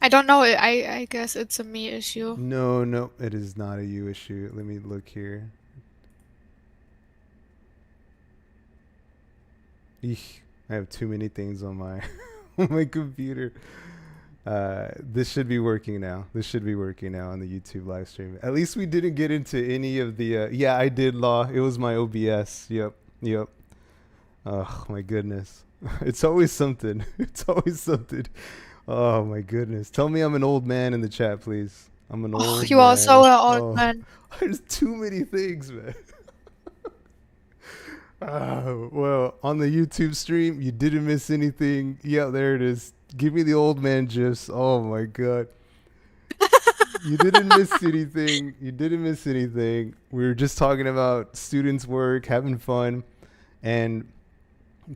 I don't know. I guess it's a me issue. No, no, it is not a you issue. Let me look here. Eek, I have too many things on my on my computer. This should be working now. This should be working now on the YouTube live stream. At least we didn't get into any of the. Yeah, I did law. It was my OBS. Yep, yep. Oh my goodness. It's always something. It's always something. Oh my goodness. Tell me I'm an old man in the chat, please. I'm an Oh, old you are man. so an old Oh, man. there's too many things, man. Well, on the YouTube stream, you didn't miss anything. Yeah, there it is. Give me the old man gifs. Oh my god. You didn't miss anything. You didn't miss anything. We were just talking about students' work, having fun, and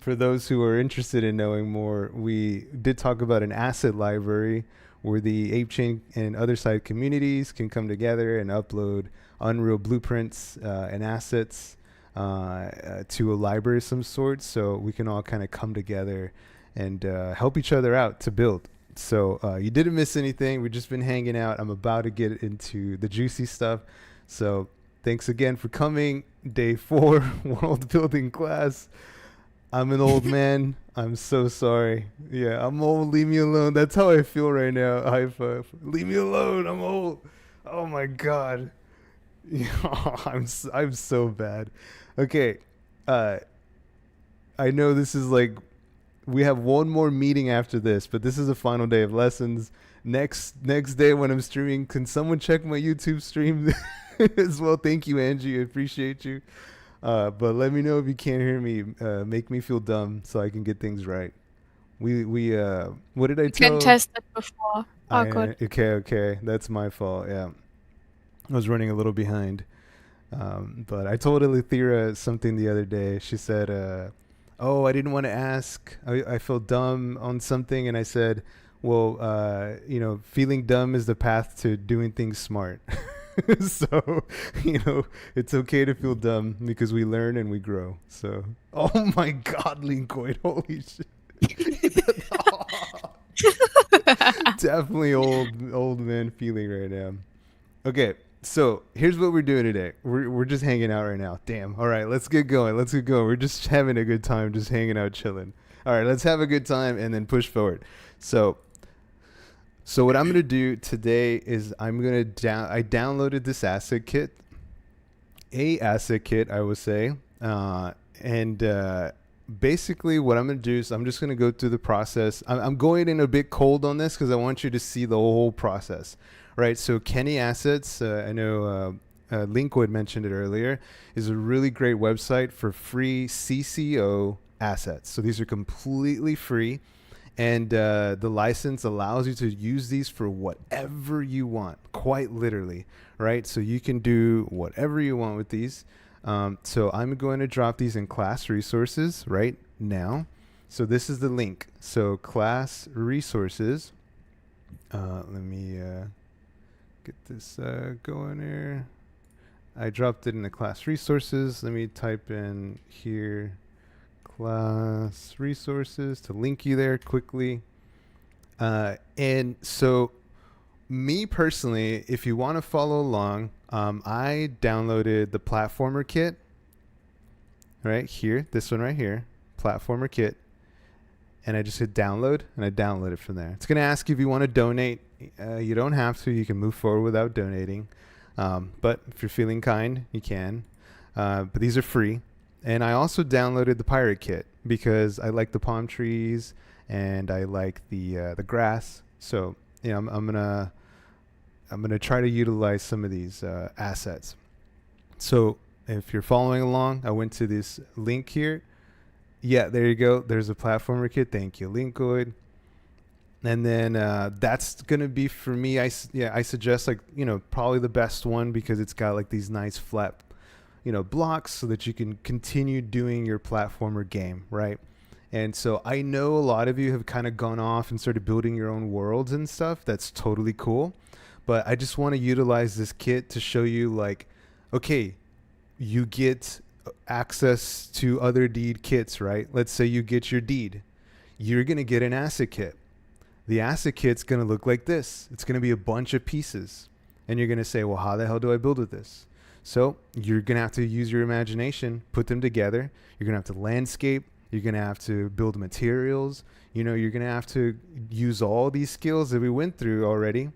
for those who are interested in knowing more, we did talk about an asset library where the ape chain and other side communities can come together and upload Unreal blueprints and assets to a library of some sort, so we can all kind of come together and help each other out to build. So you didn't miss anything. We've just been hanging out. I'm about to get into the juicy stuff. So thanks again for coming. Day 4, world building class. I'm an old man. I'm so sorry. Yeah, I'm old. Leave me alone. That's how I feel right now. High five. Leave me alone. I'm old. Oh my god. I'm so bad. Okay. Uh I know this is like we have one more meeting after this, but this is the final day of lessons. Next day when I'm streaming, can someone check my YouTube stream as well? Thank you, Angie. I appreciate you. But let me know if you can't hear me. Make me feel dumb so I can get things right. We what did I You can tell? test it before. Oh, good. Okay. That's my fault. Yeah, I was running a little behind. But I told Alithira something the other day. She said, "Oh, I didn't want to ask. I felt dumb on something," and I said, "Well, feeling dumb is the path to doing things smart." So, it's okay to feel dumb because we learn and we grow. So, oh my God, Lincoln, holy shit. Definitely old man feeling right now. Okay, so here's what we're doing today. We're just hanging out right now. Damn. All right, let's get going. Let's get going. We're just having a good time, just hanging out, chilling. All right, let's have a good time and then push forward. So, so what I'm gonna do today is I'm gonna I downloaded this asset kit, a asset kit, I would say, and basically what I'm gonna do is I'm just gonna go through the process. I'm going in a bit cold on this because I want you to see the whole process, right? So Kenny Assets, I know Linkwood mentioned it earlier, is a really great website for free CCO assets. So these are completely free, and the license allows you to use these for whatever you want, quite literally, right? So you can do whatever you want with these. So I'm going to drop these in class resources right now. So this is the link. So class resources. Let me get this going here. I dropped it in the class resources. Let me type in here class resources to link you there quickly. And so me personally, if you want to follow along, I downloaded the platformer kit right here, this one right here, platformer kit, and I just hit download and I download it from there. It's going to ask you if you want to donate. You don't have to. You can move forward without donating. But if you're feeling kind, you can. But these are free. And I also downloaded the pirate kit because I like the palm trees and I like the grass. So I'm gonna try to utilize some of these assets. So if you're following along, I went to this link here. Yeah, there you go. There's a platformer kit. Thank you, Linkoid. And then that's gonna be for me. I suggest probably the best one because it's got like these nice flat blocks so that you can continue doing your platformer game, right? And so I know a lot of you have kind of gone off and started building your own worlds and stuff. That's totally cool. But I just want to utilize this kit to show you like, okay, you get access to other deed kits, right? Let's say you get your deed. You're going to get an asset kit. The asset kit's going to look like this. It's going to be a bunch of pieces. And you're going to say, well, how the hell do I build with this? So you're going to have to use your imagination, put them together. You're going to have to landscape. You're going to have to build materials. You're going to have to use all these skills that we went through already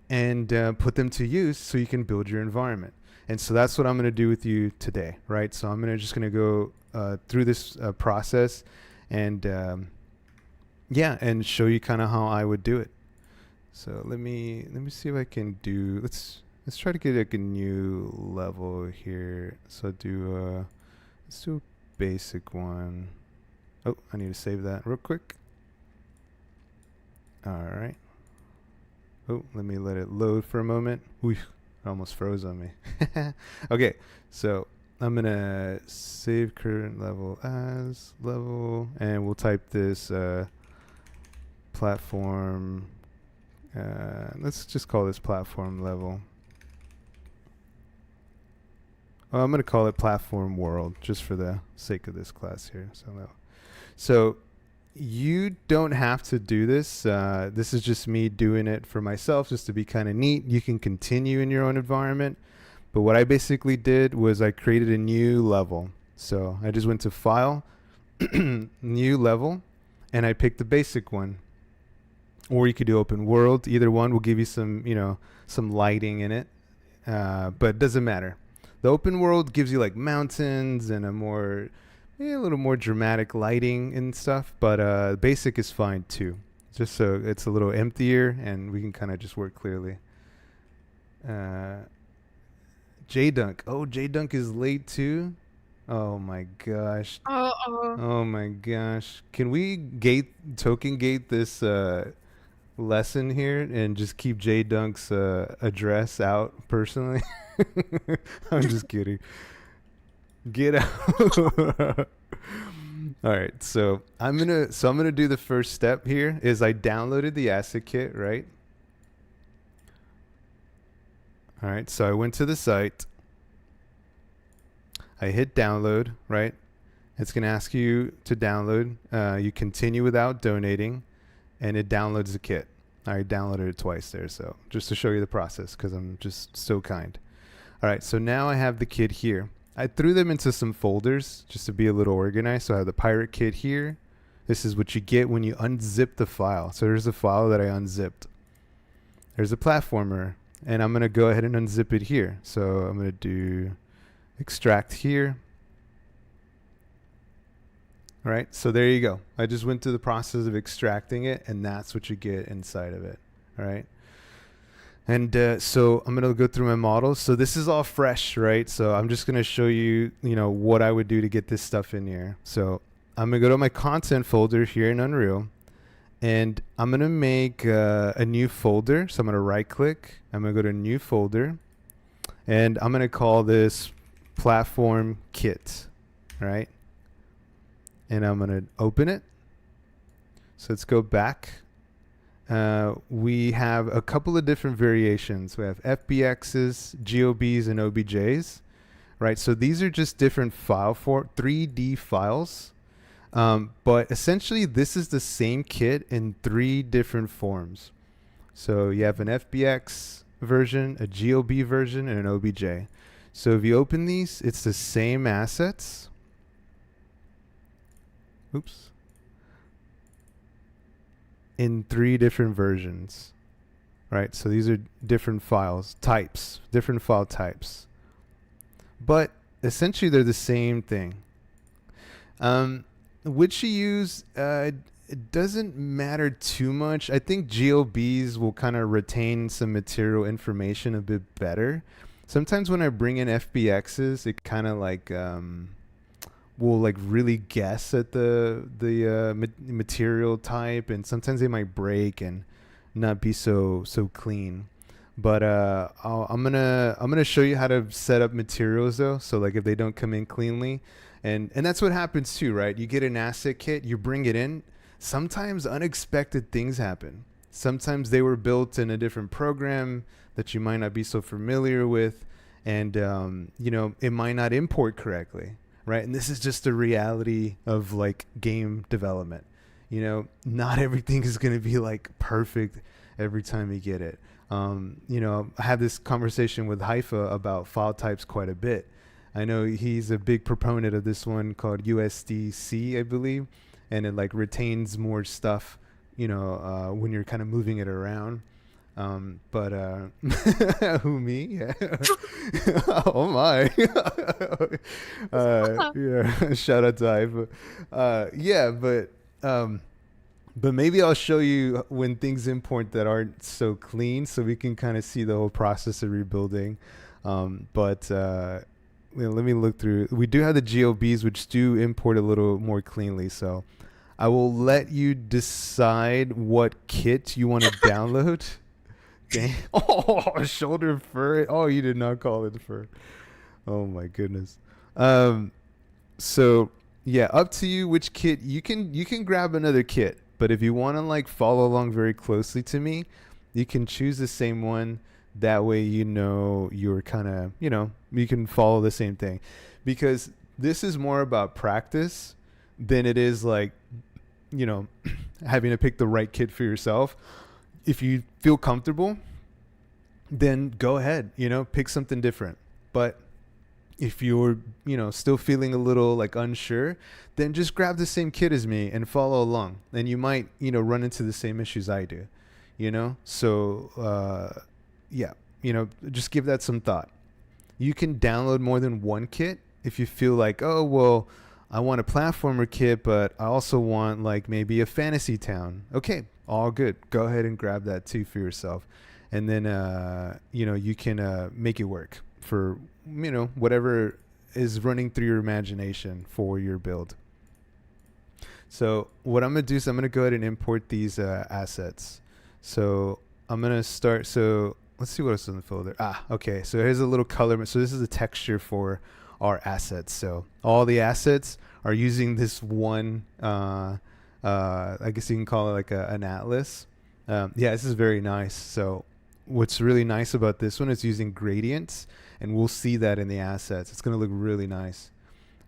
and put them to use so you can build your environment. And so that's what I'm going to do with you today, right? So I'm just going to go through this process and and show you kind of how I would do it. So let me see if I can do. Let's try to get like a new level here. So let's do a basic one. Oh, I need to save that real quick. All right. Oh, let me let it load for a moment. Ooh, it almost froze on me. Okay, so I'm gonna save current level as level, and we'll type this platform. Let's just call this platform level. Oh, I'm gonna call it platform world just for the sake of this class here. So you don't have to do this. This is just me doing it for myself, just to be kind of neat. You can continue in your own environment. But what I basically did was I created a new level. So I just went to File, New Level, and I picked the basic one. Or you could do Open World. Either one will give you some lighting in it. But it doesn't matter. The Open World gives you like mountains and a little more dramatic lighting and stuff, but basic is fine too. Just so it's a little emptier and we can kind of just work clearly. J-Dunk. Oh, J-Dunk is late too? Oh my gosh. Oh, oh. Oh my gosh. Can we token gate this lesson here and just keep J-Dunk's address out personally? I'm just kidding. Get out. All right, so I'm gonna do the first step here. Is I downloaded the asset kit, right? All right, so I went to the site. I hit download, right? It's gonna ask you to download. You continue without donating, and it downloads the kit. I downloaded it twice there, so just to show you the process, because I'm just so kind. All right, so now I have the kit here. I threw them into some folders just to be a little organized. So I have the pirate kit here. This is what you get when you unzip the file. So there's the file that I unzipped. There's a platformer, and I'm going to go ahead and unzip it here. So I'm going to do extract here. All right, so there you go. I just went through the process of extracting it, and that's what you get inside of it. All right. And so I'm going to go through my models. So this is all fresh, right? So I'm just going to show you, what I would do to get this stuff in here. So I'm going to go to my content folder here in Unreal, and I'm going to make a new folder. So I'm going to right click. I'm going to go to new folder, and I'm going to call this platform kit, right? And I'm going to open it. So let's go back. We have a couple of different variations. We have FBXs, GOBs, and OBJs, right? So these are just different 3D files. But essentially, this is the same kit in 3 different forms. So you have an FBX version, a GOB version, and an OBJ. So if you open these, it's the same assets. Oops. In 3 different versions, right? So these are different types, different file types, but essentially they're the same thing. Which you use, it doesn't matter too much. I think GOBs will kind of retain some material information a bit better. Sometimes when I bring in FBXs, it kind of like will like really guess at the material type, and sometimes they might break and not be so clean. But I'm gonna show you how to set up materials though. So like if they don't come in cleanly, and that's what happens too, right? You get an asset kit, you bring it in. Sometimes unexpected things happen. Sometimes they were built in a different program that you might not be so familiar with, and it might not import correctly. Right, and this is just the reality of like game development. not everything is going to be like perfect every time you get it. I had this conversation with Haifa about file types quite a bit. I know he's a big proponent of this one called USDC, I believe, and it like retains more stuff, when you're kind of moving it around. But who, me? Yeah. Oh my. Yeah. Shout out to Haifa. Yeah, but maybe I'll show you when things import that aren't so clean, so we can kind of see the whole process of rebuilding. But let me look through. We do have the GOBs, which do import a little more cleanly. So I will let you decide what kit you want to download. Dang. Oh, shoulder fur. Oh, you did not call it fur. Oh my goodness. Um, so yeah, up to you which kit. You can grab another kit, but if you want to like follow along very closely to me, you can choose the same one. That way you're kind of, you can follow the same thing, because this is more about practice than it is like, you know, having to pick the right kit for yourself. If you feel comfortable, then go ahead, pick something different. But if you're, still feeling a little like unsure, then just grab the same kit as me and follow along. And you might, run into the same issues I do, So, yeah, just give that some thought. You can download more than one kit if you feel like, oh, well, I want a platformer kit, but I also want like maybe a fantasy town. Okay, all good. Go ahead and grab that too for yourself. And then, you can make it work for, whatever is running through your imagination for your build. So what I'm going to do is I'm going to go ahead and import these assets. So I'm going to start. So let's see what else is in the folder. Okay. So here's a little color. So this is a texture for our assets. So all the assets are using this one, I guess you can call it like an atlas. Yeah, this is very nice. So what's really nice about this one is using gradients, and we'll see that in the assets. It's going to look really nice.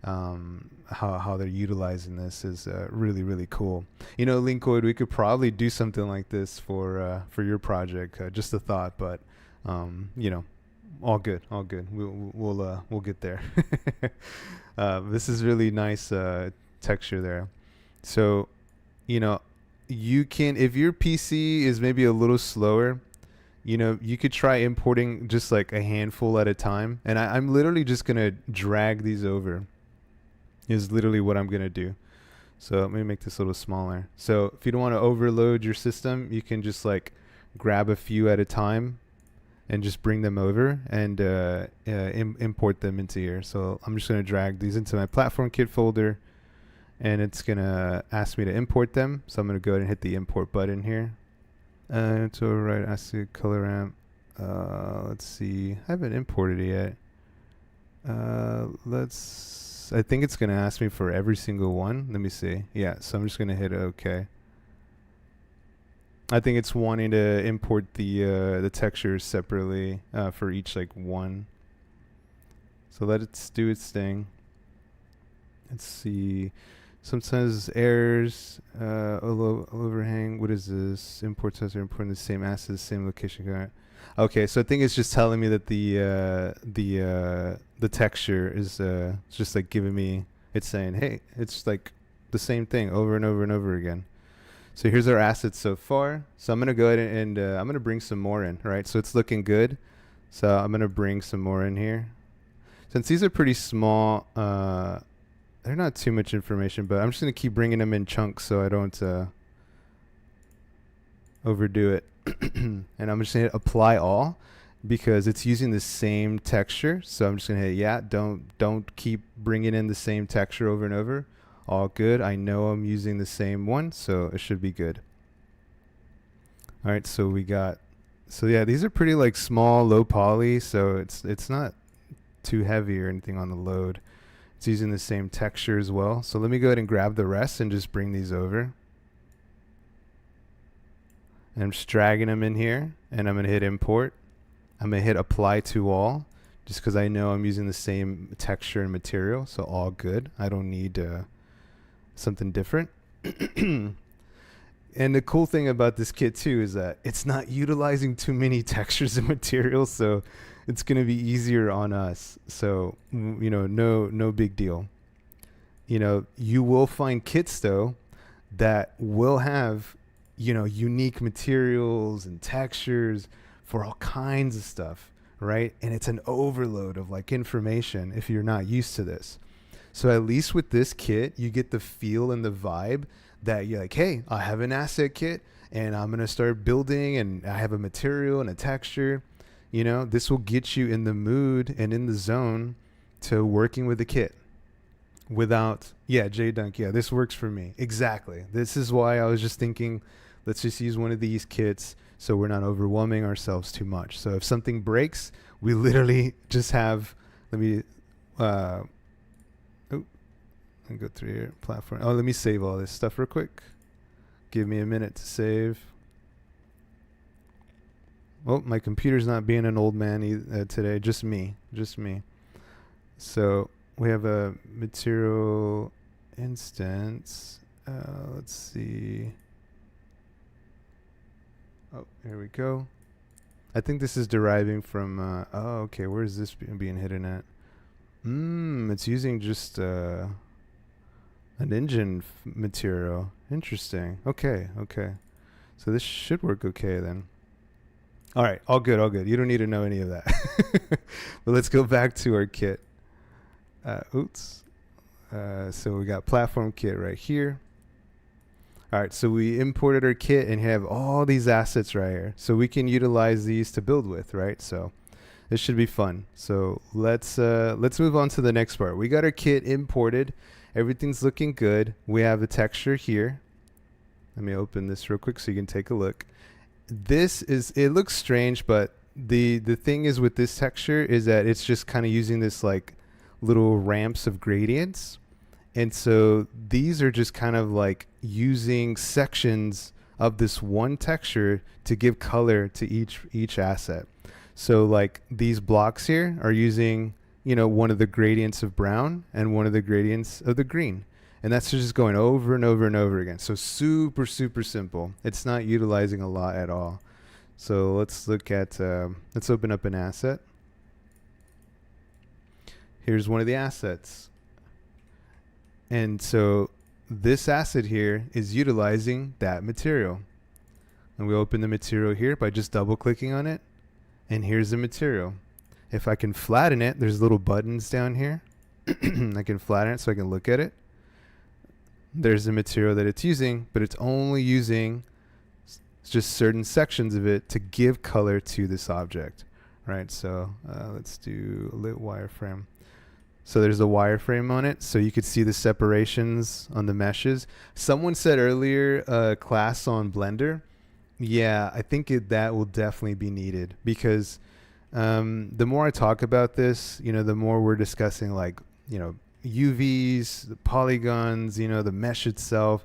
How they're utilizing this is really, really cool. Linkoid, we could probably do something like this for your project. Just a thought, but all good, all good. We'll get there. This is really nice texture there. So, you can, if your PC is maybe a little slower, you could try importing just like a handful at a time. And I'm literally just gonna drag these over. Is literally what I'm gonna do. So let me make this a little smaller. So if you don't want to overload your system, you can just like grab a few at a time and just bring them over and import them into here. So I'm just going to drag these into my platform kit folder, and it's going to ask me to import them. So I'm going to go ahead and hit the import button here. To right, ASCII color ramp. Let's see. I haven't imported it yet. I think it's going to ask me for every single one. Let me see. Yeah, so I'm just going to hit OK. I think it's wanting to import the textures separately for each like one. So let it do its thing. Let's see. Sometimes errors, overhang. What is this? Import tests are importing the same assets, same location. Okay, so I think it's just telling me that the texture is just like giving me. It's saying, hey, it's like the same thing over and over and over again. So here's our assets so far. So I'm going to go ahead and I'm going to bring some more in, right? So it's looking good. So I'm going to bring some more in here. Since these are pretty small, they're not too much information, but I'm just going to keep bringing them in chunks so I don't overdo it. And I'm just going to hit apply all because it's using the same texture. So I'm just going to hit, yeah, don't keep bringing in the same texture over and over. All good. I know I'm using the same one, so it should be good. All right, so yeah, these are pretty like small, low poly, so it's not too heavy or anything on the load. It's using the same texture as well. So let me go ahead and grab the rest and just bring these over. And I'm just dragging them in here, and I'm going to hit import. I'm going to hit apply to all, just because I know I'm using the same texture and material, so all good. I don't need something different. And the cool thing about this kit too is that it's not utilizing too many textures and materials, so it's going to be easier on us. So, no big deal. You will find kits though that will have, unique materials and textures for all kinds of stuff, right? And it's an overload of like information if you're not used to this. So at least with this kit, you get the feel and the vibe that you're like, hey, I have an asset kit and I'm going to start building and I have a material and a texture. This will get you in the mood and in the zone to working with the kit without, yeah, J Dunk, yeah, this works for me. Exactly. This is why I was just thinking, let's just use one of these kits so we're not overwhelming ourselves too much. So if something breaks, we literally just have, let me, and go through your platform. Oh, let me save all this stuff real quick. Give me a minute to save. Oh, my computer's not being an old man today. Just me. So we have a material instance. Let's see. Oh, here we go. I think this is deriving from. Okay. Where is this being hidden at? It's using just an engine material. Interesting. Okay. So this should work okay then. All right. All good. You don't need to know any of that. But let's go back to our kit. Oops. So we got platform kit right here. All right. So we imported our kit and have all these assets right here. So we can utilize these to build with, right? So this should be fun. So let's move on to the next part. We got our kit imported. Everything's looking good. We have the texture here. Let me open this real quick so you can take a look. It looks strange, but the thing is with this texture is that it's just kind of using this like little ramps of gradients. And so these are just kind of like using sections of this one texture to give color to each asset. So like these blocks here are using, one of the gradients of brown and one of the gradients of the green. And that's just going over and over and over again. So super, super simple. It's not utilizing a lot at all. So let's look at, let's open up an asset. Here's one of the assets. And so this asset here is utilizing that material. And we open the material here by just double clicking on it. And here's the material. If I can flatten it, there's little buttons down here. I can flatten it so I can look at it. There's the material that it's using, but it's only using just certain sections of it to give color to this object, right? So let's do a lit wireframe. So there's a wireframe on it, so you could see the separations on the meshes. Someone said earlier, class on Blender. Yeah, I think that will definitely be needed because the more I talk about this, the more we're discussing like, UVs, the polygons, the mesh itself.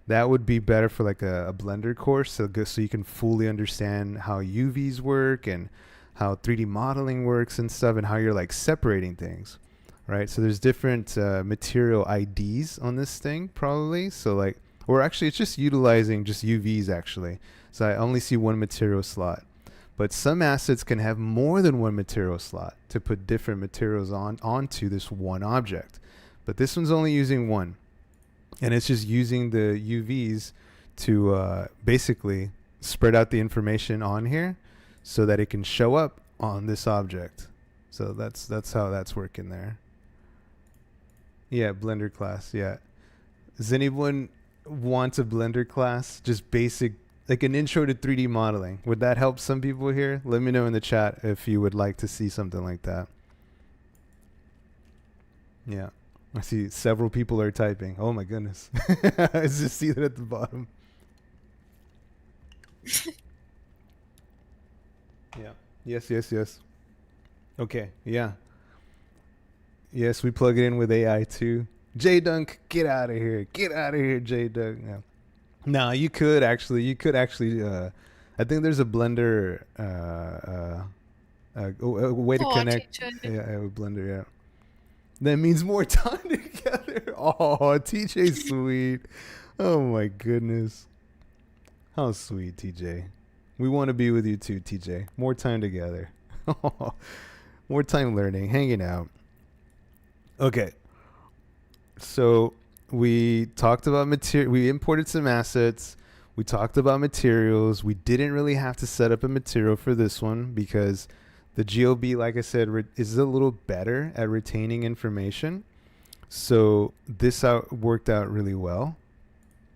That would be better for like a Blender course, so you can fully understand how UVs work and how 3D modeling works and stuff, and how you're like separating things, right? So there's different material IDs on this thing probably. So like, or actually it's just utilizing just UVs actually. So I only see one material slot. But some assets can have more than one material slot to put different materials onto this one object. But this one's only using one. And it's just using the UVs to basically spread out the information on here so that it can show up on this object. So that's how that's working there. Yeah, Blender class, yeah. Does anyone want a Blender class? Just basic, like an intro to 3D modeling. Would that help some people here? Let me know in the chat if you would like to see something like that. Yeah. I see several people are typing. Oh my goodness. I just see that at the bottom. Yeah. Yes. Okay. Yeah. Yes, we plug it in with AI too. J Dunk, get out of here. Get out of here, J Dunk. Yeah. No, you could actually. I think there's a Blender a way to Oh, connect. teacher. Yeah, with Blender. Yeah, that means more time together. Oh, TJ, sweet. Oh my goodness. How sweet, TJ. We want to be with you too, TJ. More time together. More time learning, hanging out. Okay, so we talked about material. We imported some assets. We talked about materials. We didn't really have to set up a material for this one because the GOB, like I said, is a little better at retaining information. So this worked out really well.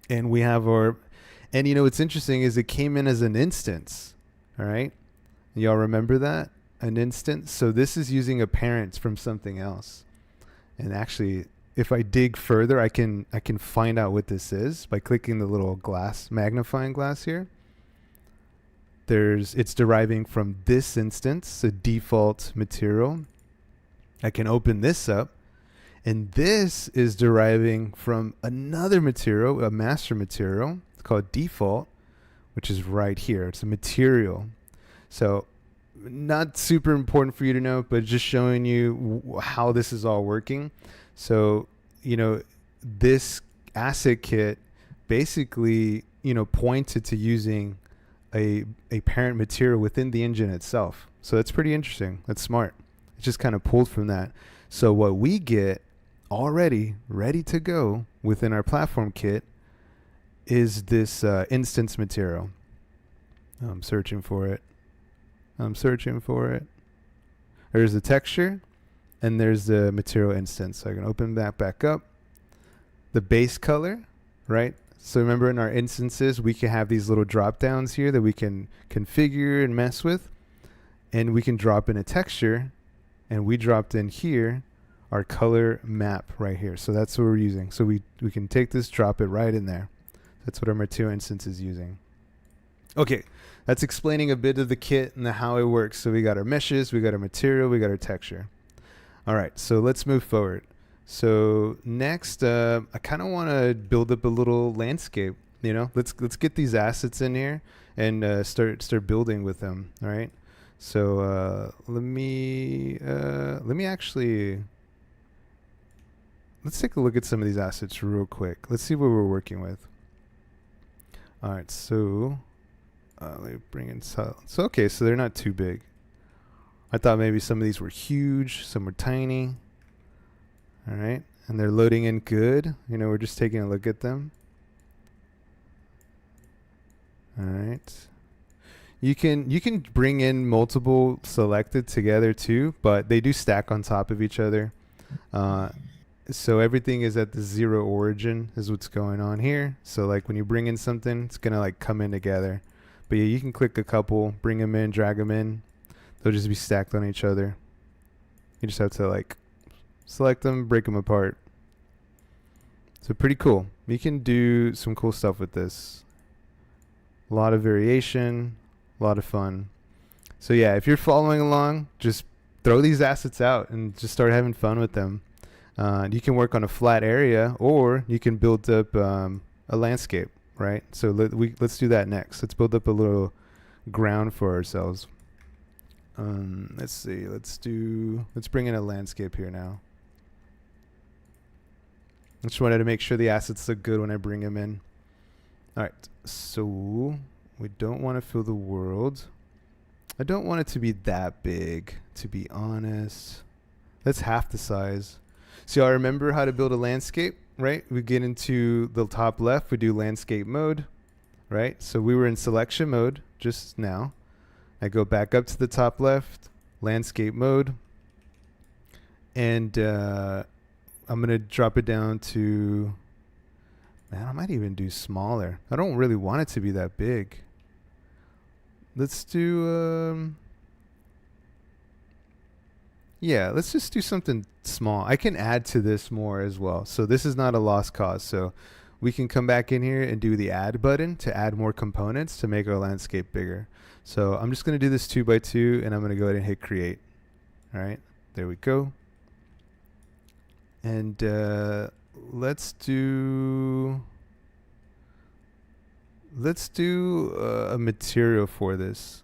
And we have our, and what's interesting is it came in as an instance. All right. Y'all remember that? An instance. So this is using a parent from something else. And actually, if I dig further, I can find out what this is by clicking the little magnifying glass here. It's deriving from this instance, a default material. I can open this up, and this is deriving from another material, a master material. It's called default, which is right here. It's a material. So not super important for you to know, but just showing you how this is all working. So, this asset kit basically, pointed to using a parent material within the engine itself. So that's pretty interesting. That's smart. It's just kind of pulled from that. So what we get already ready to go within our platform kit is this instance material. I'm searching for it. There's the texture and there's the material instance. So I can open that back up. The base color, right? So remember in our instances, we can have these little drop downs here that we can configure and mess with. And we can drop in a texture, and we dropped in here our color map right here. So that's what we're using. So we can take this, drop it right in there. That's what our material instance is using. Okay, that's explaining a bit of the kit and how it works. So we got our meshes, we got our material, we got our texture. All right, so let's move forward. So next, I kind of want to build up a little landscape. Let's get these assets in here and start building with them. All right. So let me actually let's take a look at some of these assets real quick. Let's see what we're working with. All right. So let me bring in so okay. So they're not too big. I thought maybe some of these were huge, some were tiny. All right, and they're loading in good. We're just taking a look at them. All right. You can bring in multiple selected together too, but they do stack on top of each other. So everything is at the zero origin is what's going on here. So like when you bring in something, it's gonna like come in together. But yeah, you can click a couple, bring them in, drag them in. They'll just be stacked on each other. You just have to like select them, break them apart. So pretty cool. You can do some cool stuff with this. A lot of variation, a lot of fun. So yeah, if you're following along, just throw these assets out and just start having fun with them. You can work on a flat area, or you can build up a landscape, right? So let's do that next. Let's build up a little ground for ourselves. Let's see. Let's bring in a landscape here now. I just wanted to make sure the assets look good when I bring them in. All right, so we don't want to fill the world. I don't want it to be that big, to be honest. That's half the size. So y'all remember how to build a landscape, right? We get into the top left, we do landscape mode, right? So we were in selection mode just now. I go back up to the top left, landscape mode, and I'm going to drop it down to, man, I might even do smaller. I don't really want it to be that big. Let's do, yeah, let's just do something small. I can add to this more as well. So this is not a lost cause. So we can come back in here and do the add button to add more components to make our landscape bigger. So I'm just going to do this 2x2 and I'm going to go ahead and hit create. All right, there we go. And let's do a material for this.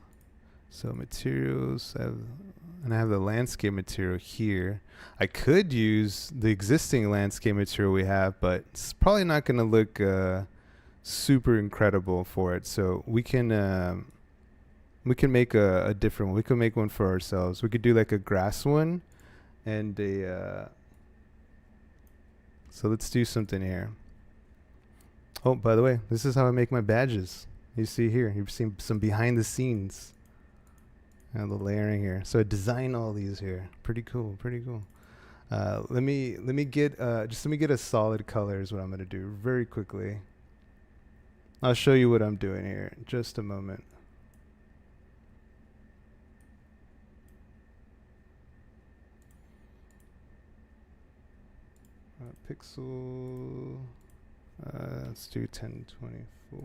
So materials, and I have the landscape material here. I could use the existing landscape material we have, but it's probably not going to look super incredible for it. So we can make a different one. We can make one for ourselves. We could do like a grass one and a so let's do something here. Oh, by the way, this is how I make my badges. You see here, you've seen some behind the scenes and the layering here. So I design all these here. Pretty cool, pretty cool. Let me get let me get a solid color is what I'm gonna do very quickly. I'll show you what I'm doing here in just a moment. Pixel. Let's do 1024.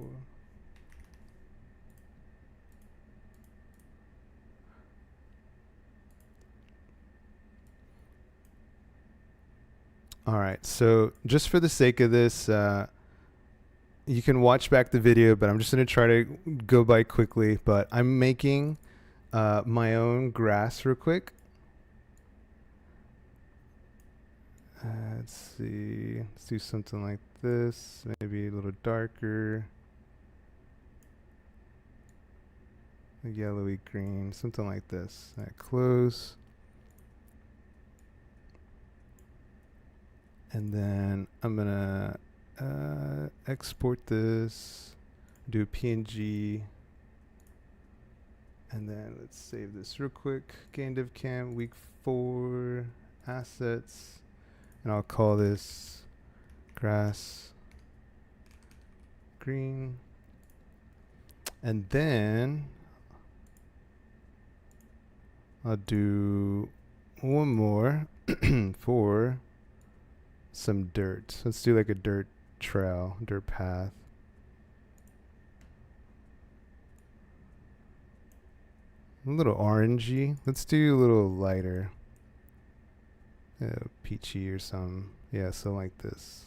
All right, so just for the sake of this, you can watch back the video, but I'm just going to try to go by quickly. But I'm making my own grass real quick. Let's see. Let's do something like this. Maybe a little darker. A yellowy green. Something like this. Close. And then I'm going to export this. Do a PNG. And then let's save this real quick. Gain div cam week 4 assets. And I'll call this grass green. And then I'll do one more for some dirt. Let's do like a dirt trail, dirt path. A little orangey. Let's do a little lighter. Peachy or something. Yeah, so like this.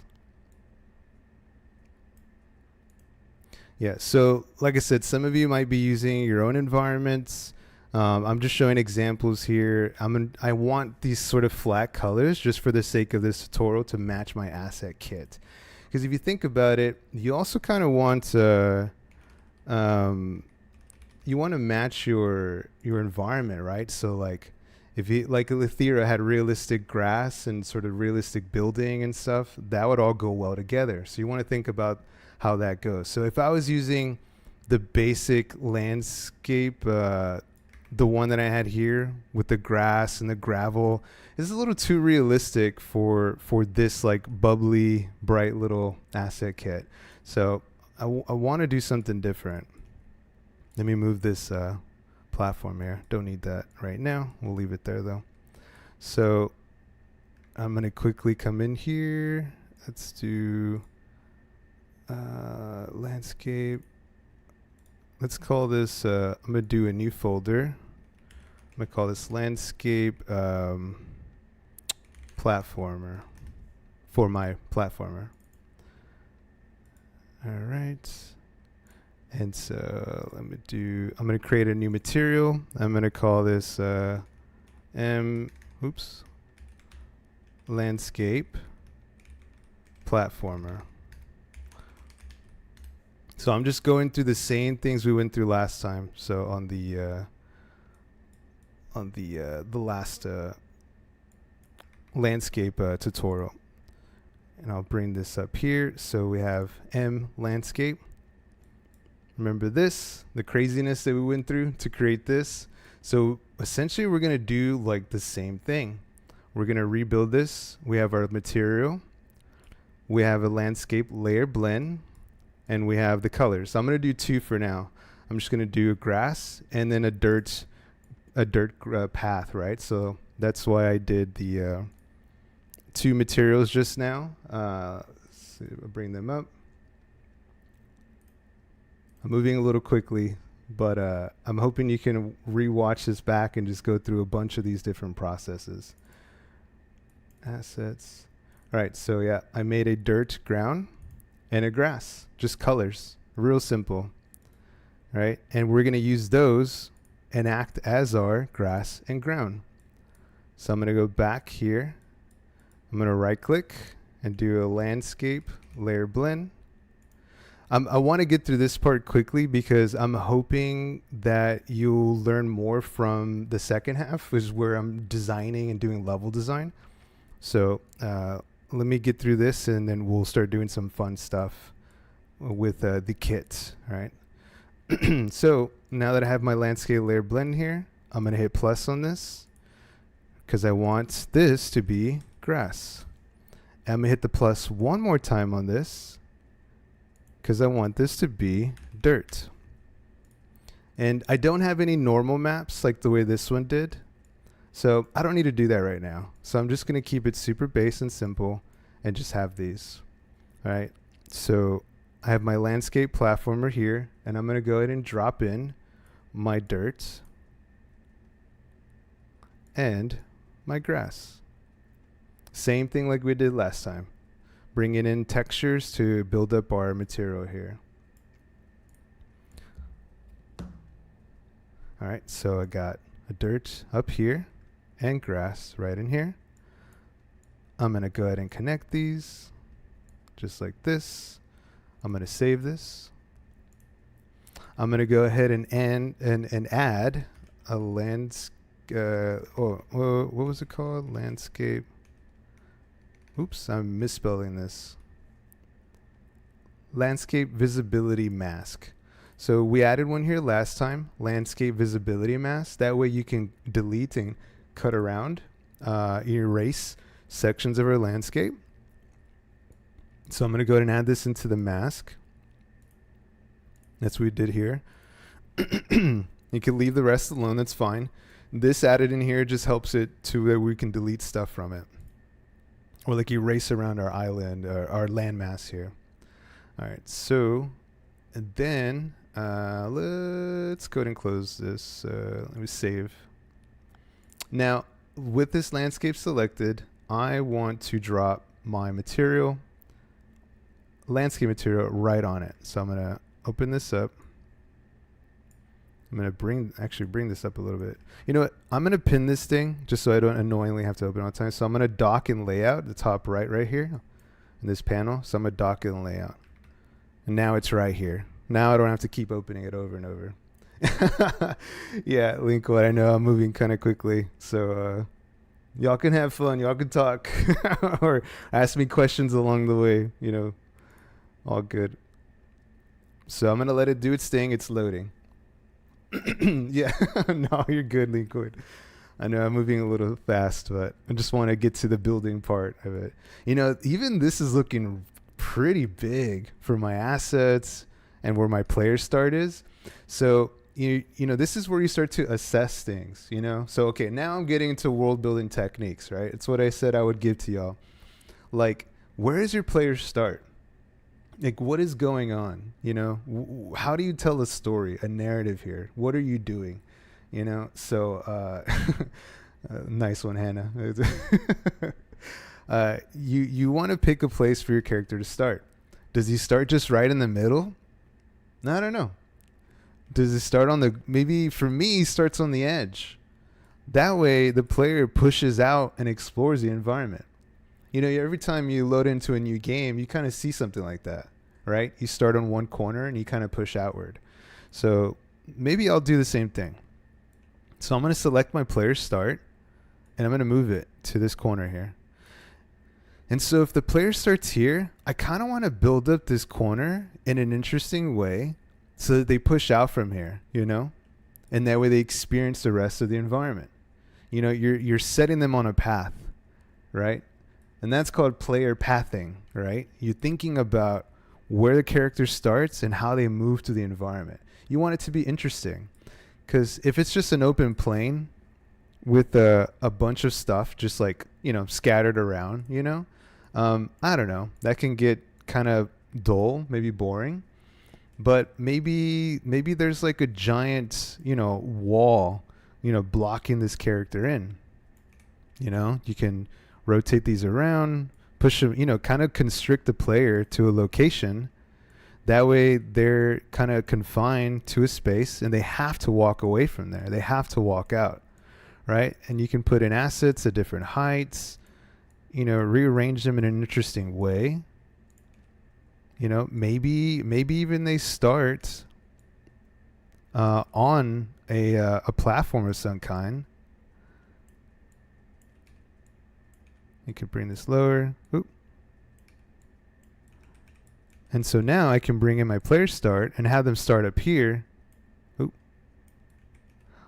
Yeah, so like I said, some of you might be using your own environments. I'm just showing examples here. I want these sort of flat colors just for the sake of this tutorial to match my asset kit. Because if you think about it, you also kind of want you want to match your environment, right? So like if you like Lithera had realistic grass and sort of realistic building and stuff, that would all go well together. So you want to think about how that goes. So if I was using the basic landscape, the one that I had here with the grass and the gravel is a little too realistic for this like bubbly, bright little asset kit. So I want to do something different. Let me move this platform here. Don't need that right now. We'll leave it there though. So I'm going to quickly come in here. Let's do landscape. Let's call this, I'm going to do a new folder. I'm going to call this landscape platformer for my platformer. All right. And so I'm going to create a new material. I'm going to call this landscape platformer. So I'm just going through the same things we went through last time. So on the last landscape tutorial, and I'll bring this up here. So we have landscape. Remember this, the craziness that we went through to create this. So essentially we're going to do like the same thing. We're going to rebuild this. We have our material. We have a landscape layer blend, and we have the colors. So I'm going to do 2 for now. I'm just going to do a grass and then a dirt path, right? So that's why I did the 2 materials just now. Let's see, I'll bring them up. I'm moving a little quickly, but I'm hoping you can rewatch this back and just go through a bunch of these different processes. Assets. All right, so yeah, I made a dirt ground and a grass, just colors, real simple, right? And we're gonna use those and act as our grass and ground. So I'm gonna go back here. I'm gonna right click and do a landscape layer blend. I want to get through this part quickly because I'm hoping that you'll learn more from the second half, which is where I'm designing and doing level design. So let me get through this, and then we'll start doing some fun stuff with the kits. All right. So now that I have my landscape layer blend here, I'm going to hit plus on this because I want this to be grass. I'm going to hit the plus one more time on this because I want this to be dirt. And I don't have any normal maps like the way this one did. So I don't need to do that right now. So I'm just going to keep it super base and simple and just have these. All right. So I have my landscape platformer here, and I'm going to go ahead and drop in my dirt and my grass. Same thing like we did last time. Bringing in textures to build up our material here. All right, so I got a dirt up here and grass right in here. I'm going to go ahead and connect these just like this. I'm going to save this. I'm going to go ahead and add a what was it called? Landscape. Oops, I'm misspelling this. Landscape visibility mask. So we added one here last time, landscape visibility mask. That way you can delete and cut around, erase sections of our landscape. So I'm going to go ahead and add this into the mask. That's what we did here. You can leave the rest alone, that's fine. This added in here just helps it to where we can delete stuff from it. Or like erase around our island, or our landmass here. All right, so and then let's go ahead and close this. Let me save. Now, with this landscape selected, I want to drop my material, landscape material, right on it. So I'm gonna open this up. I'm gonna bring this up a little bit. You know what? I'm gonna pin this thing just so I don't annoyingly have to open it all the time. So I'm gonna dock in layout, the top right here in this panel. So I'm gonna dock in layout. And now it's right here. Now I don't have to keep opening it over and over. Yeah, Linkwood, I know I'm moving kind of quickly. So y'all can have fun. Y'all can talk or ask me questions along the way. You know, all good. So I'm going to let it do its thing. It's loading. Yeah, no, you're good, Linkwood. I know I'm moving a little fast, but I just want to get to the building part of it. You know, even this is looking pretty big for my assets and where my player start is. So you know, this is where you start to assess things, you know. So okay, now I'm getting into world building techniques, right? It's what I said I would give to y'all. Like, where is your player start? Like, what is going on? You know, how do you tell a story, a narrative here? What are you doing? You know, so nice one, Hannah. You want to pick a place for your character to start. Does he start just right in the middle? No, I don't know. Does it start on the, maybe for me, he starts on the edge. That way the player pushes out and explores the environment. You know, every time you load into a new game, you kind of see something like that, right? You start on one corner and you kind of push outward. So maybe I'll do the same thing. So I'm going to select my player start and I'm going to move it to this corner here. And so if the player starts here, I kind of want to build up this corner in an interesting way so that they push out from here, you know, and that way they experience the rest of the environment. You know, you're setting them on a path, right? And that's called player pathing, right? You're thinking about where the character starts and how they move to the environment. You want it to be interesting, because if it's just an open plane with a bunch of stuff just like, you know, scattered around, you know, I don't know, that can get kind of dull, maybe boring. But maybe there's like a giant, you know, wall, you know, blocking this character in. You know, you can rotate these around, push them, you know, kind of constrict the player to a location. That way they're kind of confined to a space and they have to walk away from there. They have to walk out, right? And you can put in assets at different heights, you know, rearrange them in an interesting way. Maybe even they start on a platform of some kind. You could bring this lower. Oop. And so now I can bring in my player start and have them start up here. Oop.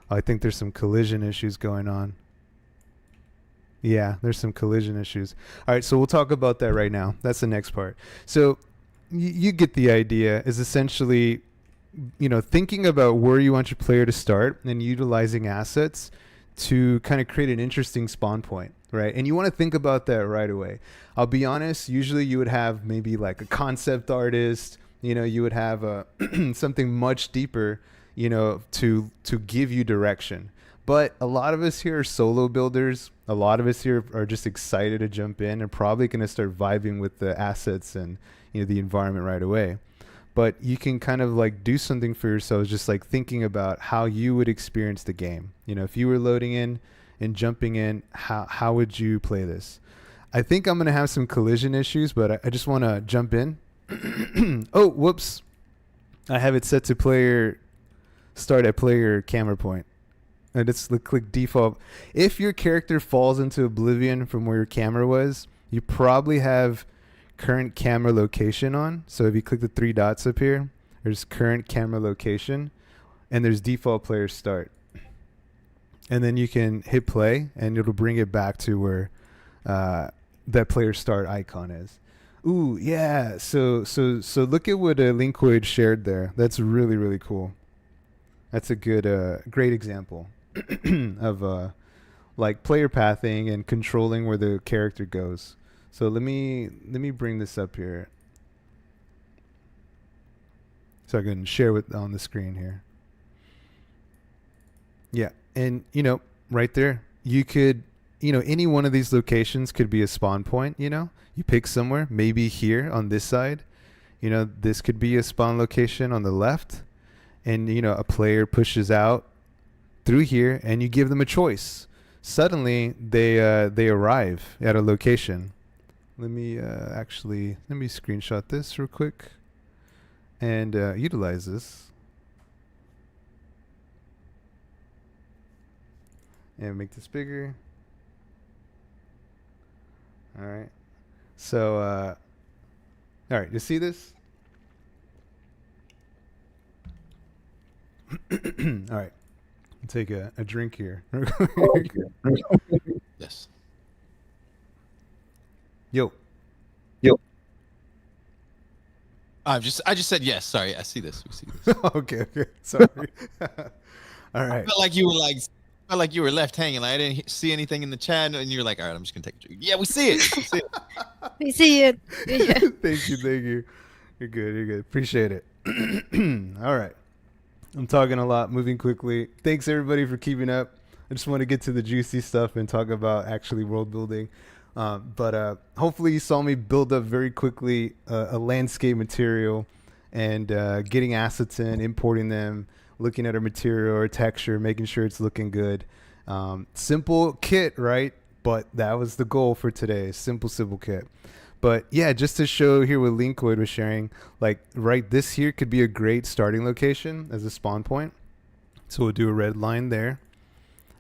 I think there's some collision issues going on. Yeah, there's some collision issues. All right, so we'll talk about that right now. That's the next part. So you get the idea, is essentially, thinking about where you want your player to start and utilizing assets to kind of create an interesting spawn point, right? And you want to think about that right away. I'll be honest, usually you would have maybe like a concept artist, you would have something much deeper, to give you direction. But a lot of us here are solo builders. A lot of us here are just excited to jump in and probably going to start vibing with the assets and the environment right away. But you can kind of like do something for yourselves, just like thinking about how you would experience the game. If you were loading in and jumping in, how would you play this? I think I'm going to have some collision issues, but I just want to jump in. Oh, whoops. I have it set to start at player camera point. And let's click default. If your character falls into oblivion from where your camera was, you probably have current camera location on. So if you click the three dots up here, there's current camera location and there's default player start. And then you can hit play and it'll bring it back to where that player start icon is. Ooh, yeah. So look at what Linkoid shared there. That's really, really cool. That's a great example of like player pathing and controlling where the character goes. So let me bring this up here, so I can share it on the screen here. Yeah, and right there, you could, any one of these locations could be a spawn point. You pick somewhere, maybe here on this side. This could be a spawn location on the left, and a player pushes out through here, and you give them a choice. Suddenly, they arrive at a location. Let me screenshot this real quick and utilize this. And make this bigger. All right. So, all right, you see this? All right. I'll take a drink here. Yes. Yo. I just said yes. Sorry, I see this. We see this. Okay. Sorry. All right. I felt like you were left hanging. Like I didn't see anything in the chat, and you're like, all right, I'm just gonna take a drink. Yeah, we see it. We see it. We see it. Yeah. Thank you. You're good. Appreciate it. All right. I'm talking a lot, moving quickly. Thanks everybody for keeping up. I just want to get to the juicy stuff and talk about actually world building. But hopefully you saw me build up very quickly a landscape material and getting assets in, importing them, looking at our material or texture, making sure it's looking good. Simple kit, right? But that was the goal for today. Simple kit. But yeah, just to show here what Linkoid was sharing, like right, this here could be a great starting location as a spawn point. So we'll do a red line there.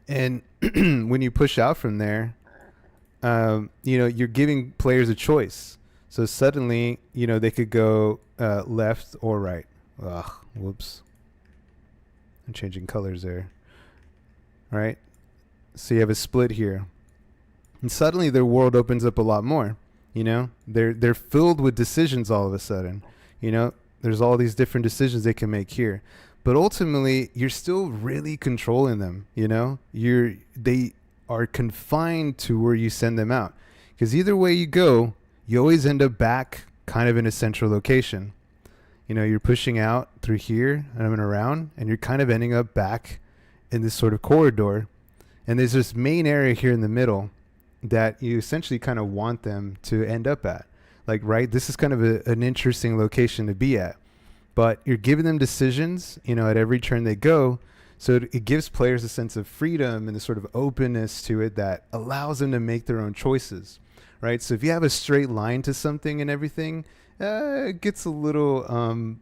And when you push out from there, you're giving players a choice. So suddenly, they could go left or right. Ugh, whoops. I'm changing colors there. All right. So you have a split here. And suddenly their world opens up a lot more. They're filled with decisions all of a sudden. There's all these different decisions they can make here. But ultimately, you're still really controlling them. They are confined to where you send them out. Because either way you go, you always end up back kind of in a central location. You're pushing out through here and around, and you're kind of ending up back in this sort of corridor. And there's this main area here in the middle that you essentially kind of want them to end up at. Like, right, this is kind of an interesting location to be at. But you're giving them decisions, at every turn they go. So it gives players a sense of freedom and a sort of openness to it that allows them to make their own choices, right? So if you have a straight line to something and everything, It gets a little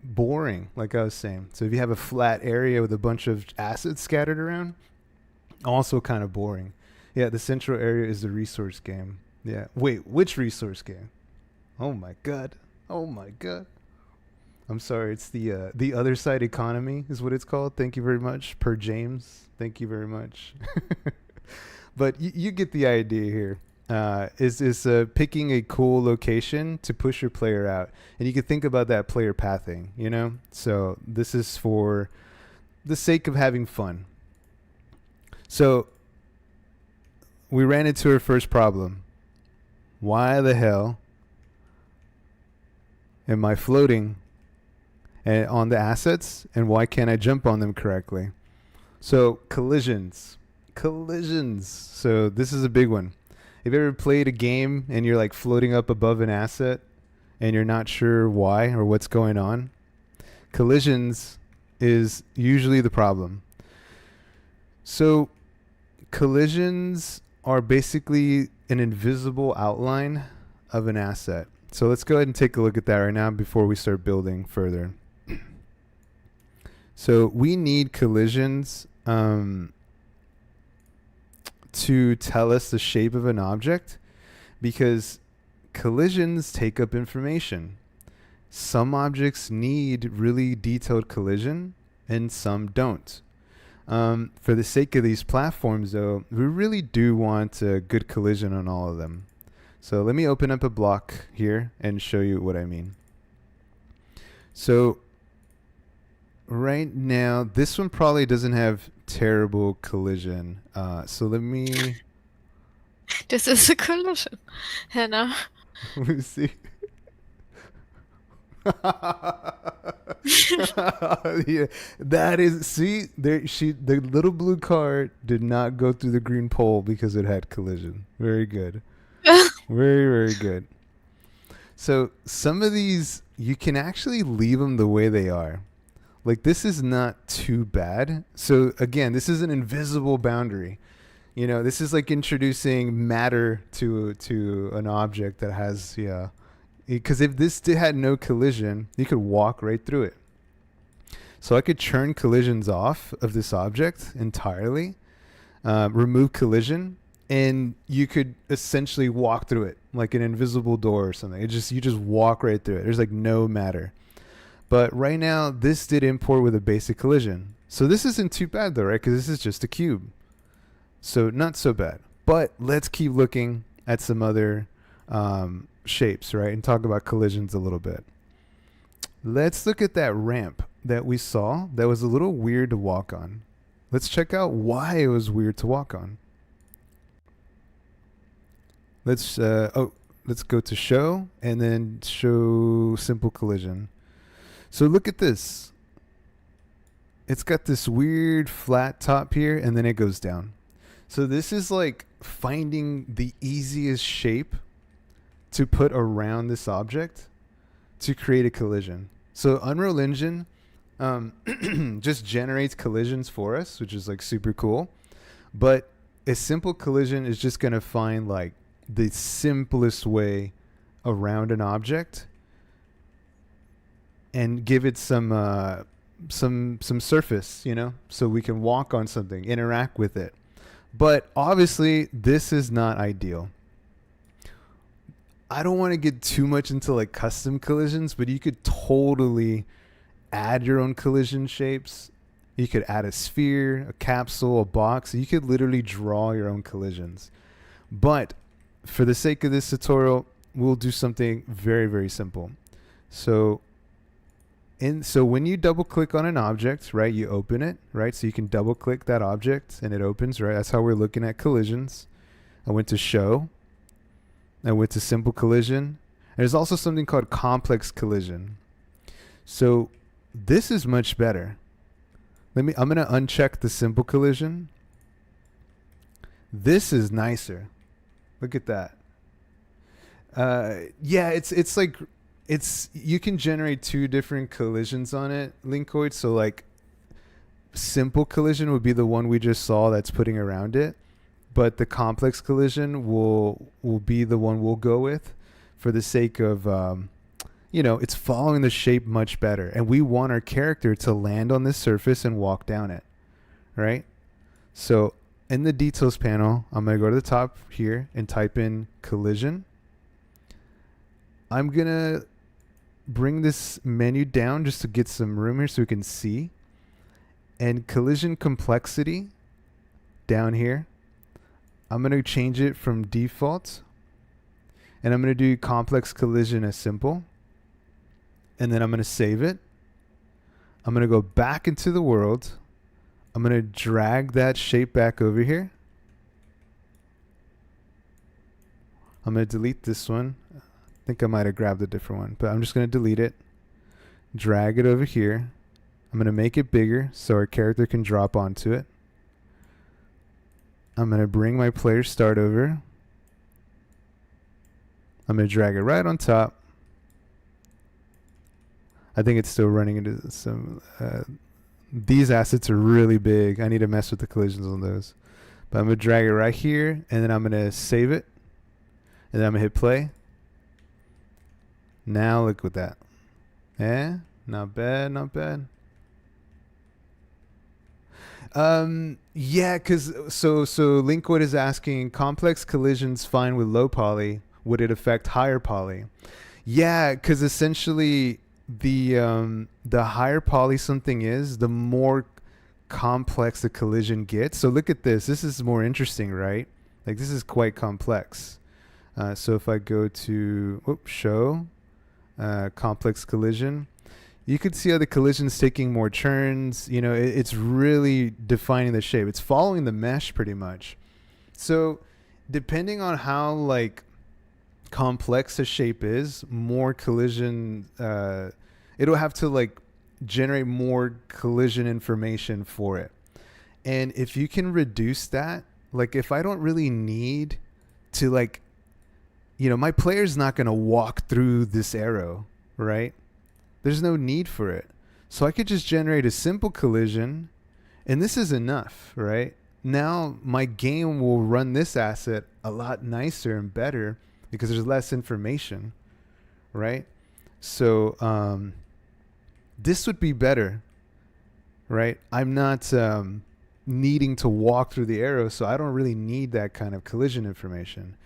boring, like I was saying. So if you have a flat area with a bunch of assets scattered around, also kind of boring. Yeah, the central area is the resource game. Yeah. Wait, which resource game? Oh my god. Oh my god. I'm sorry. It's the other side economy is what it's called. Thank you very much, per James. Thank you very much. But you get the idea here. Is picking a cool location to push your player out, and you can think about that player pathing. You know, so this is for the sake of having fun. So we ran into our first problem. Why the hell am I floating on the assets, and why can't I jump on them correctly? So collisions. So this is a big one. Have you ever played a game and you're like floating up above an asset and you're not sure why or what's going on? Collisions is usually the problem. So collisions are basically an invisible outline of an asset. So let's go ahead and take a look at that right now before we start building further. So we need collisions to tell us the shape of an object, because collisions take up information. Some objects need really detailed collision and some don't. For the sake of these platforms, though, we really do want a good collision on all of them. So let me open up a block here and show you what I mean. So right now, this one probably doesn't have terrible collision. So let me This is a collision. Hannah. let me see. Yeah, that is, see there, the little blue car did not go through the green pole because it had collision. Very good. Very good. So some of these you can actually leave them the way they are. Like this is not too bad. So again, this is an invisible boundary. You know, this is like introducing matter to an object that has, yeah. Because if this had no collision, you could walk right through it. So I could turn collisions off of this object entirely, remove collision, and you could essentially walk through it like an invisible door or something. You just walk right through it. There's like no matter. But right now, this did import with a basic collision. So this isn't too bad though, right? Because this is just a cube. So not so bad. But let's keep looking at some other shapes, right? And talk about collisions a little bit. Let's look at that ramp that we saw that was a little weird to walk on. Let's check out why it was weird to walk on. Let's go to show and then show simple collision. So look at this. It's got this weird flat top here and then it goes down. So this is like finding the easiest shape to put around this object to create a collision. So Unreal Engine just generates collisions for us, which is like super cool. But a simple collision is just going to find like the simplest way around an object and give it some surface, you know, so we can walk on something, interact with it. But obviously, this is not ideal. I don't want to get too much into like custom collisions, but you could totally add your own collision shapes. You could add a sphere, a capsule, a box. You could literally draw your own collisions. But for the sake of this tutorial, we'll do something very, very simple. So when you double click on an object, right, you open it, right? So you can double click that object and it opens, right? That's how we're looking at collisions. I went to show. I went to simple collision. There's also something called complex collision. So this is much better. I'm going to uncheck the simple collision. This is nicer. Look at that. Yeah, it's like you can generate two different collisions on it, Linkoid. So like simple collision would be the one we just saw that's putting around it. But the complex collision will be the one we'll go with for the sake of it's following the shape much better. And we want our character to land on this surface and walk down it, right? So in the details panel, I'm going to go to the top here and type in collision. I'm going to bring this menu down just to get some room here so we can see. And collision complexity down here, I'm going to change it from default. And I'm going to do complex collision as simple. And then I'm going to save it. I'm going to go back into the world. I'm going to drag that shape back over here. I'm going to delete this one. I think I might have grabbed a different one, but I'm just going to delete it. Drag it over here. I'm going to make it bigger so our character can drop onto it. I'm going to bring my player start over. I'm going to drag it right on top. I think it's still running into some... these assets are really big. I need to mess with the collisions on those. But I'm going to drag it right here, and then I'm going to save it. And then I'm going to hit play. Now look at that. Yeah, not bad, not bad. Yeah, because so Linkwood is asking, complex collisions fine with low poly. Would it affect higher poly? Yeah, because essentially the higher poly something is, the more complex the collision gets. So look at this. This is more interesting, right? Like this is quite complex. So if I go to show complex collision, you could see how the collision's taking more turns. It's really defining the shape. It's following the mesh pretty much. So depending on how like complex a shape is, more collision, it'll have to like generate more collision information for it. And if you can reduce that, like if I don't really need to like, my player's not going to walk through this arrow, right? There's no need for it. So I could just generate a simple collision, and this is enough, right? Now my game will run this asset a lot nicer and better because there's less information, right? So this would be better, right? I'm not needing to walk through the arrow, so I don't really need that kind of collision information.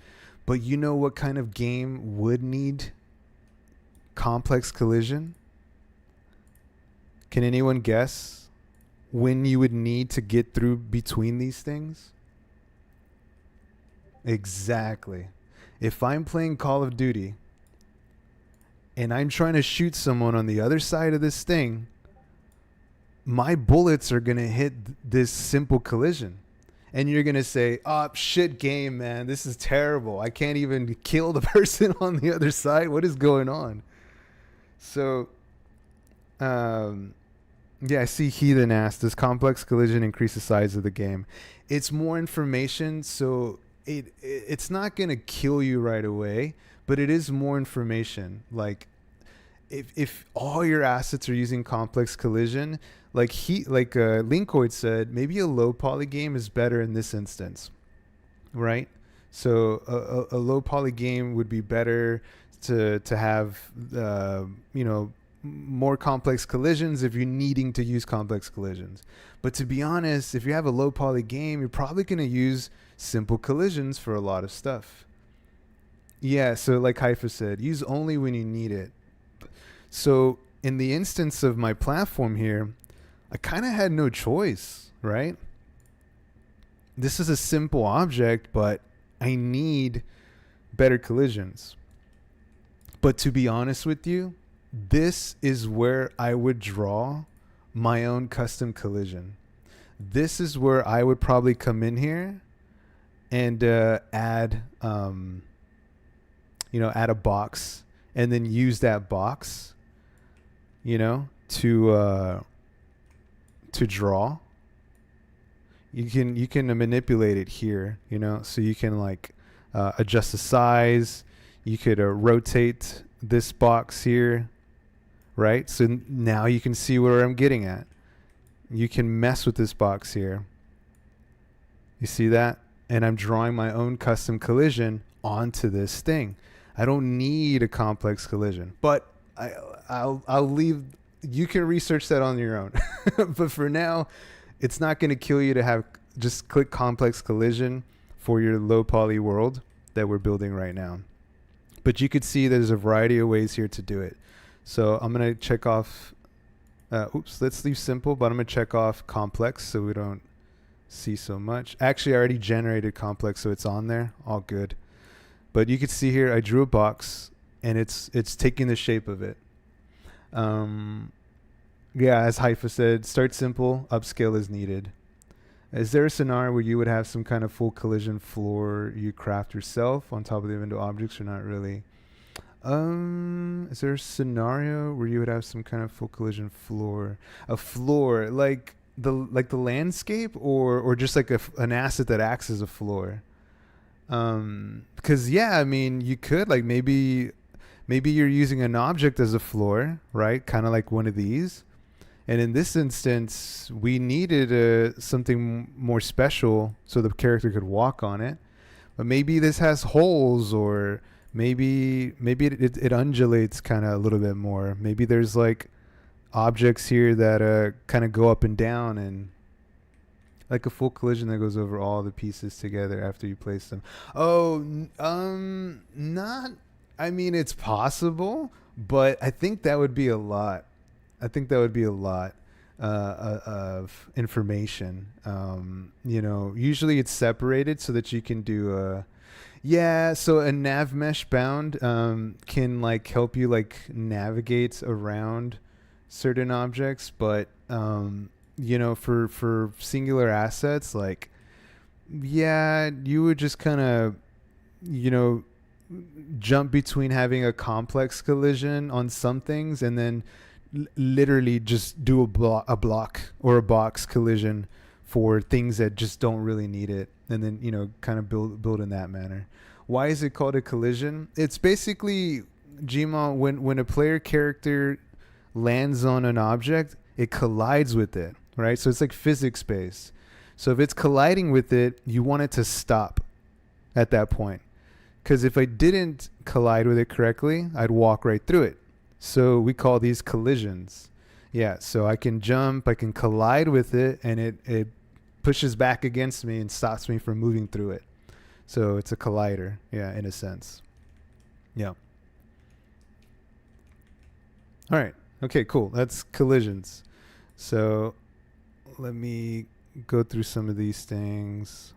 But you know what kind of game would need complex collision? Can anyone guess when you would need to get through between these things? Exactly. If I'm playing Call of Duty and I'm trying to shoot someone on the other side of this thing, my bullets are going to hit this simple collision. And you're going to say, oh, shit game, man. This is terrible. I can't even kill the person on the other side. What is going on? So, yeah, I see Heathen asked, does complex collision increase the size of the game? It's more information, so it's not going to kill you right away, but it is more information. Like, if all your assets are using complex collision, like Linkoid said, maybe a low poly game is better in this instance, right? So a low poly game would be better to have more complex collisions if you're needing to use complex collisions. But to be honest, if you have a low poly game, you're probably going to use simple collisions for a lot of stuff. Yeah, so like Haifa said, use only when you need it. So in the instance of my platform here, I kind of had no choice, right? This is a simple object, but I need better collisions. But to be honest with you, this is where I would draw my own custom collision. This is where I would probably come in here and add a box and then use that box, to draw. You can manipulate it here, so you can like adjust the size. You could rotate this box here, right? So now you can see where I'm getting at. You can mess with this box here. You see that? And I'm drawing my own custom collision onto this thing. I don't need a complex collision, but I I'll leave. You can research that on your own. But for now, it's not going to kill you to have just click complex collision for your low poly world that we're building right now. But you could see there's a variety of ways here to do it. So I'm going to check off. Let's leave simple, but I'm going to check off complex so we don't see so much. Actually, I already generated complex, so it's on there. All good. But you can see here, I drew a box, and it's taking the shape of it. Yeah, as Haifa said, start simple, upscale as needed. Is there a scenario where you would have some kind of full collision floor you craft yourself on top of the window objects, or not really? Is there a scenario where you would have some kind of full collision floor? A floor like the landscape, or just like an asset that acts as a floor? Because yeah, I mean, you could like maybe you're using an object as a floor, right? Kind of like one of these. And in this instance, we needed something more special so the character could walk on it. But maybe this has holes, or maybe it undulates kind of a little bit more. Maybe there's like objects here that kind of go up and down, and like a full collision that goes over all the pieces together after you place them. Oh, not. I mean, it's possible, but I think that would be a lot. I think that would be a lot of information. Usually it's separated so that you can do a. Yeah, so a nav mesh bound can like help you like navigate around certain objects, but for singular assets, like, yeah, you would just kind of, jump between having a complex collision on some things and then literally just do a block or a box collision for things that just don't really need it, and then kind of build in that manner. Why is it called a collision? It's basically, Gma, when a player character lands on an object, it collides with it, right? So it's like physics based. So if it's colliding with it, you want it to stop at that point, because if I didn't collide with it correctly, I'd walk right through it. So we call these collisions. Yeah, so I can jump, I can collide with it, and it pushes back against me and stops me from moving through it. So it's a collider, yeah, in a sense. Yeah. All right. Okay, cool. That's collisions. So let me go through some of these things.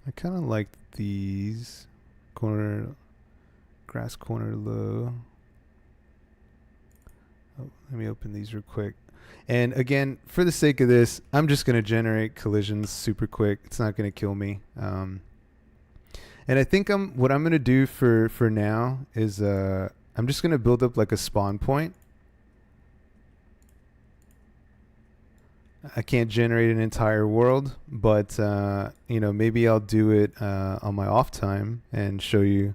I kind of like these. Grass corner low. Oh, let me open these real quick. And again, for the sake of this, I'm just going to generate collisions super quick. It's not going to kill me. And I think what I'm going to do for now is I'm just going to build up like a spawn point. I can't generate an entire world, but maybe I'll do it on my off time and show you.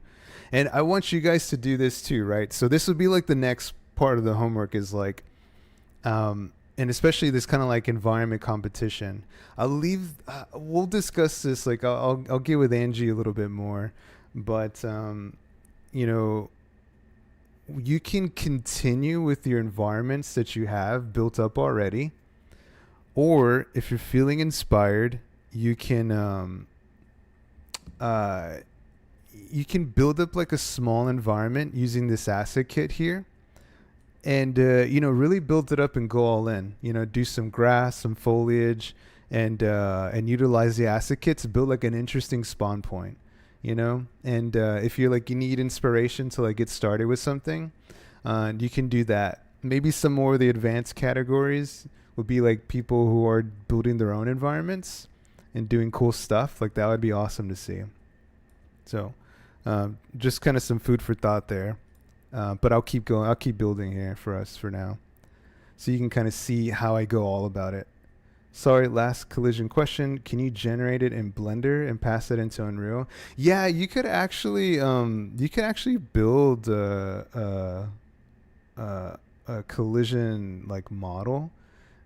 And I want you guys to do this too, right? So this would be like the next part of the homework, is like, and especially this kind of like environment competition. We'll discuss this. Like I'll get with Angie a little bit more, but you can continue with your environments that you have built up already. Or if you're feeling inspired, you can build up like a small environment using this asset kit here, and really build it up and go all in. Do some grass, some foliage, and utilize the asset kit to build like an interesting spawn point. And if you're like you need inspiration to like get started with something, you can do that. Maybe some more of the advanced categories would be like people who are building their own environments and doing cool stuff. Like that would be awesome to see. So just kind of some food for thought there. But I'll keep going. I'll keep building here for us for now, so you can kind of see how I go all about it. Sorry, last collision question. Can you generate it in Blender and pass it into Unreal? Yeah, you could actually build a collision like model.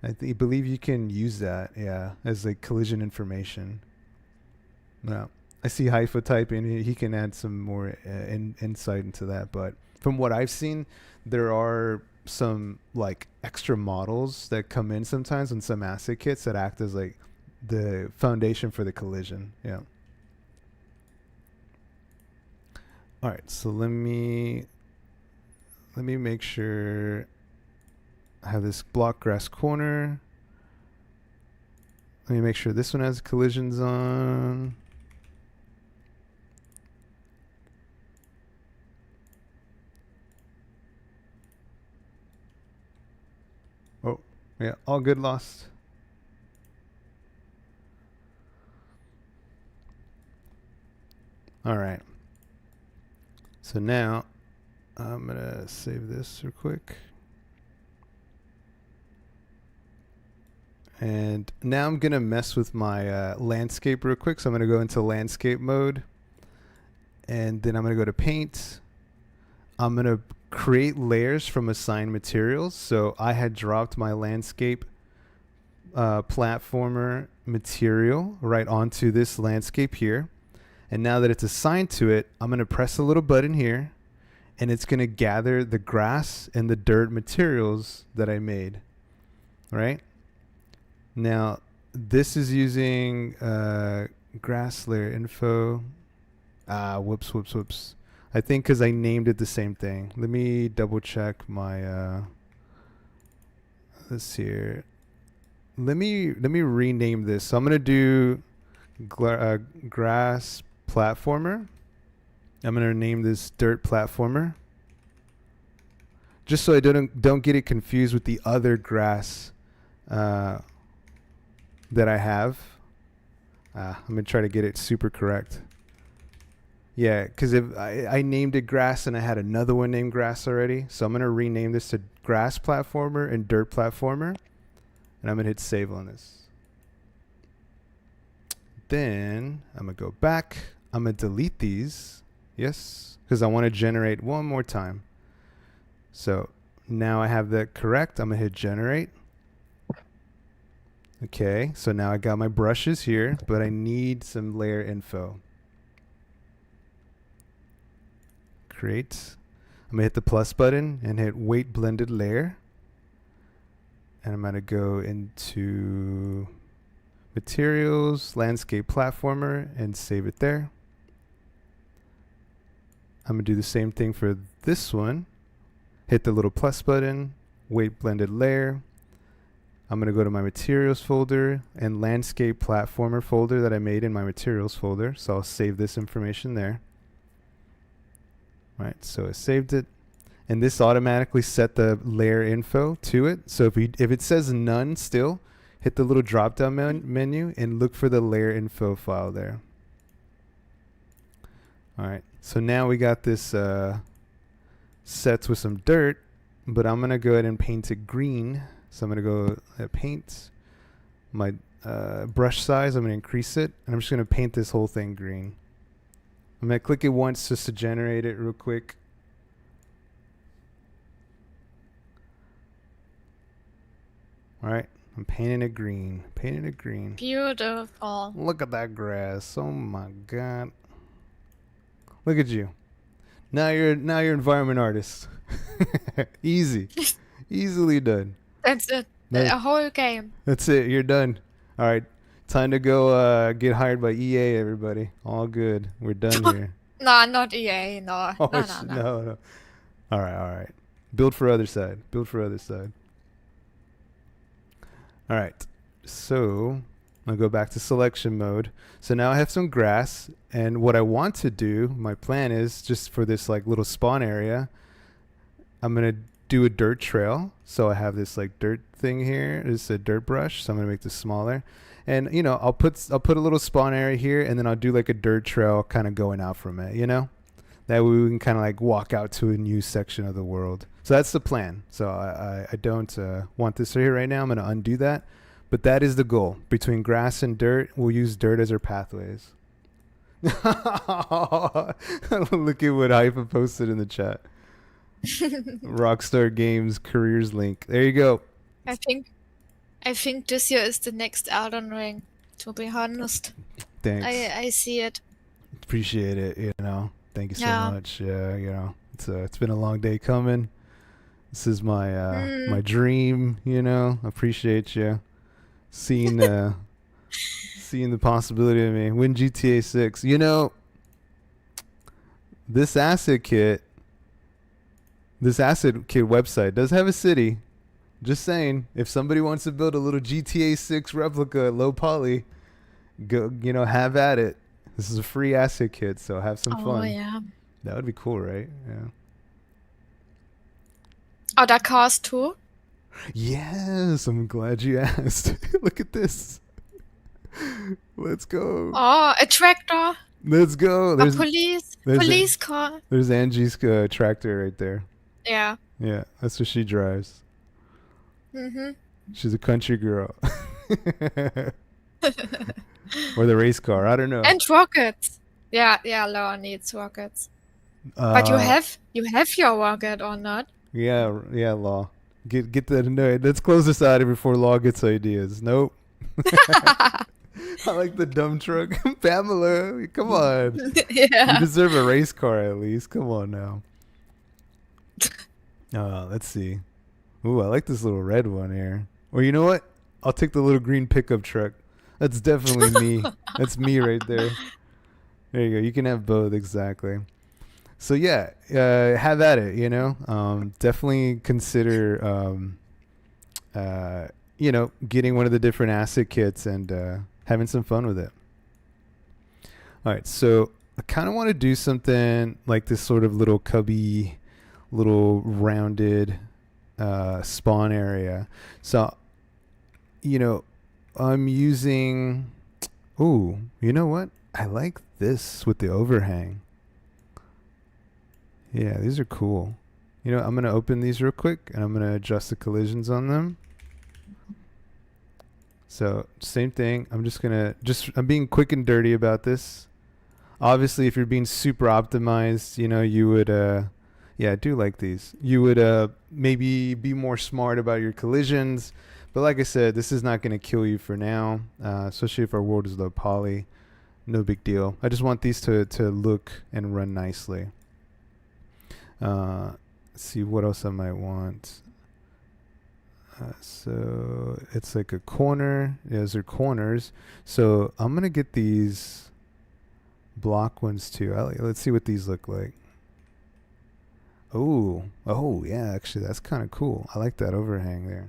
I believe you can use that, yeah, as like collision information. Yeah. I see Haifa typing. He can add some more insight into that. But from what I've seen, there are some like extra models that come in sometimes on some asset kits that act as like the foundation for the collision. Yeah. All right. So let me make sure I have this block grass corner. Let me make sure this one has collisions on. Oh, yeah, all good, lost. All right. So now I'm going to save this real quick. And now I'm going to mess with my landscape real quick. So I'm going to go into landscape mode. And then I'm going to go to paint. I'm going to create layers from assigned materials. So I had dropped my landscape platformer material right onto this landscape here. And now that it's assigned to it, I'm going to press a little button here. And it's going to gather the grass and the dirt materials that I made. Right? Now, this is using grass layer info. Whoops. I think because I named it the same thing. Let me double check my this here. Let me rename this. So I'm gonna do grass platformer. I'm gonna name this dirt platformer. Just so I don't get it confused with the other grass that I have. I'm gonna try to get it super correct. Yeah, because if I named it grass and I had another one named grass already, so I'm gonna rename this to grass platformer and dirt platformer, and I'm gonna hit save on this. Then I'm gonna go back. I'm gonna delete these, yes, because I want to generate one more time. So now I have that correct. I'm gonna hit generate. Okay, so now I got my brushes here, but I need some layer info. Create. I'm gonna hit the plus button and hit weight blended layer. And I'm gonna go into materials, landscape platformer, and save it there. I'm gonna do the same thing for this one. Hit the little plus button, weight blended layer. I'm gonna go to my materials folder and landscape platformer folder that I made in my materials folder. So I'll save this information there. All right, so I saved it, and this automatically set the layer info to it. So if it says none still, hit the little drop down menu and look for the layer info file there. All right, so now we got this set with some dirt, but I'm gonna go ahead and paint it green. So I'm gonna go paint my brush size. I'm gonna increase it, and I'm just gonna paint this whole thing green. I'm gonna click it once just to generate it real quick. All right, I'm painting it green. Painting it green. Beautiful. Look at that grass. Oh my god. Look at you. Now you're environment artist. Easy. Easily done. That's it. Nice. A whole game. That's it. You're done. All right. Time to go get hired by EA, everybody. All good. We're done here. No, not EA. No. Oh, No. no. All right. Build for other side. All right. So I'll go back to selection mode. So now I have some grass, and what I want to do, my plan is just for this like little spawn area, I'm gonna do a dirt trail. So I have this like dirt thing here. It's a dirt brush. So I'm gonna make this smaller. And I'll put a little spawn area here, and then I'll do like a dirt trail kind of going out from it, That way we can kind of like walk out to a new section of the world. So that's the plan. So I don't want this here right now. I'm going to undo that. But that is the goal. Between grass and dirt, we'll use dirt as our pathways. Look at what Hypha posted in the chat. Rockstar Games careers link. There you go. I think this year is the next Elden Ring, to be honest. Thanks. I see it. Appreciate it. Thank you so Yeah. much. Yeah, it's been a long day coming. This is my Mm. dream. Appreciate you seeing seeing the possibility of me win GTA 6. This asset kit, this asset kit website does have a city. Just saying, if somebody wants to build a little GTA 6 replica at low poly, go, have at it. This is a free asset kit, so have some Oh fun. yeah. That would be cool, right? Yeah. Oh, that costs too. Yes, I'm glad you asked. Look at this. Let's go. Oh, a tractor, Let's go. a There's police, there's police car. there's Angie's tractor right there. Yeah. Yeah, that's what she drives. Mhm. She's a country girl. Or the race car. I don't know. And rockets. Yeah, yeah, Laura needs rockets. But Uh, you have your rocket or not? yeah, yeah, Law. Get that. No, let's close this out before Law gets ideas. Nope. I like the dump truck. Pamela, come on. You Yeah. deserve a race car at least. Come on now. Let's see. Ooh, I like this little red one here. Or you know what? I'll take the little green pickup truck. That's definitely me. That's me right there. There you go. You can have both, exactly. So yeah, have at it. Definitely consider, getting one of the different asset kits and having some fun with it. All right, so I kind of want to do something like this sort of little cubby, little rounded spawn area. So, I'm using. Ooh, you know what? I like this with the overhang. Yeah, these are cool. I'm going to open these real quick and I'm going to adjust the collisions on them. So, same thing. I'm being quick and dirty about this. Obviously, if you're being super optimized, you would, yeah, I do like these. You would maybe be more smart about your collisions. But like I said, this is not going to kill you for now, especially if our world is low poly. No big deal. I just want these to look and run nicely. Let's see what else I might want. So it's like a corner. Yeah, those are corners. So I'm going to get these block ones too. Let's see what these look like. Oh yeah, actually that's kind of cool. I like that overhang there.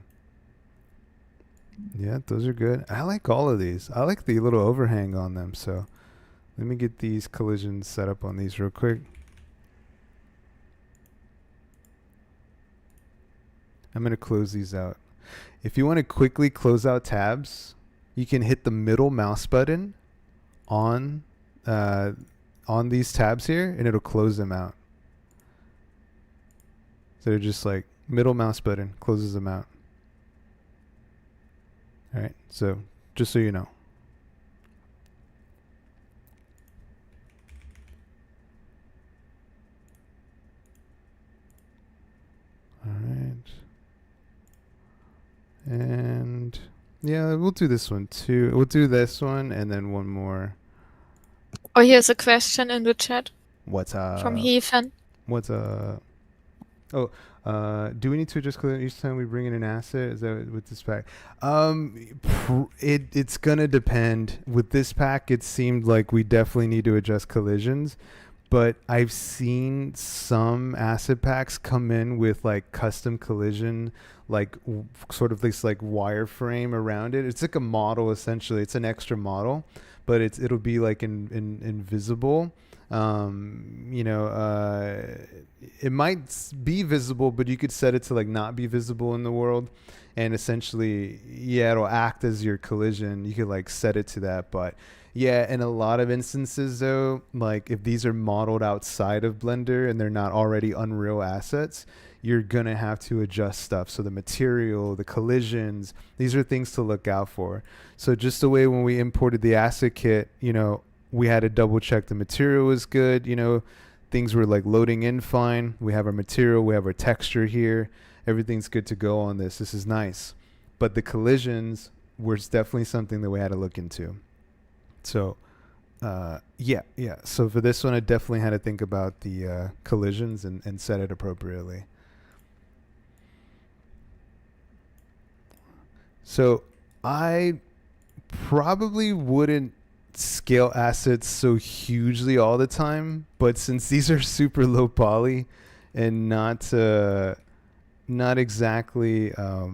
Yeah, those are good. I like all of these. I like the little overhang on them. So let me get these collisions set up on these real quick. I'm going to close these out. If you want to quickly close out tabs, you can hit the middle mouse button on these tabs here, and it'll close them out. So they're just like middle mouse button closes them out. All right, so just so you know. All right. And yeah, we'll do this one too. We'll do this one and then one more. Oh, here's a question in the chat What's from up? Heathen. What's up? Oh, do we need to adjust collision each time we bring in an asset? Is that with this pack? It's gonna depend. With this pack, it seemed like we definitely need to adjust collisions. But I've seen some asset packs come in with like custom collision, like sort of this like wireframe around it. It's like a model essentially. It's an extra model, but it'll be like invisible. It might be visible, but you could set it to like not be visible in the world, and essentially, yeah, it'll act as your collision. You could like set it to that, but yeah, in a lot of instances though, like if these are modeled outside of Blender and they're not already Unreal assets, you're gonna have to adjust stuff. So the material, the collisions, these are things to look out for. So just the way when we imported the asset kit, we had to double check the material was good. Things were like loading in fine. We have our material, we have our texture here. Everything's good to go on this. This is nice. But the collisions were definitely something that we had to look into. So Yeah. So for this one, I definitely had to think about the collisions and set it appropriately. So I probably wouldn't scale assets so hugely all the time, but since these are super low poly and not exactly uh,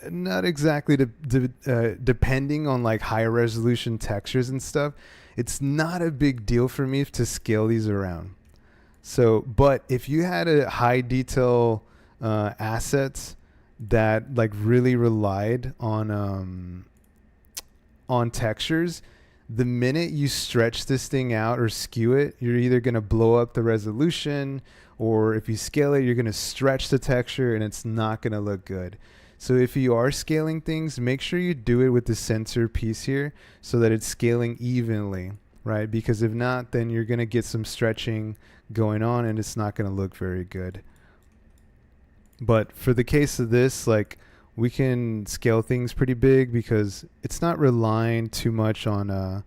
not exactly depending on like high resolution textures and stuff, it's not a big deal for me to scale these around. So, but if you had a high detail assets that like really relied on textures, the minute you stretch this thing out or skew it, you're either going to blow up the resolution, or if you scale it, you're going to stretch the texture and it's not going to look good. So if you are scaling things, make sure you do it with the sensor piece here so that it's scaling evenly, right? Because if not, then you're going to get some stretching going on and it's not going to look very good. But for the case of this, like, we can scale things pretty big because it's not relying too much on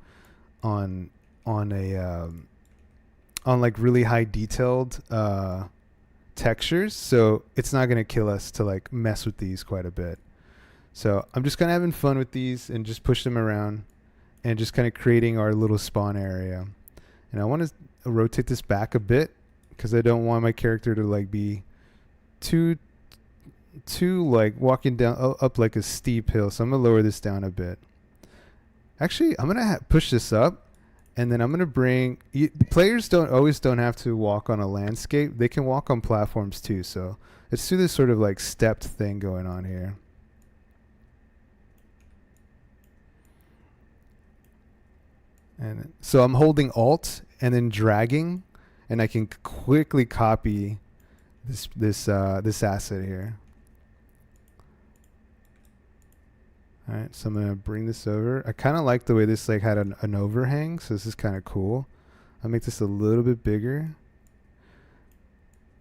on like really high detailed textures, so it's not going to kill us to like mess with these quite a bit. So I'm just kind of having fun with these and just push them around and just kind of creating our little spawn area. And I want to rotate this back a bit because I don't want my character to like be too like walking down up like a steep hill. So I'm gonna lower this down a bit. Actually, I'm gonna push this up, and then I'm gonna bring players don't have to walk on a landscape. They can walk on platforms too. So let's do this sort of like stepped thing going on here. And so I'm holding Alt and then dragging, and I can quickly copy this asset here. All right, so I'm gonna bring this over. I kind of like the way this like had an overhang, so this is kind of cool. I'll make this a little bit bigger.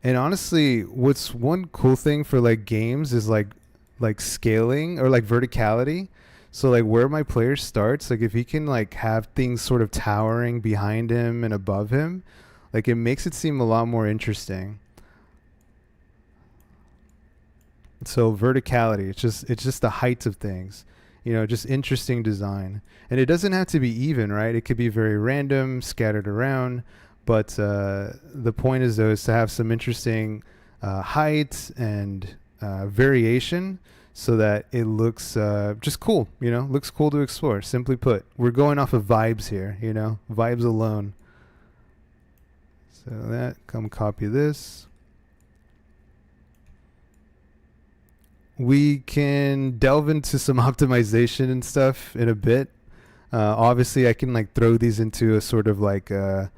And honestly, what's one cool thing for like games is like scaling or like verticality. So like where my player starts, like if he can like have things sort of towering behind him and above him, like it makes it seem a lot more interesting. So verticality, it's just the heights of things, you know, just interesting design. And it doesn't have to be even, right? It could be very random, scattered around. But the point is though is to have some interesting height and variation so that it looks just cool, you know, looks cool to explore. Simply put, we're going off of vibes here, you know, vibes alone. So that, come copy this. We can delve into some optimization and stuff in a bit. Obviously, I can like throw these into a sort of like a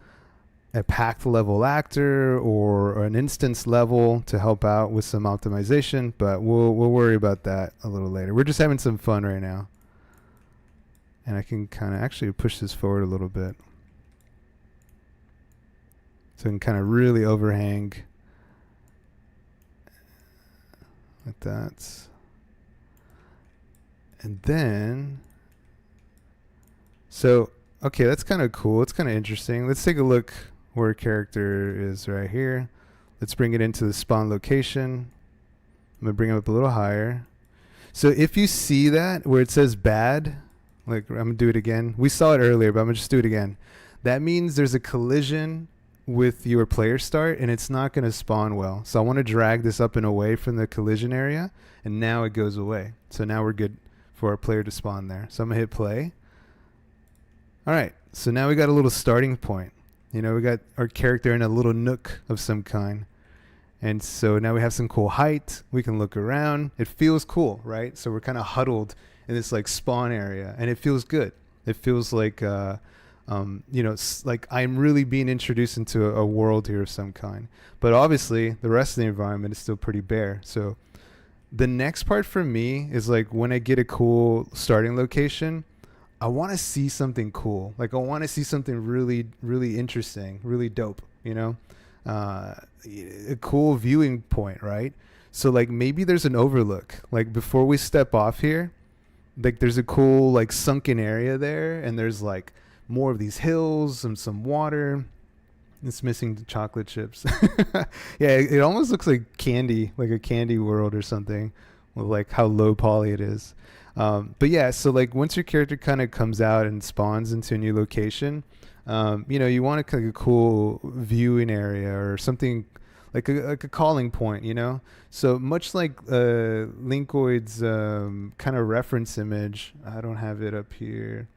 packed level actor or an instance level to help out with some optimization, but we'll worry about that a little later. We're just having some fun right now. And I can kind of actually push this forward a little bit. So I can kind of really overhang like that. And then, so, okay, that's kind of cool. It's kind of interesting. Let's take a look where a character is right here. Let's bring it into the spawn location. I'm going to bring it up a little higher. So if you see that where it says bad, like I'm going to do it again. We saw it earlier, but I'm going to just do it again. That means there's a collision with your player start and it's not going to spawn well. So I want to drag this up and away from the collision area, and now it goes away. So now we're good for our player to spawn there. So I'm going to hit play. All right, so now we got a little starting point. You know, we got our character in a little nook of some kind. And so now we have some cool height. We can look around. It feels cool, right? So we're kind of huddled in this like spawn area, and it feels good. It feels like, you know, like I'm really being introduced into a world here of some kind. But obviously, the rest of the environment is still pretty bare. So the next part for me is like when I get a cool starting location, I want to see something cool. Like I want to see something really, really interesting, really dope, you know, a cool viewing point, right? So like maybe there's an overlook. Like before we step off here, like there's a cool like sunken area there, and there's like more of these hills and some water. It's missing the chocolate chips. Yeah, it almost looks like candy, like a candy world or something, with like how low poly it is. But yeah, so like once your character kind of comes out and spawns into a new location, you want like a cool viewing area or something like a calling point. So much like Linkoid's kind of reference image. I don't have it up here.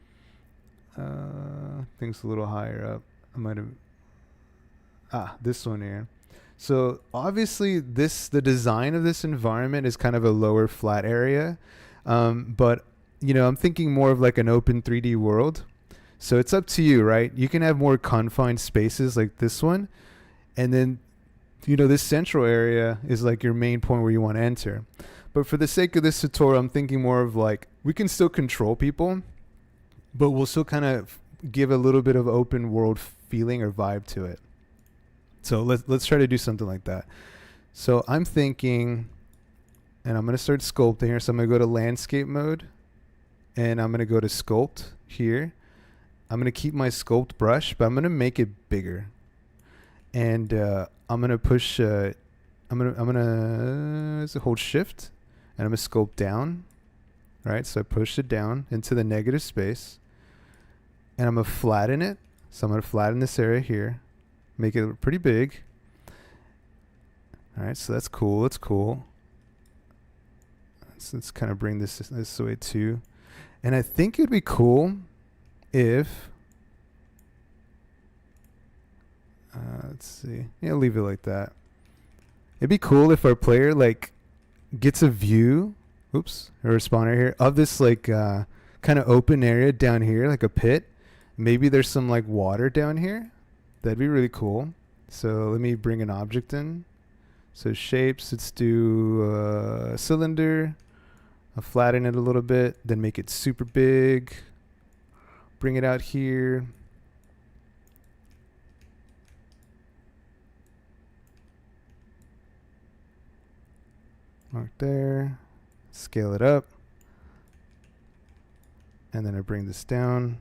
I think it's a little higher up. I might have. This one here. So obviously the design of this environment is kind of a lower flat area. But I'm thinking more of like an open 3D world. So it's up to you, right? You can have more confined spaces like this one. And then, this central area is like your main point where you want to enter. But for the sake of this tutorial, I'm thinking more of like, we can still control people, but we'll still kind of give a little bit of open world feeling or vibe to it. So let's try to do something like that. So I'm thinking, and I'm going to start sculpting here. So I'm going to go to landscape mode, and I'm going to go to sculpt here. I'm going to keep my sculpt brush, but I'm going to make it bigger. And I'm going to push, I'm going to hold shift, and I'm going to sculpt down. Right? So I push it down into the negative space, and I'm going to flatten it. So I'm going to flatten this area here. Make it pretty big. All right, so that's cool. That's cool. So let's kind of bring this way too. And I think it'd be cool if, let's see. Yeah, leave it like that. It'd be cool if our player like gets a view, or a spawner here, of this like kind of open area down here, like a pit. Maybe there's some like water down here. That'd be really cool. So let me bring an object in. So shapes, let's do a cylinder. I'll flatten it a little bit, then make it super big. Bring it out here. Mark there. Scale it up. And then I bring this down.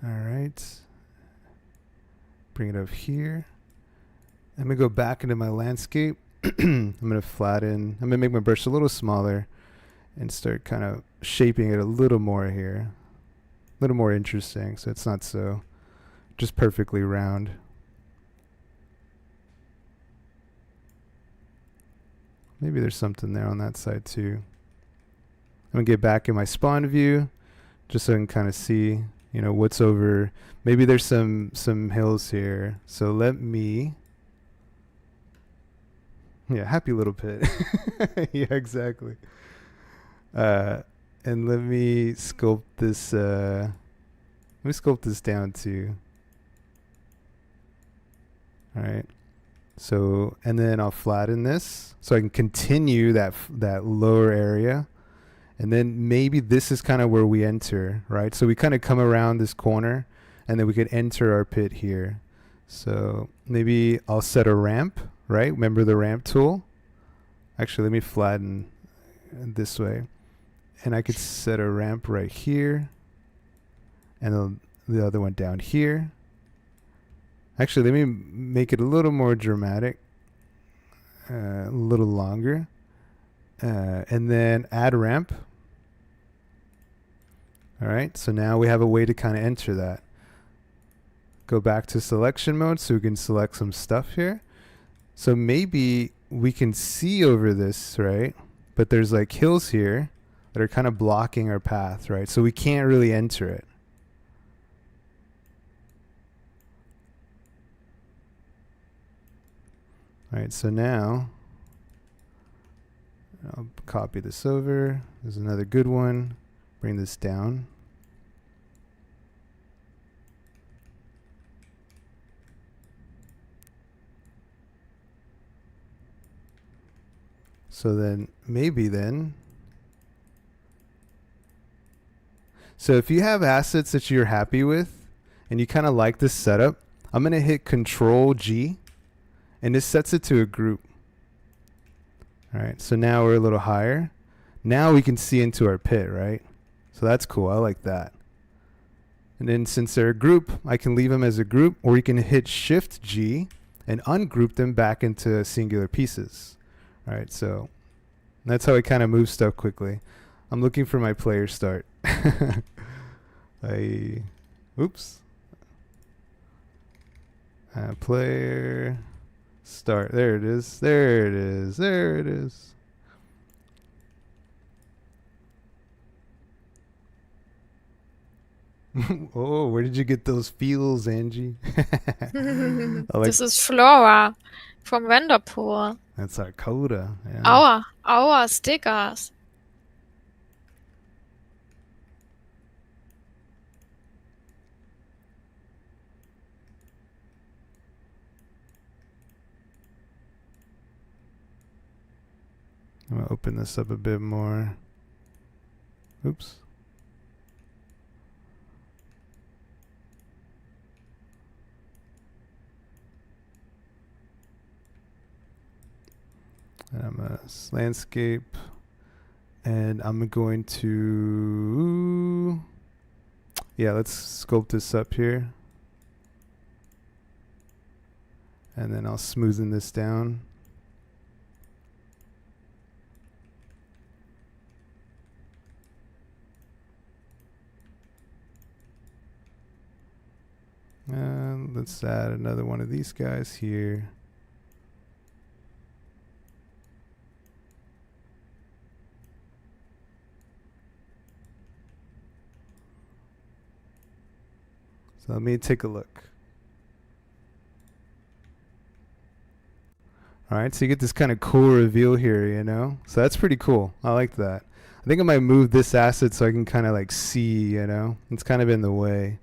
All right. Bring it up here. I'm going to go back into my landscape. I'm going to flatten. I'm going to make my brush a little smaller and start kind of shaping it a little more here. A little more interesting, so it's not so just perfectly round. Maybe there's something there on that side too. I'm going to get back in my spawn view just so I can kind of see what's over. Maybe there's some hills here. So let me, happy little pit. Yeah, exactly. And let me sculpt this. Let me sculpt this down too. All right. So, and then I'll flatten this so I can continue that lower area. And then maybe this is kind of where we enter, right? So we kind of come around this corner, and then we could enter our pit here. So maybe I'll set a ramp, right? Remember the ramp tool? Actually, let me flatten this way. And I could set a ramp right here, and the other one down here. Actually, let me make it a little more dramatic, a little longer. And then add ramp. All right, so now we have a way to kind of enter that. Go back to selection mode so we can select some stuff here. So maybe we can see over this, right? But there's like hills here that are kind of blocking our path, right? So we can't really enter it. All right, so now I'll copy this over. There's another good one. Bring this down. So then maybe then. So if you have assets that you're happy with and you kind of like this setup, I'm going to hit Control G, and this sets it to a group. All right, so now we're a little higher. Now we can see into our pit, right? So that's cool. I like that. And then since they're a group, I can leave them as a group, or you can hit Shift G and ungroup them back into singular pieces. All right, so that's how I kind of move stuff quickly. I'm looking for my player start. Oops. Player start. There it is. There it is. There it is. Oh, where did you get those feels, Angie? Like, This is Flora from Vanderpool. that's our coda. Yeah. Our stickers. I'm gonna open this up a bit more. Oops. And I'm gonna landscape, and I'm going to, yeah, let's sculpt this up here, and then I'll smoothen this down. And let's add another one of these guys here. So let me take a look. All right, so you get this kind of cool reveal here, you know? So that's pretty cool. I like that. I think I might move this asset so I can kind of like see, you know? It's kind of in the way.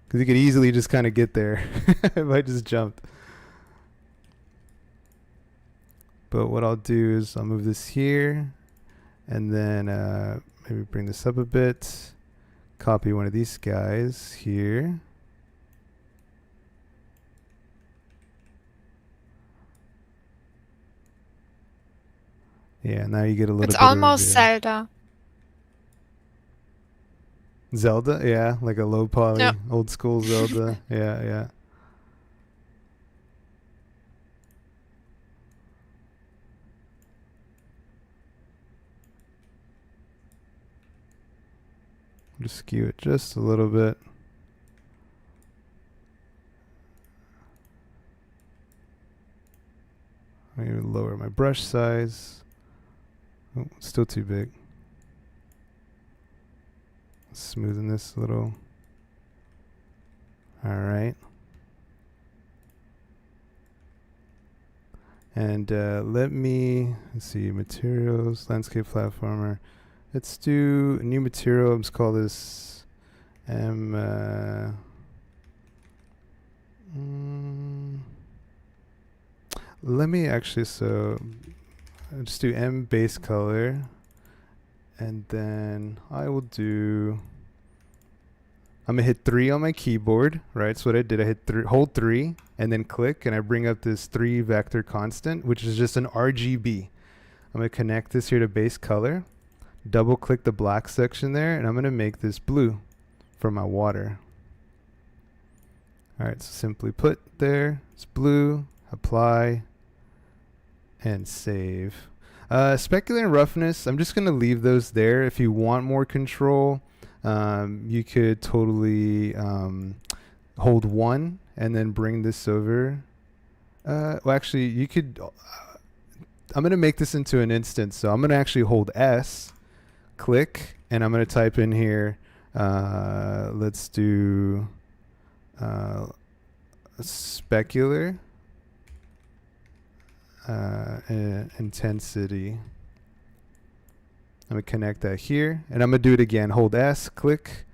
Because you could easily just kind of get there if I just jumped. But what I'll do is I'll move this here, and then maybe bring this up a bit. Copy one of these guys here. Yeah, now you get a little It's bit of almost reveal. Zelda. Zelda, yeah, like a low poly, Yep. old school Zelda. Yeah, yeah. Just skew it just a little bit. Maybe lower my brush size. Oh, still too big. Smoothen this a little. All right. And let's see, materials, landscape platformer. Let's do a new material. Let's call this let me actually, so I'll just do M base color, and then I will do, I'm gonna hit 3 on my keyboard, right? So what I did, I hit hold 3 and then click, and I bring up this 3 vector constant, which is just an RGB. I'm gonna connect this here to base color, double click the black section there, and I'm gonna make this blue for my water. All right, so simply put there, it's blue, apply, and save. Specular and roughness, I'm just gonna leave those there. If you want more control, you could totally hold 1 and then bring this over. Well, actually, you could, I'm gonna make this into an instance, so I'm gonna actually hold S, click, and I'm gonna type in here, let's do specular intensity. I'm gonna connect that here, and I'm gonna do it again. Hold S, click,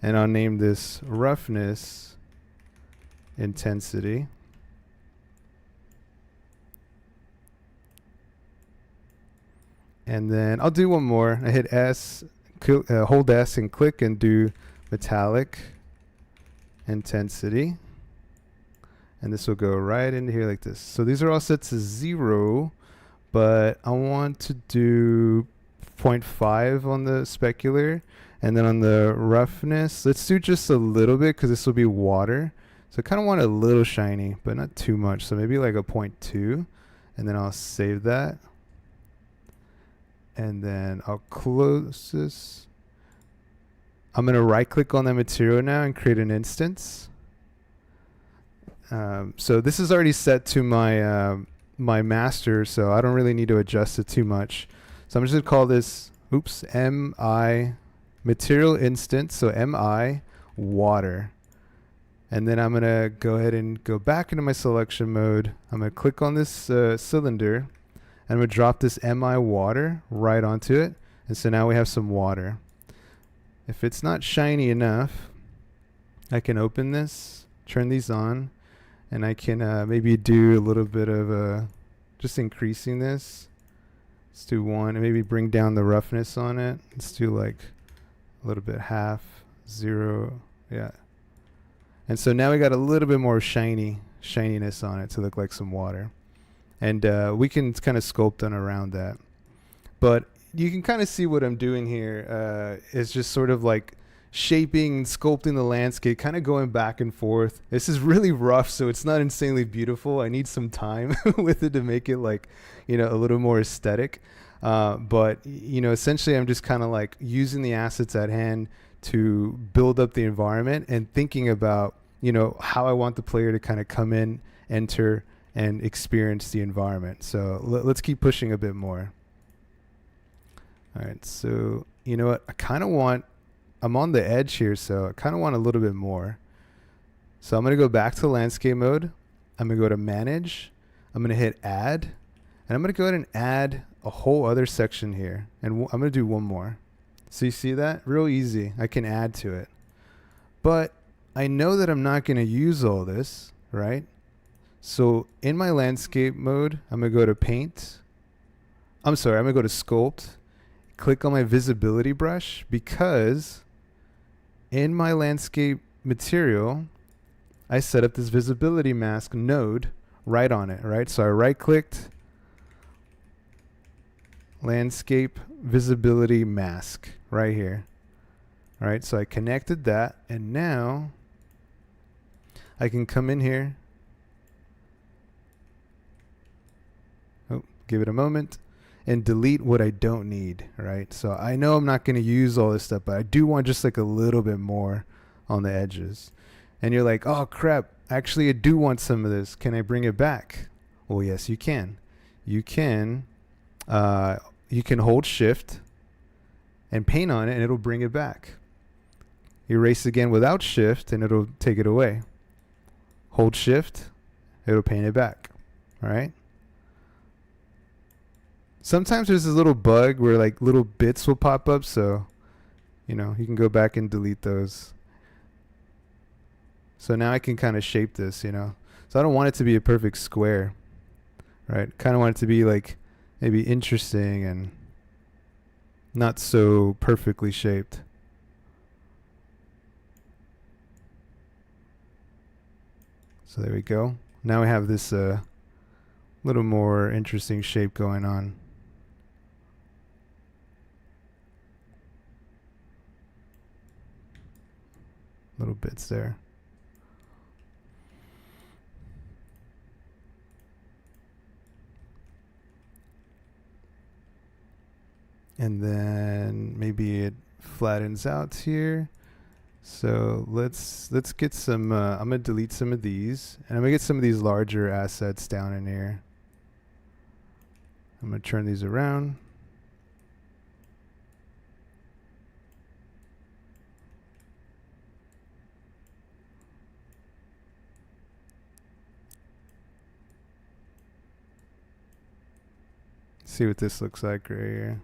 and I'll name this roughness intensity. And then I'll do one more. I hit S, hold S and click, and do metallic intensity. And this will go right into here like this. So these are all set to 0, but I want to do 0.5 on the specular, and then on the roughness, let's do just a little bit because this will be water. So I kind of want it a little shiny, but not too much. So maybe like a 0.2, and then I'll save that. And then I'll close this. I'm going to right click on that material now and create an instance. So this is already set to my my master, so I don't really need to adjust it too much. So I'm just going to call this, mi material instance, so mi water. And then I'm going to go ahead and go back into my selection mode. I'm going to click on this cylinder, and I'm going to drop this mi water right onto it. And so now we have some water. If it's not shiny enough, I can open this, turn these on, and I can maybe do a little bit of just increasing this. Let's do 1, and maybe bring down the roughness on it. Let's do like a little bit, half, 0, yeah. And so now we got a little bit more shininess on it to look like some water. And we can kind of sculpt on around that. But you can kind of see what I'm doing here is just sort of like shaping, sculpting the landscape, kind of going back and forth. This is really rough, so it's not insanely beautiful. I need some time with it to make it like, you know, a little more aesthetic. But, you know, essentially I'm just kind of like using the assets at hand to build up the environment and thinking about, you know, how I want the player to kind of come in, enter, and experience the environment. So let's keep pushing a bit more. All right, so you know what? I'm on the edge here, so I kind of want a little bit more. So I'm going to go back to landscape mode. I'm going to go to manage. I'm going to hit add. And I'm going to go ahead and add a whole other section here. And I'm going to do one more. So you see that? Real easy. I can add to it. But I know that I'm not going to use all this, right? So in my landscape mode, I'm going to go to paint. I'm going to go to sculpt. Click on my visibility brush, because in my landscape material, I set up this visibility mask node right on it, right? So I right clicked, landscape visibility mask right here. All right, so I connected that, and now I can come in here. Oh, give it a moment. And delete what I don't need, right? So I know I'm not going to use all this stuff, but I do want just like a little bit more on the edges. And you're like, oh crap, actually I do want some of this. Can I bring it back? Well, yes, you can. You can hold shift and paint on it, and it'll bring it back. Erase again without shift, and it'll take it away. Hold shift, it'll paint it back. All right. Sometimes there's this little bug where like little bits will pop up, so you know, you can go back and delete those. So now I can kind of shape this, you know. So I don't want it to be a perfect square, right? Kind of want it to be like maybe interesting and not so perfectly shaped. So there we go. Now we have this little more interesting shape going on. Little bits there. And then maybe it flattens out here. So let's get some I'm gonna delete some of these, and I'm gonna get some of these larger assets down in here. I'm gonna turn these around. See what this looks like right here.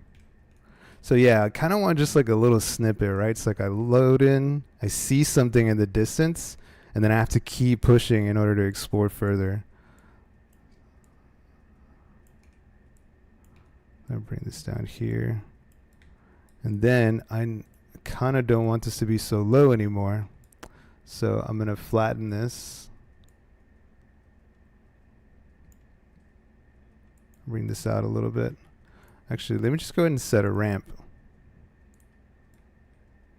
So yeah, I kind of want just like a little snippet, right? It's like I load in, I see something in the distance, and then I have to keep pushing in order to explore further. I'll bring this down here. And then I kind of don't want this to be so low anymore. So I'm going to flatten this. bring this out a little bit. Actually, let me just go ahead and set a ramp.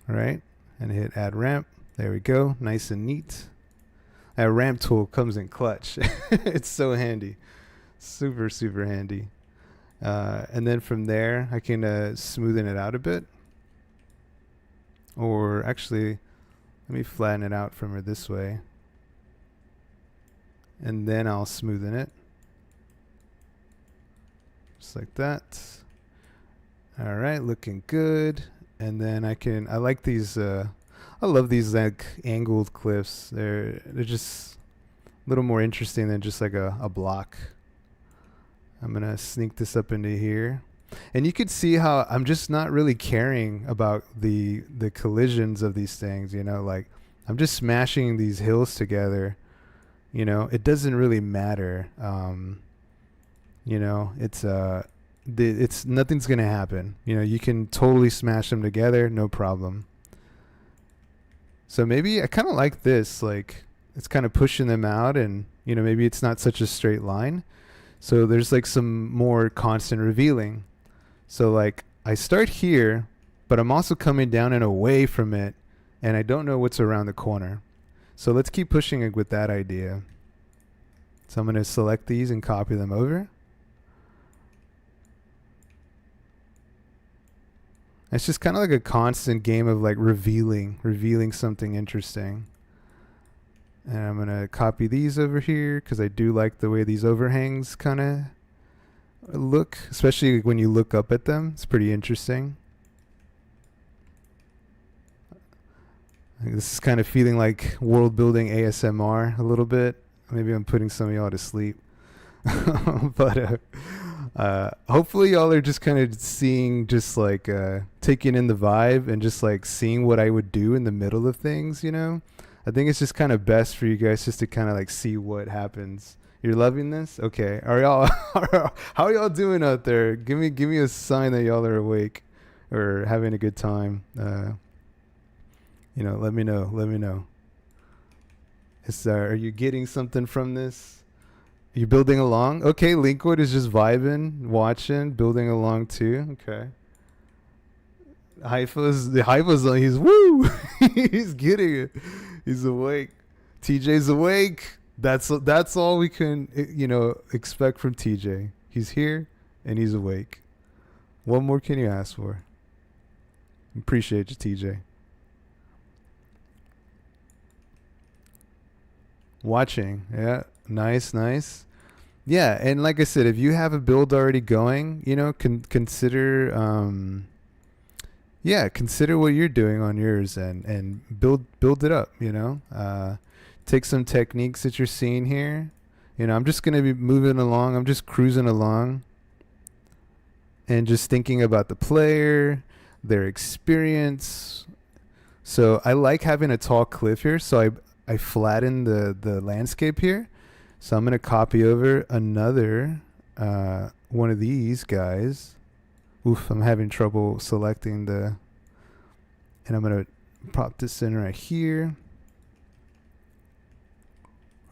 All right, and hit add ramp. There we go, nice and neat. That ramp tool comes in clutch. It's so handy, super handy. And then from there, I can smoothen it out a bit. Or actually, let me flatten it out from her this way. And then I'll smoothen it. Just like that. All right, looking good. And then I like these, I love these like angled cliffs. They're just a little more interesting than just like a block. I'm gonna sneak this up into here. And you could see how I'm just not really caring about the collisions of these things, you know, like I'm just smashing these hills together, you know, it doesn't really matter. You know, it's nothing's gonna happen. You know, you can totally smash them together, no problem. So maybe I kind of like this, like it's kind of pushing them out, and you know, maybe it's not such a straight line. So there's like some more constant revealing. So like I start here, but I'm also coming down and away from it, and I don't know what's around the corner. So let's keep pushing it with that idea. So I'm going to select these and copy them over. It's just kind of like a constant game of like revealing something interesting. And I'm going to copy these over here because I do like the way these overhangs kind of look, especially when you look up at them. It's pretty interesting. This is kind of feeling like world building ASMR a little bit. Maybe I'm putting some of y'all to sleep. But hopefully y'all are just kind of seeing, just like taking in the vibe and just like seeing what I would do in the middle of things, you know? I think it's just kind of best for you guys just to kind of like see what happens. You're loving this? Okay. Are y'all how are y'all doing out there? Give me a sign that y'all are awake or having a good time. You know, let me know. Are you getting something from this? Are you building along? Okay, Linkwood is just vibing, watching, building along too. Okay. Hypha's on, he's woo! He's getting it. He's awake. TJ's awake. That's all we can, you know, expect from TJ. He's here and he's awake. What more can you ask for? Appreciate you, TJ. Watching. Yeah. Nice. Yeah, and like I said, if you have a build already going, you know, consider consider what you're doing on yours and build it up, you know. Take some techniques that you're seeing here. You know, I'm just going to be moving along. I'm just cruising along and just thinking about the player, their experience. So I like having a tall cliff here. So I flatten the landscape here. So I'm going to copy over another one of these guys. Oof, I'm having trouble selecting and I'm going to prop this in right here.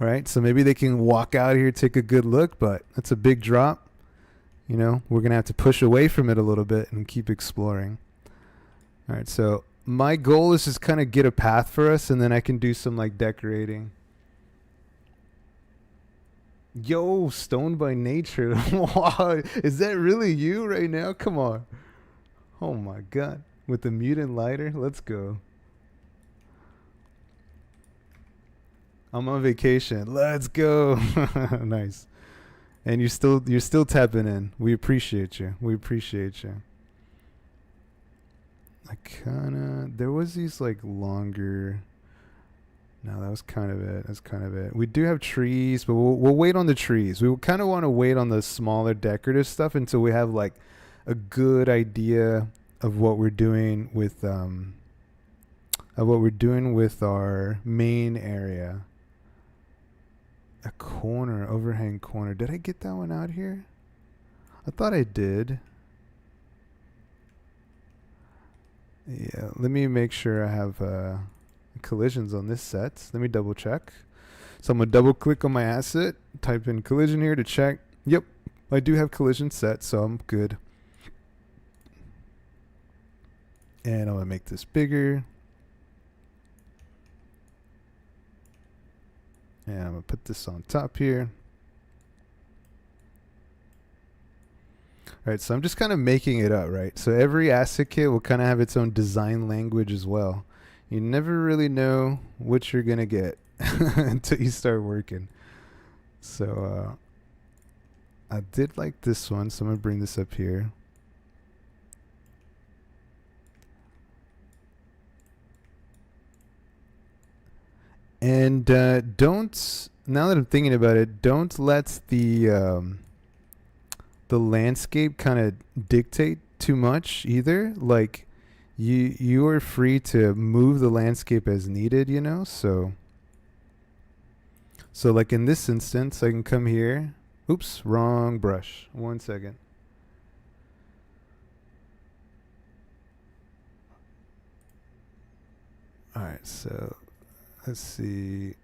All right, so maybe they can walk out here, take a good look, but that's a big drop. You know, we're going to have to push away from it a little bit and keep exploring. All right, so my goal is just kind of get a path for us, and then I can do some like decorating. Yo, Stone by Nature. Wow, is that really you right now? Come on. Oh my God. With the mutant lighter, let's go. I'm on vacation. Let's go. Nice. And you're still tapping in. We appreciate you. There was these like longer. No, that was kind of it. We do have trees, but we'll wait on the trees. We kind of want to wait on the smaller decorative stuff until we have like a good idea of what we're doing with our main area. A corner, overhang corner. Did I get that one out here? I thought I did. Yeah, let me make sure I have collisions on this set. Let me double check. So I'm gonna double click on my asset, type in collision here to check. Yep, I do have collision set, so I'm good. And I'm gonna make this bigger. And I'm gonna put this on top here. All right, so I'm just kind of making it up, right? So every asset kit will kind of have its own design language as well. You never really know what you're gonna get until you start working. So I did like this one, so I'm gonna bring this up here. And don't, now that I'm thinking about it, don't let the landscape kind of dictate too much either. Like you are free to move the landscape as needed, you know? So like in this instance, I can come here. Oops, wrong brush. 1 second. All right, so let's see,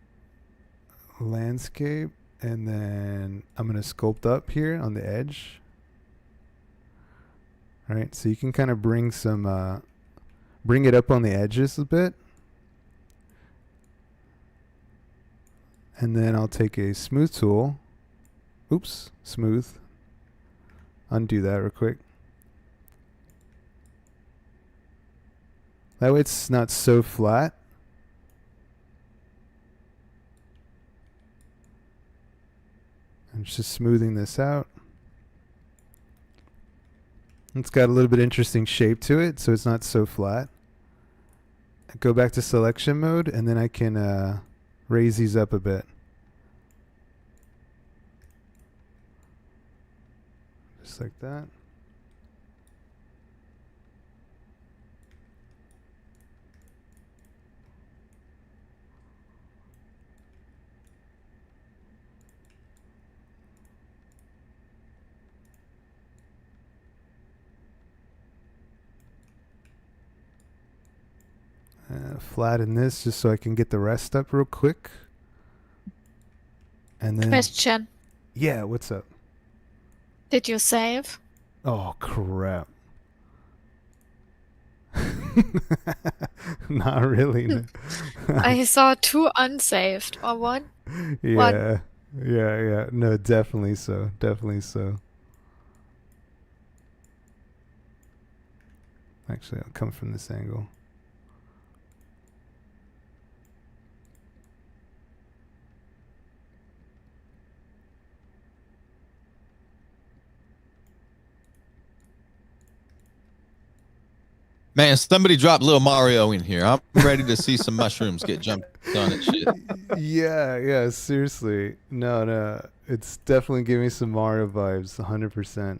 landscape, and then I'm going to sculpt up here on the edge. All right, so you can kind of bring some, bring it up on the edges a bit. And then I'll take a smooth tool. Oops, smooth. Undo that real quick. That way it's not so flat. I'm just smoothing this out. It's got a little bit interesting shape to it, so it's not so flat. Go back to selection mode, and then I can raise these up a bit. Just like that. Flatten this just so I can get the rest up real quick. And then, Question. yeah, what's up? Did you save? Oh, crap. Not really. No. I saw 2 unsaved, or 1. Yeah. Yeah. No, definitely so. Definitely so. Actually, I'll come from this angle. Man, somebody drop little Mario in here. I'm ready to see some mushrooms get jumped on and shit. Yeah, seriously. No. It's definitely giving me some Mario vibes, 100%.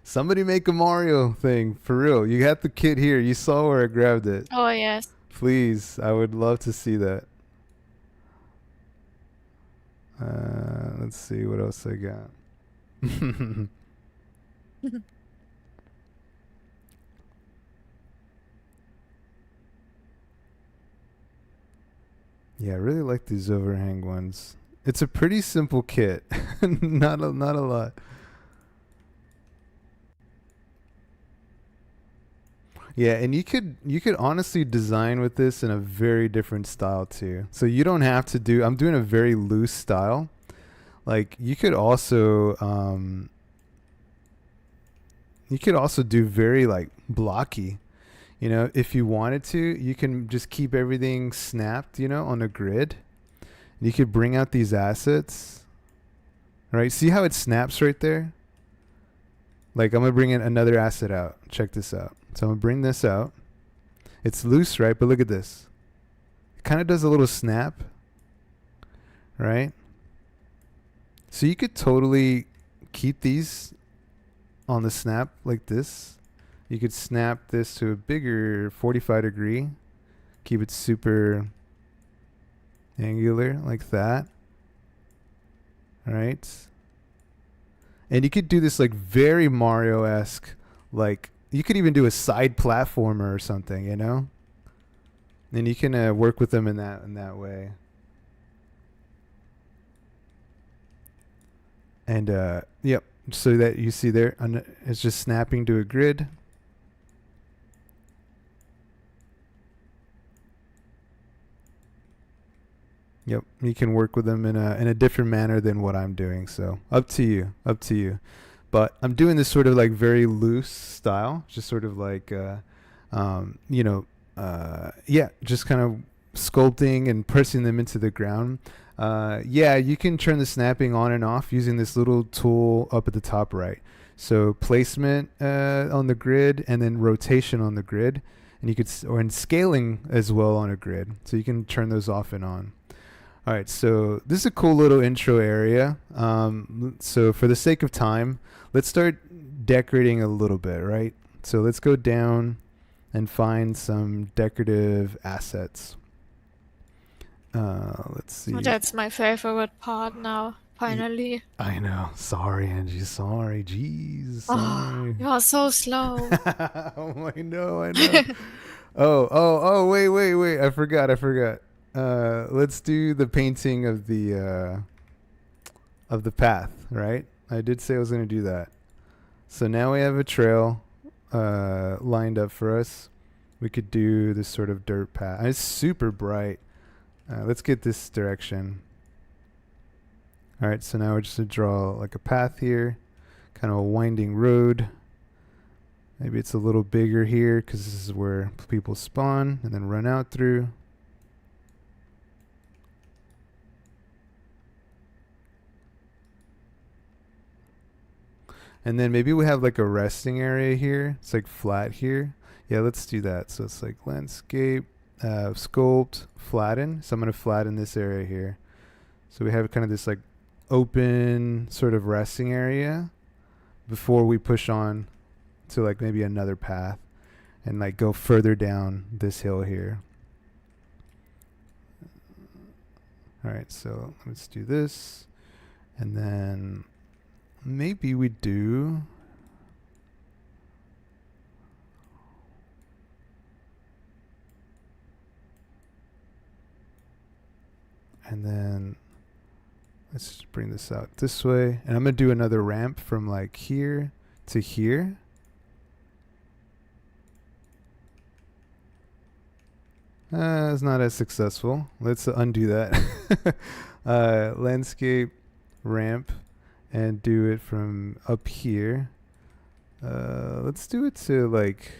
Somebody make a Mario thing, for real. You got the kit here. You saw where I grabbed it. Oh, yes. Please, I would love to see that. Let's see what else I got. Yeah, I really like these overhang ones. It's a pretty simple kit. not a lot. Yeah, and you could honestly design with this in a very different style too. So you don't have to do, I'm doing a very loose style. Like you could also do very like blocky. You know, if you wanted to, you can just keep everything snapped, you know, on a grid. You could bring out these assets. Right? See how it snaps right there? Like I'm going to bring in another asset out. Check this out. So I'm going to bring this out. It's loose, right? But look at this. It kind of does a little snap. Right? So you could totally keep these on the snap like this. You could snap this to a bigger 45 degree. Keep it super angular like that. All right. And you could do this like very Mario-esque, like you could even do a side platformer or something, you know? And you can work with them in that way. And yep, so that you see there, it's just snapping to a grid. Yep, you can work with them in a different manner than what I'm doing. So up to you, up to you. But I'm doing this sort of like very loose style, just sort of like, you know, yeah, just kind of sculpting and pressing them into the ground. Yeah, you can turn the snapping on and off using this little tool up at the top right. So placement on the grid, and then rotation on the grid, and you could or in scaling as well on a grid. So you can turn those off and on. All right, so this is a cool little intro area. So for the sake of time, let's start decorating a little bit, right? So let's go down and find some decorative assets. Let's see. Oh, that's my favorite part now. Finally. I know. Sorry, Angie. Sorry. Jeez. Oh, Sorry. you are so slow. Oh, I know. I know. Oh, wait. I forgot. Let's do the painting of the path, right? I did say I was going to do that. So now we have a trail lined up for us. We could do this sort of dirt path. It's super bright. Let's get this direction. All right, so now we're just going to draw like a path here, kind of a winding road. Maybe it's a little bigger here because this is where people spawn and then run out through. And then maybe we have like a resting area here. It's like flat here. Yeah, let's do that. So it's like landscape, sculpt, flatten. So I'm going to flatten this area here. So we have kind of this like open sort of resting area before we push on to like maybe another path and like go further down this hill here. All right, so let's do this. And then maybe we do and then let's just bring this out this way, and I'm gonna do another ramp from like here to here. It's not as successful. Let's undo that. Landscape ramp and do it from up here. Let's do it to like,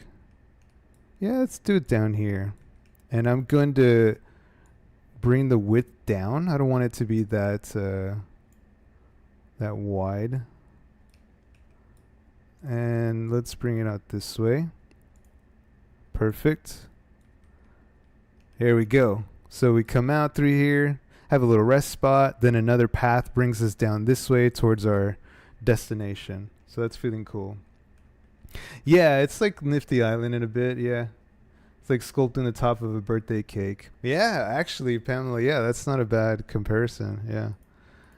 yeah, let's do it down here. And I'm going to bring the width down. I don't want it to be that that wide. And let's bring it out this way. Perfect. Here we go. So we come out through here, have a little rest spot, then another path brings us down this way towards our destination. So that's feeling cool. Yeah, it's like Nifty Island in a bit, yeah. It's like sculpting the top of a birthday cake. Yeah, actually, Pamela, yeah, that's not a bad comparison, yeah.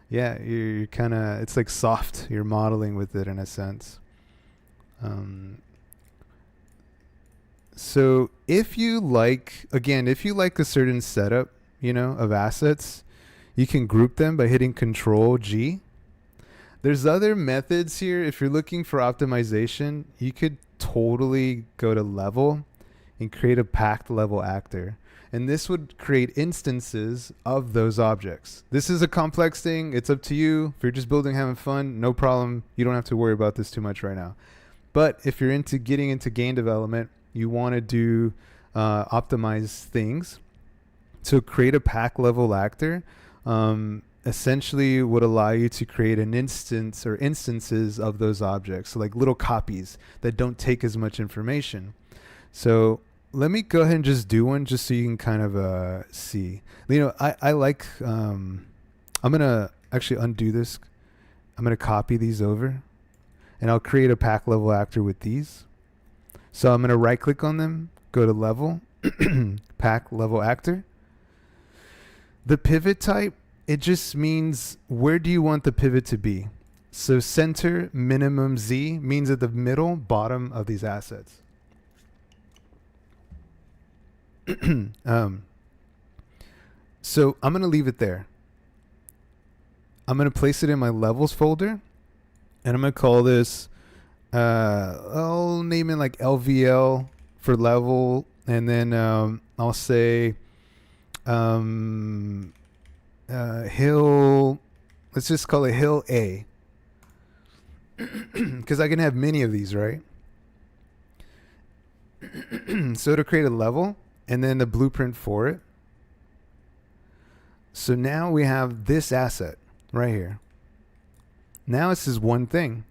Yeah, you're kind of, it's like soft. You're modeling with it in a sense. So if you like, again, if you like a certain setup, you know, of assets, you can group them by hitting Control G. There's other methods here. If you're looking for optimization, you could totally go to level and create a packed level actor. And this would create instances of those objects. This is a complex thing. It's up to you. If you're just building, having fun, no problem. You don't have to worry about this too much right now. But if you're into getting into game development, you want to do optimize things. So create a pack level actor essentially would allow you to create an instance or instances of those objects. So like little copies that don't take as much information. So let me go ahead and just do one just so you can kind of see. You know, I like, I'm going to actually undo this. I'm going to copy these over and I'll create a pack level actor with these. So I'm going to right click on them, go to level, pack level actor. The pivot type, it just means where do you want the pivot to be? So center minimum Z means at the middle bottom of these assets. So I'm going to leave it there. I'm going to place it in my levels folder, and I'm going to call this, I'll name it like LVL for level, and then I'll say hill, let's just call it hill A, because I can have many of these, right? So to create a level and then the blueprint for it. So now we have this asset right here. Now this is one thing,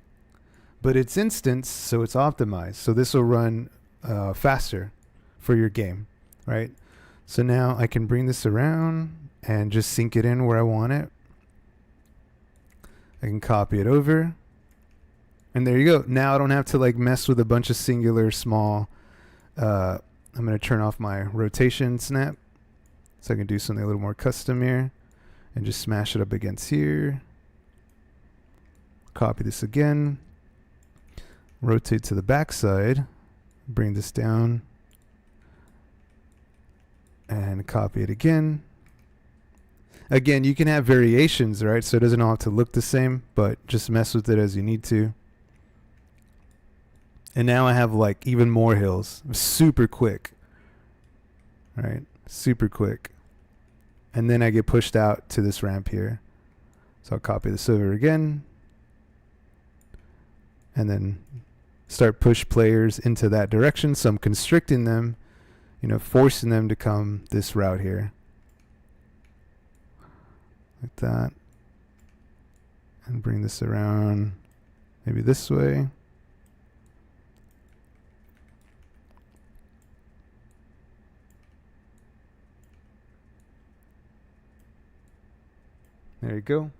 but it's instance, so it's optimized. So this will run faster for your game, right? So now I can bring this around and just sync it in where I want it. I can copy it over, and there you go. Now I don't have to like mess with a bunch of singular small. I'm going to turn off my rotation snap so I can do something a little more custom here and just smash it up against here. Copy this again, rotate to the back side, bring this down, and copy it again. Again, you can have variations, right? So it doesn't all have to look the same, but just mess with it as you need to. And now I have like even more hills. Super quick. Right? Super quick. And then I get pushed out to this ramp here. So I'll copy this over again. And then start push players into that direction. So I'm constricting them, forcing them to come this route here. Like that. And bring this around maybe this way. There you go.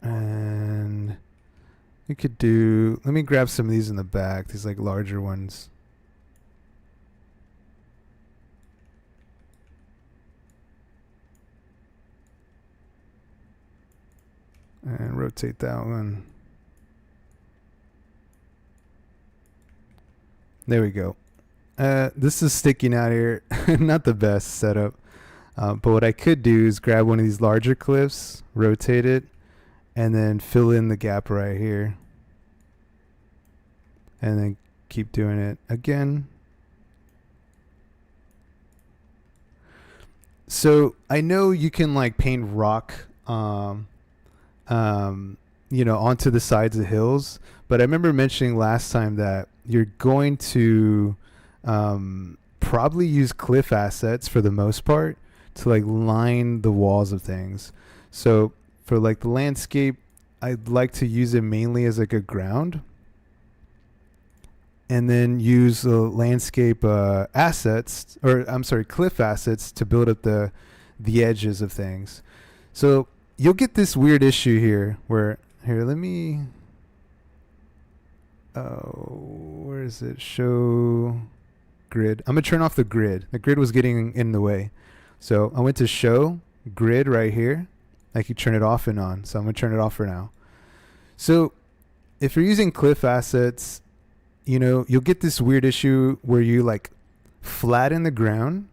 And we could do, let me grab some of these in the back, these like larger ones. And rotate that one. There we go. This is sticking out here. Not the best setup. But what I could do is grab one of these larger cliffs, rotate it, and then fill in the gap right here. And then keep doing it again. So I know you can like paint rock, onto the sides of hills. But I remember mentioning last time that you're going to probably use cliff assets for the most part to like line the walls of things. So for like the landscape, I'd like to use it mainly as like a ground, and then use the landscape assets, or I'm sorry, cliff assets to build up the edges of things. So you'll get this weird issue here where, let me, where is it? Show grid. I'm going to turn off the grid. The grid was getting in the way. So I went to show grid right here. I can turn it off and on. So I'm going to turn it off for now. So if you're using cliff assets, you'll get this weird issue where you like flatten the ground,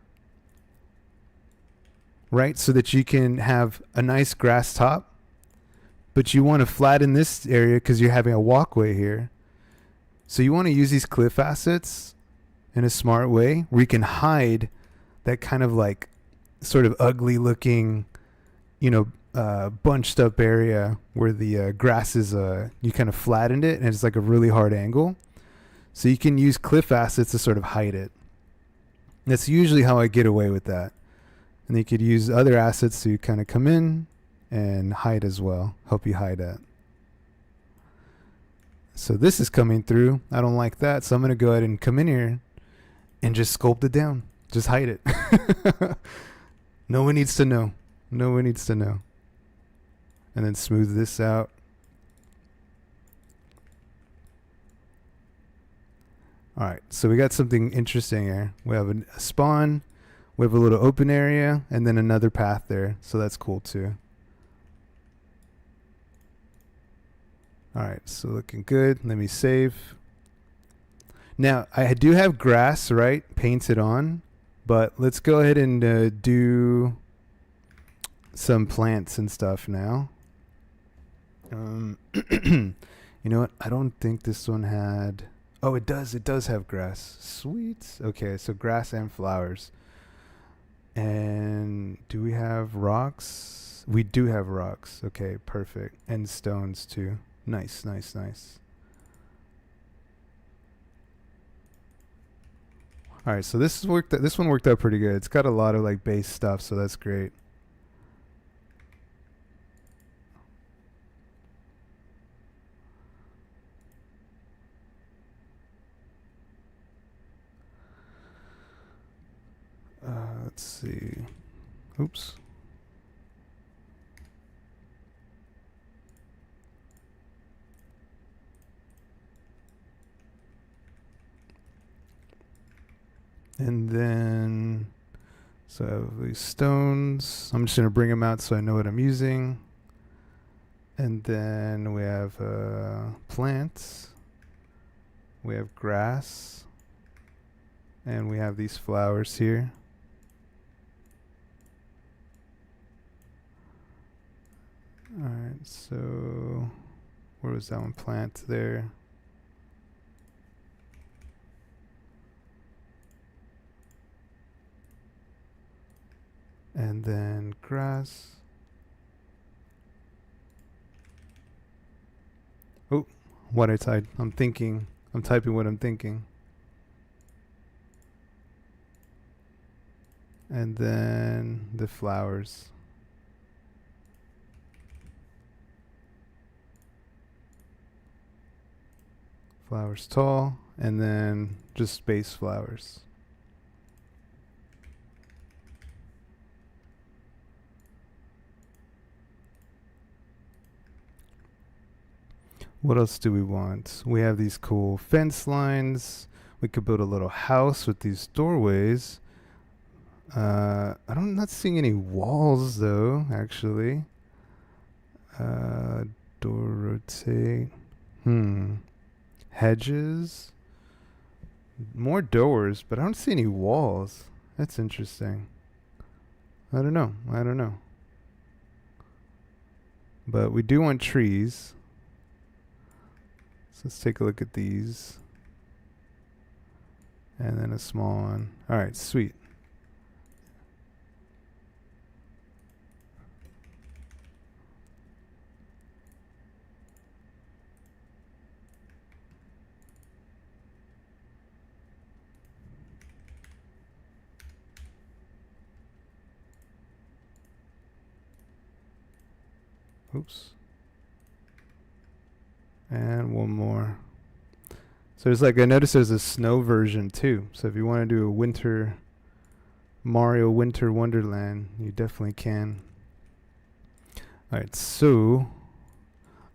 right? So that you can have a nice grass top, but you want to flatten this area because you're having a walkway here. So you want to use these cliff assets in a smart way where you can hide that kind of like sort of ugly looking, bunched up area where the grass is, you kind of flattened it and it's like a really hard angle. So you can use cliff assets to sort of hide it. That's usually how I get away with that. And you could use other assets to kind of come in and hide as well, help you hide that. So this is coming through. I don't like that. So I'm going to go ahead and come in here and just sculpt it down. Just hide it. No one needs to know. No one needs to know. And then smooth this out. All right, so we got something interesting here. We have a spawn, we have a little open area, and then another path there. So that's cool too. All right, so looking good. Let me save. Now, I do have grass, right, painted on, But let's go ahead and do some plants and stuff now. You know what? I don't think this one had... Oh, it does. It does have grass. Sweet. Okay, so grass and flowers. And do we have rocks? We do have rocks. Okay, perfect. And stones too. Nice, nice, nice. All right, so this one worked out pretty good. It's got a lot of like base stuff, so that's great. Let's see. Oops. And then, so I have these stones. I'm just going to bring them out so I know what I'm using. And then we have plants. We have grass. And we have these flowers here. Alright, so where was that one? Plant there. And then grass. Oh, what I typed. I'm thinking. I'm typing what I'm thinking. And then the flowers. Flowers tall, and then just base flowers. What else do we want? We have these cool fence lines. We could build a little house with these doorways. I'm not seeing any walls though, actually. Door rotate. Hedges. More doors, but I don't see any walls. That's interesting. I don't know. But we do want trees. So let's take a look at these. And then a small one. Alright, sweet. Oops. And one more. So there's like, I noticed there's a snow version too. So if you want to do a winter, Mario Winter Wonderland, you definitely can. Alright, so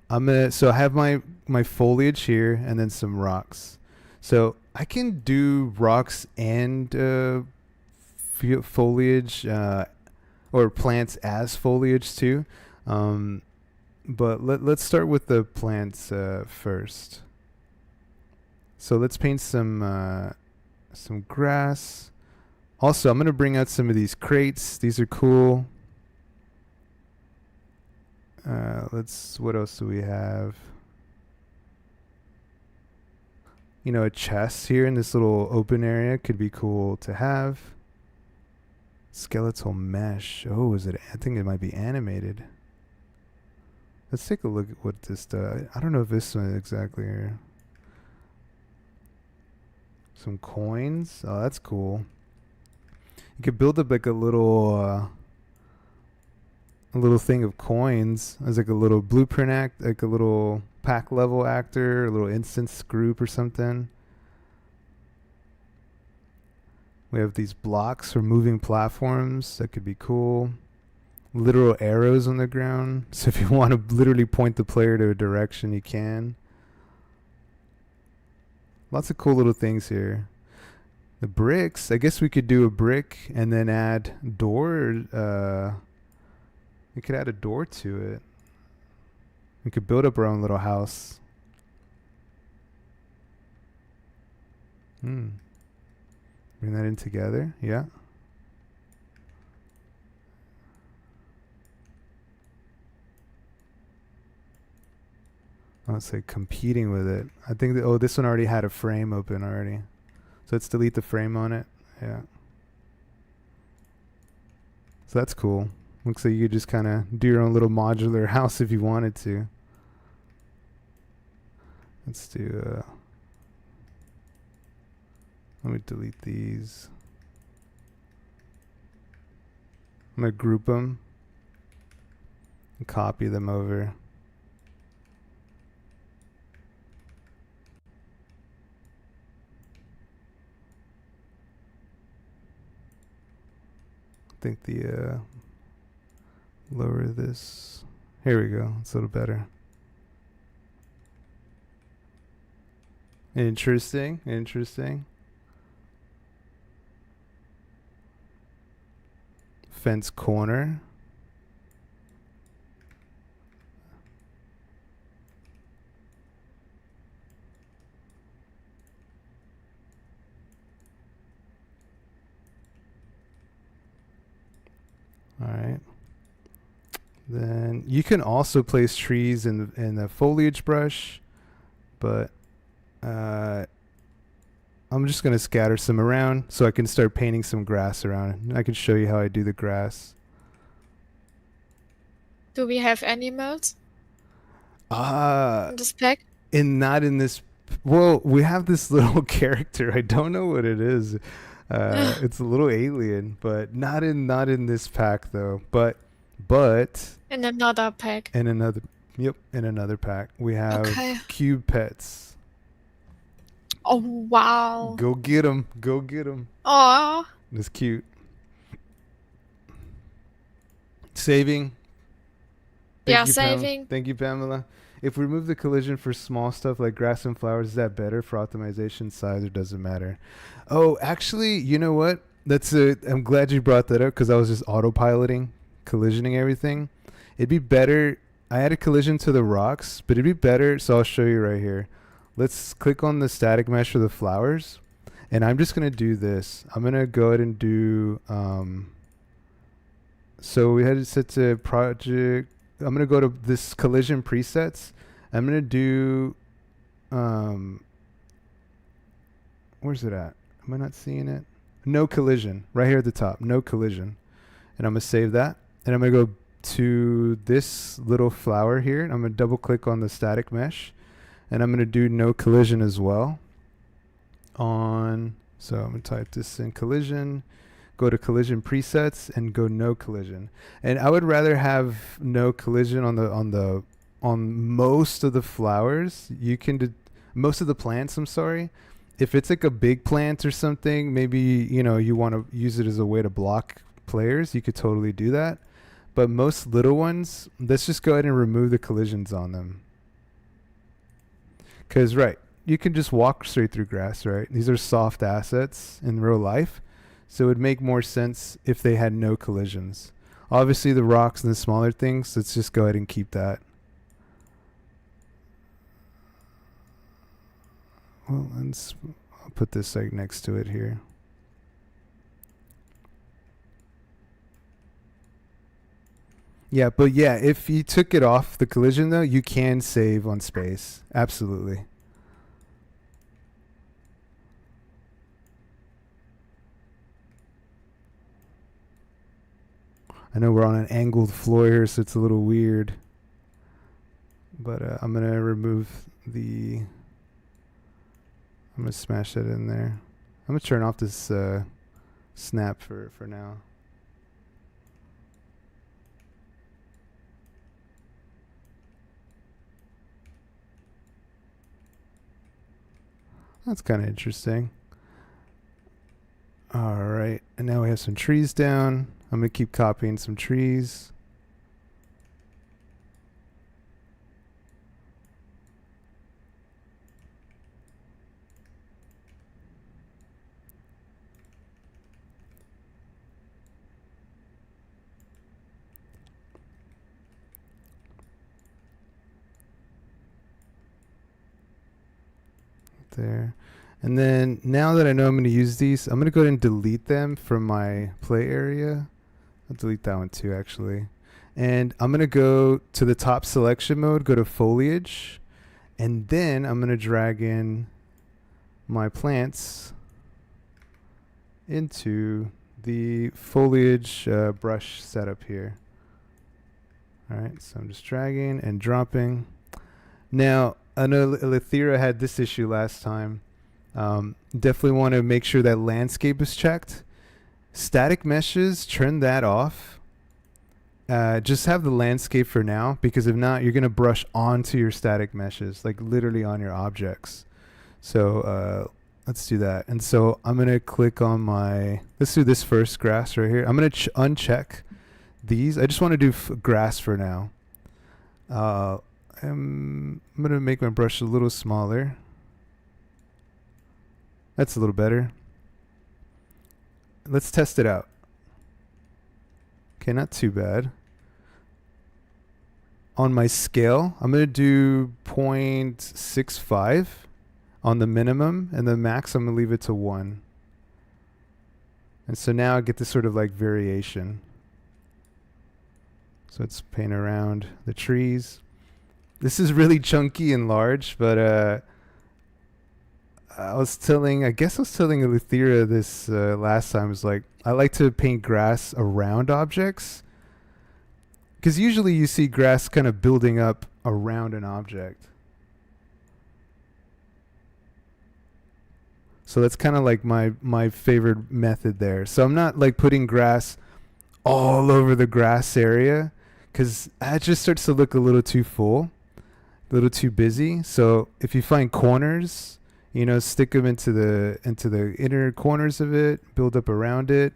so I have my foliage here and then some rocks. So I can do rocks and foliage or plants as foliage too. But let's start with the plants first. So let's paint some grass. Also, I'm going to bring out some of these crates. These are cool. What else do we have? You know, a chest here in this little open area could be cool to have. Skeletal mesh. Oh, I think it might be animated. Let's take a look at what this does. I don't know if this one exactly here. Some coins. Oh, that's cool. You could build up like a little thing of coins as like a little blueprint act, like a little pack level actor, a little instance group or something. We have these blocks for moving platforms. That could be cool. Literal arrows on the ground. So if you want to literally point the player to a direction, you can. Lots of cool little things here. The bricks. I guess we could do a brick and then add door. We could add a door to it. We could build up our own little house. Bring that in together. Yeah. Let's say competing with it. I think that, oh, this one already had a frame open already. So let's delete the frame on it. Yeah. So that's cool. Looks like you could just kind of do your own little modular house if you wanted to. Let's do, let me delete these. I'm going to group them and copy them over. I think the lower this. Here we go. It's a little better. Interesting. Interesting. Fence corner. All right. Then you can also place trees in the foliage brush, but I'm just gonna scatter some around so I can start painting some grass around. I can show you how I do the grass. Do we have animals Ah, in this pack? not in this. Well, we have this little character. I don't know what it is. It's a little alien, but not in this pack though. But In another pack. in another, yep, in another pack we have Okay. cube pets. Oh, wow. Go get 'em. Go get 'em. Oh, It's cute. Saving. yeah, you, saving. Thank you, Pamela. If we remove the collision for small stuff like grass and flowers, is that better for optimization size or does it matter? Oh, actually, you know what? I'm glad you brought that up because I was just autopiloting, collisioning everything. It'd be better. I had a collision to the rocks, but it'd be better. So I'll show you right here. Let's click on the static mesh for the flowers. And I'm just going to do this. I'm going to go ahead and do, so we had it set to project. I'm going to go to this collision presets. I'm going to do, where's it at? Am I not seeing it? No collision, right here at the top, no collision. And I'm going to save that. And I'm going to go to this little flower here. And I'm going to double click on the static mesh. And I'm going to do no collision as well. So I'm going to type this in collision. Go to collision presets and go no collision. And I would rather have no collision on most of the flowers. You can most of the plants, I'm sorry. If it's like a big plant or something, maybe you want to use it as a way to block players, you could totally do that. But most little ones, let's just go ahead and remove the collisions on them. Cuz you can just walk straight through grass, right? These are soft assets in real life. So it would make more sense if they had no collisions. Obviously, the rocks and the smaller things, let's just go ahead and keep that. Well, I'll put this like next to it here. Yeah, but yeah, if you took it off the collision though, you can save on space. Absolutely. I know we're on an angled floor here, so it's a little weird. But I'm going to remove I'm going to smash that in there. I'm going to turn off this snap for now. That's kind of interesting. All right. And now we have some trees down. I'm going to keep copying some trees. There. And then now that I know I'm going to use these, I'm going to go ahead and delete them from my play area. I'll delete that one too, actually. And I'm going to go to the top selection mode, go to foliage, And then I'm going to drag in my plants into the foliage brush setup here. All right, so I'm just dragging and dropping. Now, I know Elithera had this issue last time. Definitely want to make sure that landscape is checked. Static meshes, turn that off. Just have the landscape for now, because if not, you're going to brush onto your static meshes, like literally on your objects. So let's do that. And so I'm going to click on let's do this first grass right here. I'm going to uncheck these. I just want to do grass for now. I'm going to make my brush a little smaller. That's a little better. Let's test it out. Okay, not too bad. On my scale, I'm going to do 0.65 on the minimum, and the max I'm going to leave it to 1. And so now I get this sort of like variation. So let's paint around the trees. This is really chunky and large, but I guess I was telling Elithera this last time. Is like, I like to paint grass around objects, because usually you see grass kind of building up around an object. So that's kind of like my favorite method there. So I'm not like putting grass all over the grass area, because that just starts to look a little too full, a little too busy. So if you find corners, stick them into the inner corners of it, build up around it,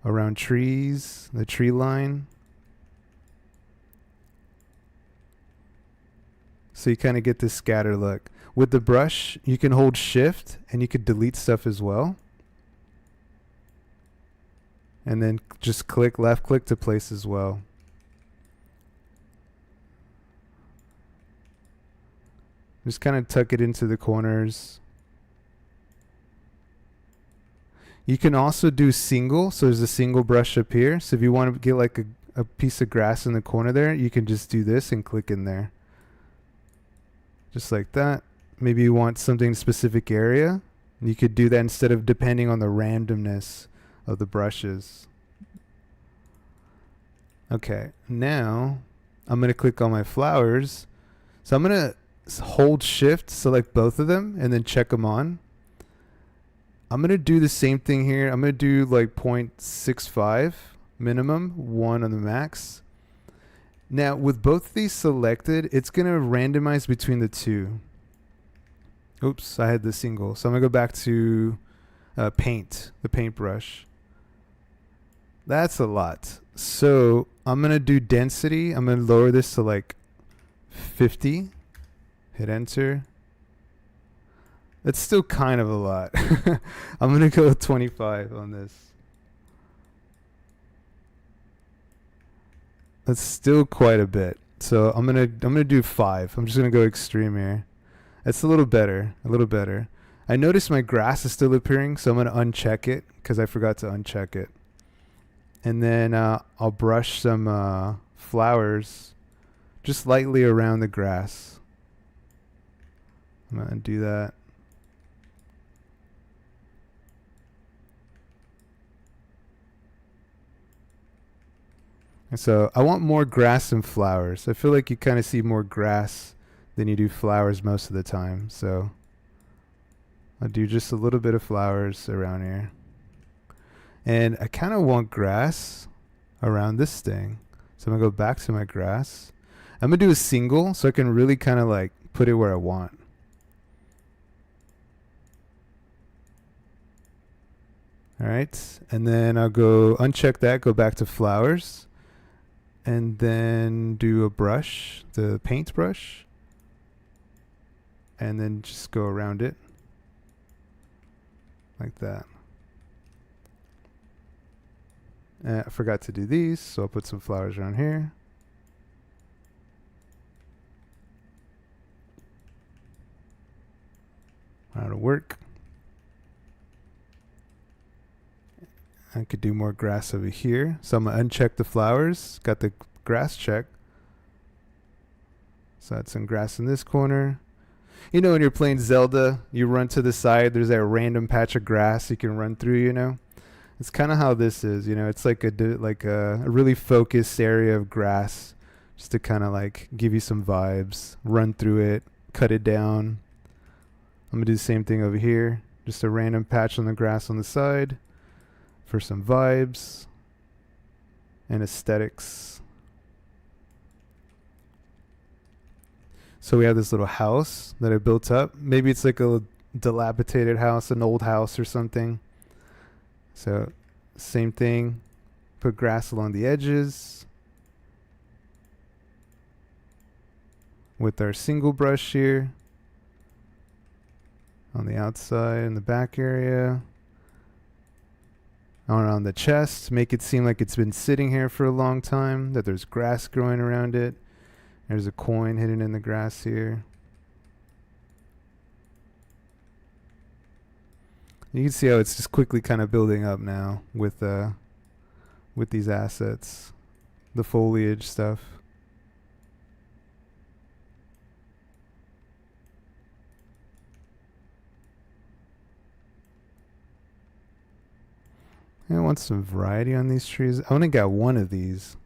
around trees, the tree line. So you kind of get this scatter look. With the brush, you can hold shift and you could delete stuff as well. And then just left click to place as well. Just kind of tuck it into the corners. You can also do single. So there's a single brush up here. So if you want to get like a piece of grass in the corner there, you can just do this and click in there. Just like that. Maybe you want something in a specific area. You could do that instead of depending on the randomness of the brushes. Okay, now I'm going to click on my flowers. So I'm going to hold shift, select both of them, and then check them on. I'm going to do the same thing here. I'm going to do like 0.65 minimum, 1 on the max. Now, with both these selected, it's going to randomize between the two. Oops, I had the single. So I'm going to go back to paint, the paintbrush. That's a lot. So I'm going to do density. I'm going to lower this to like 50. Hit enter. That's still kind of a lot. I'm going to go with 25 on this. That's still quite a bit. So I'm gonna do 5. I'm just gonna go extreme here. That's a little better. A little better. I noticed my grass is still appearing, so I'm gonna uncheck it because I forgot to uncheck it. And then I'll brush some flowers just lightly around the grass. I'm gonna do that. And so I want more grass and flowers. I feel like you kind of see more grass than you do flowers most of the time. So I'll do just a little bit of flowers around here. And I kind of want grass around this thing. So I'm going to go back to my grass. I'm going to do a single so I can really kind of like put it where I want. All right. And then I'll go uncheck that, go back to flowers. And then do a brush, the paint brush. And then just go around it. Like that. I forgot to do these, so I'll put some flowers around here. That'll work. I could do more grass over here. So I'm going to uncheck the flowers. Got the grass check. So I had some grass in this corner. You know, when you're playing Zelda, you run to the side. There's that random patch of grass you can run through. You know, it's kind of how this is. You know, it's like a really focused area of grass, just to kind of like give you some vibes. Run through it, cut it down. I'm gonna do the same thing over here. Just a random patch on the grass on the side for some vibes and aesthetics. So we have this little house that I built up. Maybe it's like a dilapidated house, an old house or something. So same thing. Put grass along the edges with our single brush here on the outside and the back area. On the chest, make it seem like it's been sitting here for a long time, that there's grass growing around it. There's a coin hidden in the grass here. You can see how it's just quickly kind of building up now with these assets, the foliage stuff. I want some variety on these trees. I only got one of these.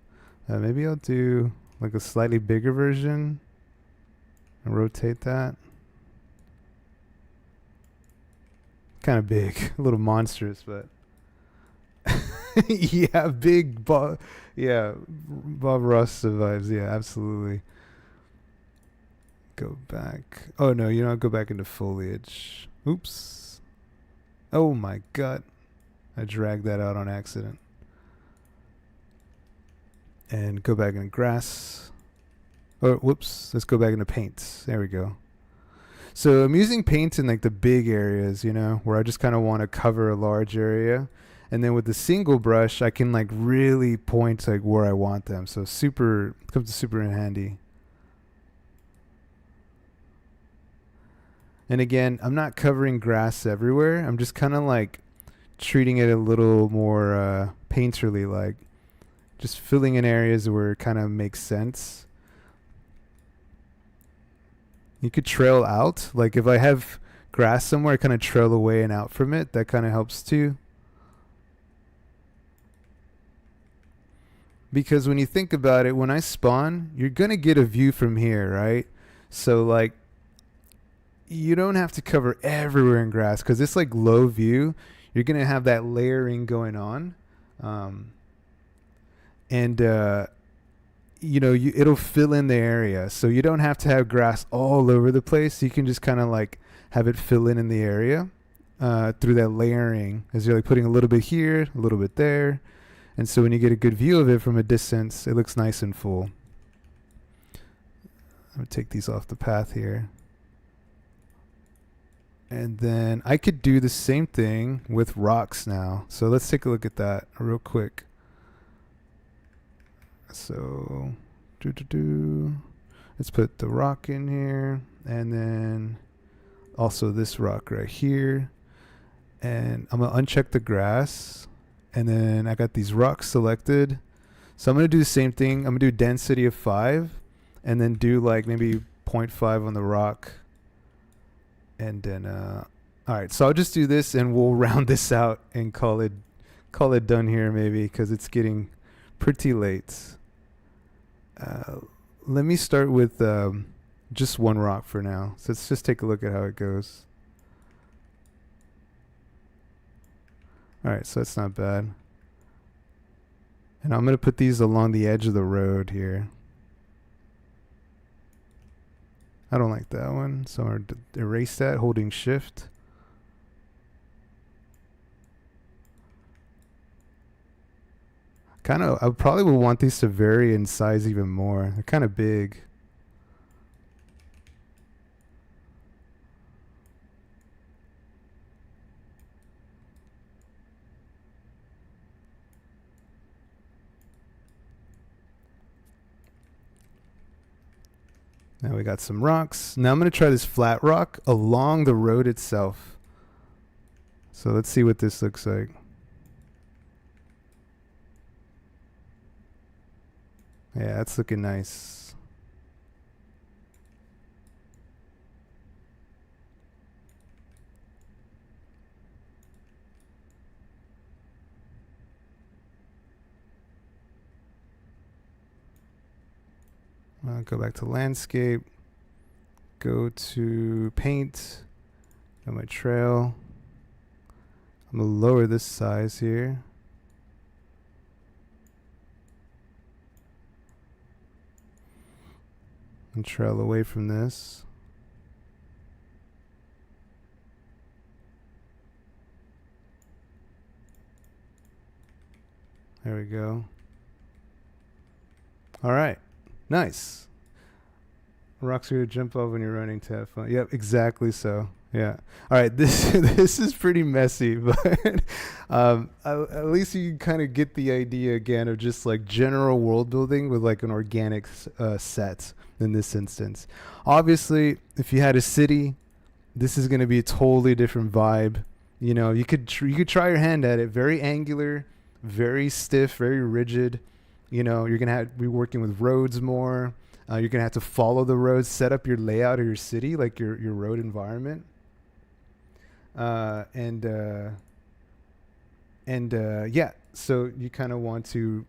Maybe I'll do like a slightly bigger version and rotate that. Kind of big, a little monstrous, but yeah, big Bob. Yeah, Bob Ross vibes. Yeah, absolutely. Go back. Oh no, you don't go back into foliage. Oops. Oh my god. I dragged that out on accident. And go back into grass. Oh, whoops. Let's go back into paints. There we go. So I'm using paints in like the big areas, you know, where I just kind of want to cover a large area. And then with the single brush, I can like really point like where I want them. So comes super in handy. And again, I'm not covering grass everywhere. I'm just kind of like treating it a little more painterly, like just filling in areas where it kind of makes sense. You could trail out, like if I have grass somewhere, I kind of trail away and out from it. That kind of helps too. Because when you think about it, when I spawn, you're gonna get a view from here, right? So like you don't have to cover everywhere in grass because it's like low view. You're going to have that layering going on. It'll fill in the area. So you don't have to have grass all over the place. You can just kind of like have it fill in the area through that layering as you're like putting a little bit here, a little bit there. And so when you get a good view of it from a distance, it looks nice and full. I'm going to take these off the path here. And then I could do the same thing with rocks now. So let's take a look at that real quick. So, let's put the rock in here. And then also this rock right here. And I'm going to uncheck the grass. And then I got these rocks selected. So I'm going to do the same thing. I'm going to do density of 5. And then do like maybe 0.5 on the rock. And then, all right, so I'll just do this and we'll round this out and call it done here maybe because it's getting pretty late. Let me start with just one rock for now. So let's just take a look at how it goes. All right, so that's not bad. And I'm going to put these along the edge of the road here. I don't like that one, so I'm going to erase that, holding shift. I probably will want these to vary in size even more. They're kind of big. Now we got some rocks. Now I'm going to try this flat rock along the road itself. So let's see what this looks like. Yeah, that's looking nice. Go back to landscape. Go to paint. Got my trail. I'm gonna lower this size here. And trail away from this. There we go. All right. Nice. Rocks are going to jump off when you're running to have fun. Yep, exactly so. Yeah. All right. This is pretty messy, but at least you can kind of get the idea again of just like general world building with like an organic set in this instance. Obviously, if you had a city, this is going to be a totally different vibe. You know, you could try your hand at it. Very angular, very stiff, very rigid. You know, you're going to be working with roads more. You're going to have to follow the roads, set up your layout of your city, like your road environment. Yeah, so you kind of want to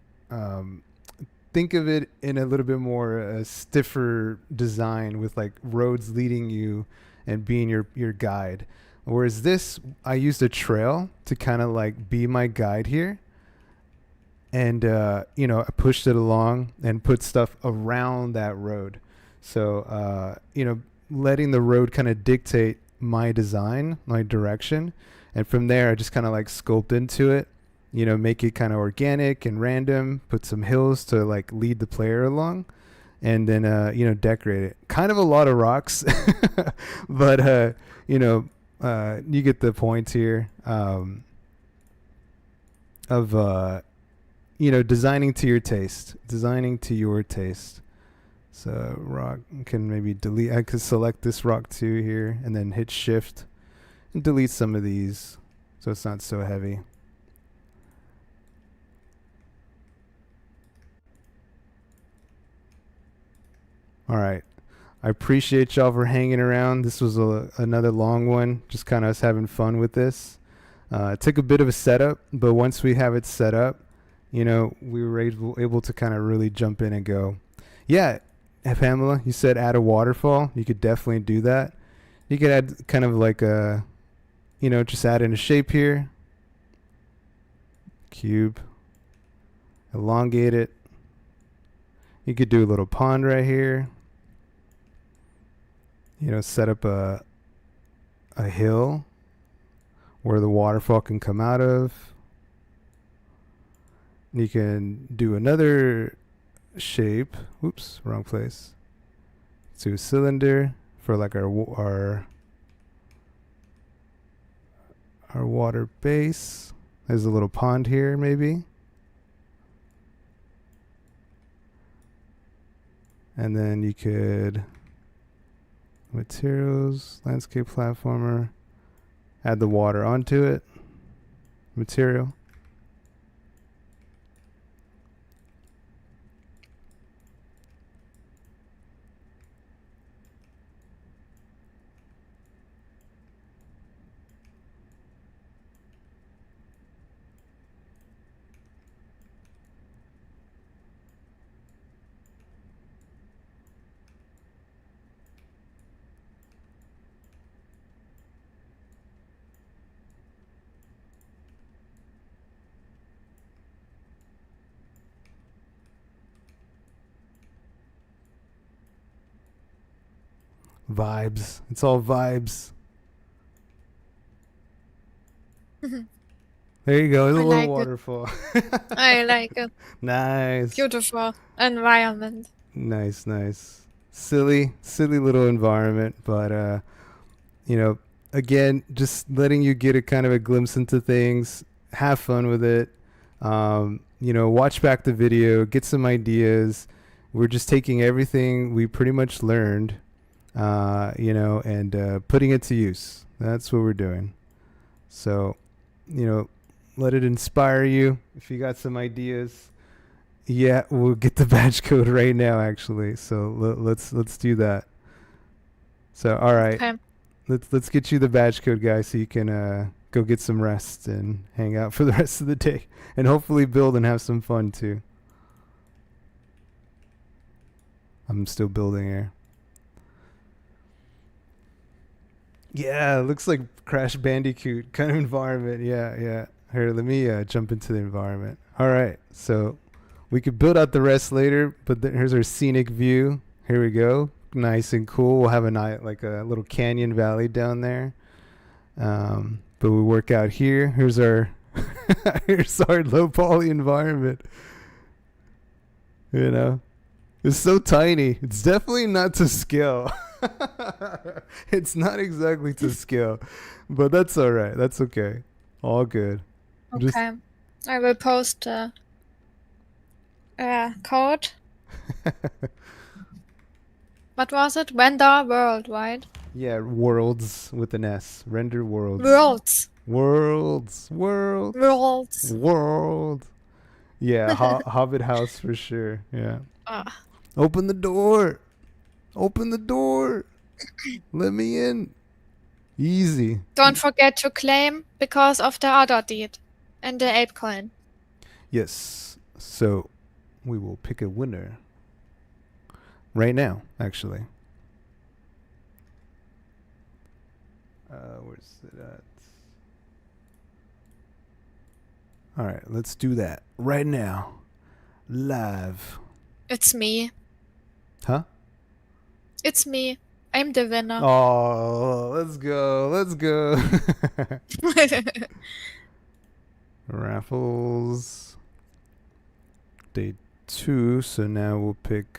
think of it in a little bit more stiffer design with like roads leading you and being your guide. Whereas this, I used a trail to kind of like be my guide here. And, you know, I pushed it along and put stuff around that road. So, you know, letting the road kind of dictate my design, my direction. And from there, I just kind of like scoped into it, you know, make it kind of organic and random, put some hills to like lead the player along. And then, you know, decorate it. Kind of a lot of rocks, but, you know, you get the point here of, you know, designing to your taste. So rock can maybe delete. I could select this rock too here and then hit shift and delete some of these so it's not so heavy. All right. I appreciate y'all for hanging around. This was another long one. Just kind of us having fun with this. It took a bit of a setup, but once we have it set up, you know, we were able to kind of really jump in and go. Yeah, Pamela, you said add a waterfall. You could definitely do that. You could add kind of like a, you know, just add in a shape here. Cube. Elongate it. You could do a little pond right here. You know, set up a hill where the waterfall can come out of. You can do another shape. Oops, wrong place. Let's do a cylinder for like our water base. There's a little pond here, maybe. And then you could materials, landscape platformer, add the water onto it. Material. Vibes. It's all vibes. There you go. There's a I little like it. waterfall. I like it. Nice. Beautiful environment. Nice. Silly little environment, but you know, again, just letting you get a kind of a glimpse into things. Have fun with it. You know, watch back the video, get some ideas. We're just taking everything we pretty much learned, you know, and putting it to use. That's what we're doing. So, you know, let it inspire you. If you got some ideas, yeah, we'll get the badge code right now, actually. So let's do that. So, all right, Okay. let's get you the badge code, guys, so you can go get some rest and hang out for the rest of the day, and hopefully build and have some fun too. I'm still building here. Yeah, it looks like Crash Bandicoot kind of environment. Yeah, yeah. Here, let me jump into the environment. All right, so we could build out the rest later, but here's our scenic view. Here we go, nice and cool. We'll have a night like a little canyon valley down there. But we work out here. Here's our here's our low poly environment. You know, it's so tiny. It's definitely not to scale. It's not exactly to scale, but that's all right. That's okay. All good. Just Okay. I will post code. What was it? Render world, right? yeah, worlds with an S. Render worlds. Worlds. Worlds. Worlds. World. Yeah, Hobbit house for sure. Yeah. Ah. Open the door. Open the door. Let me in. Easy. Don't forget to claim because of the other deed and the ApeCoin. Yes. So we will pick a winner right now, actually. Where's it at? All right, let's do that right now. Live. It's me. Huh? It's me. I'm the winner. Oh, let's go. Let's go. Raffles. Day 2. So now we'll pick.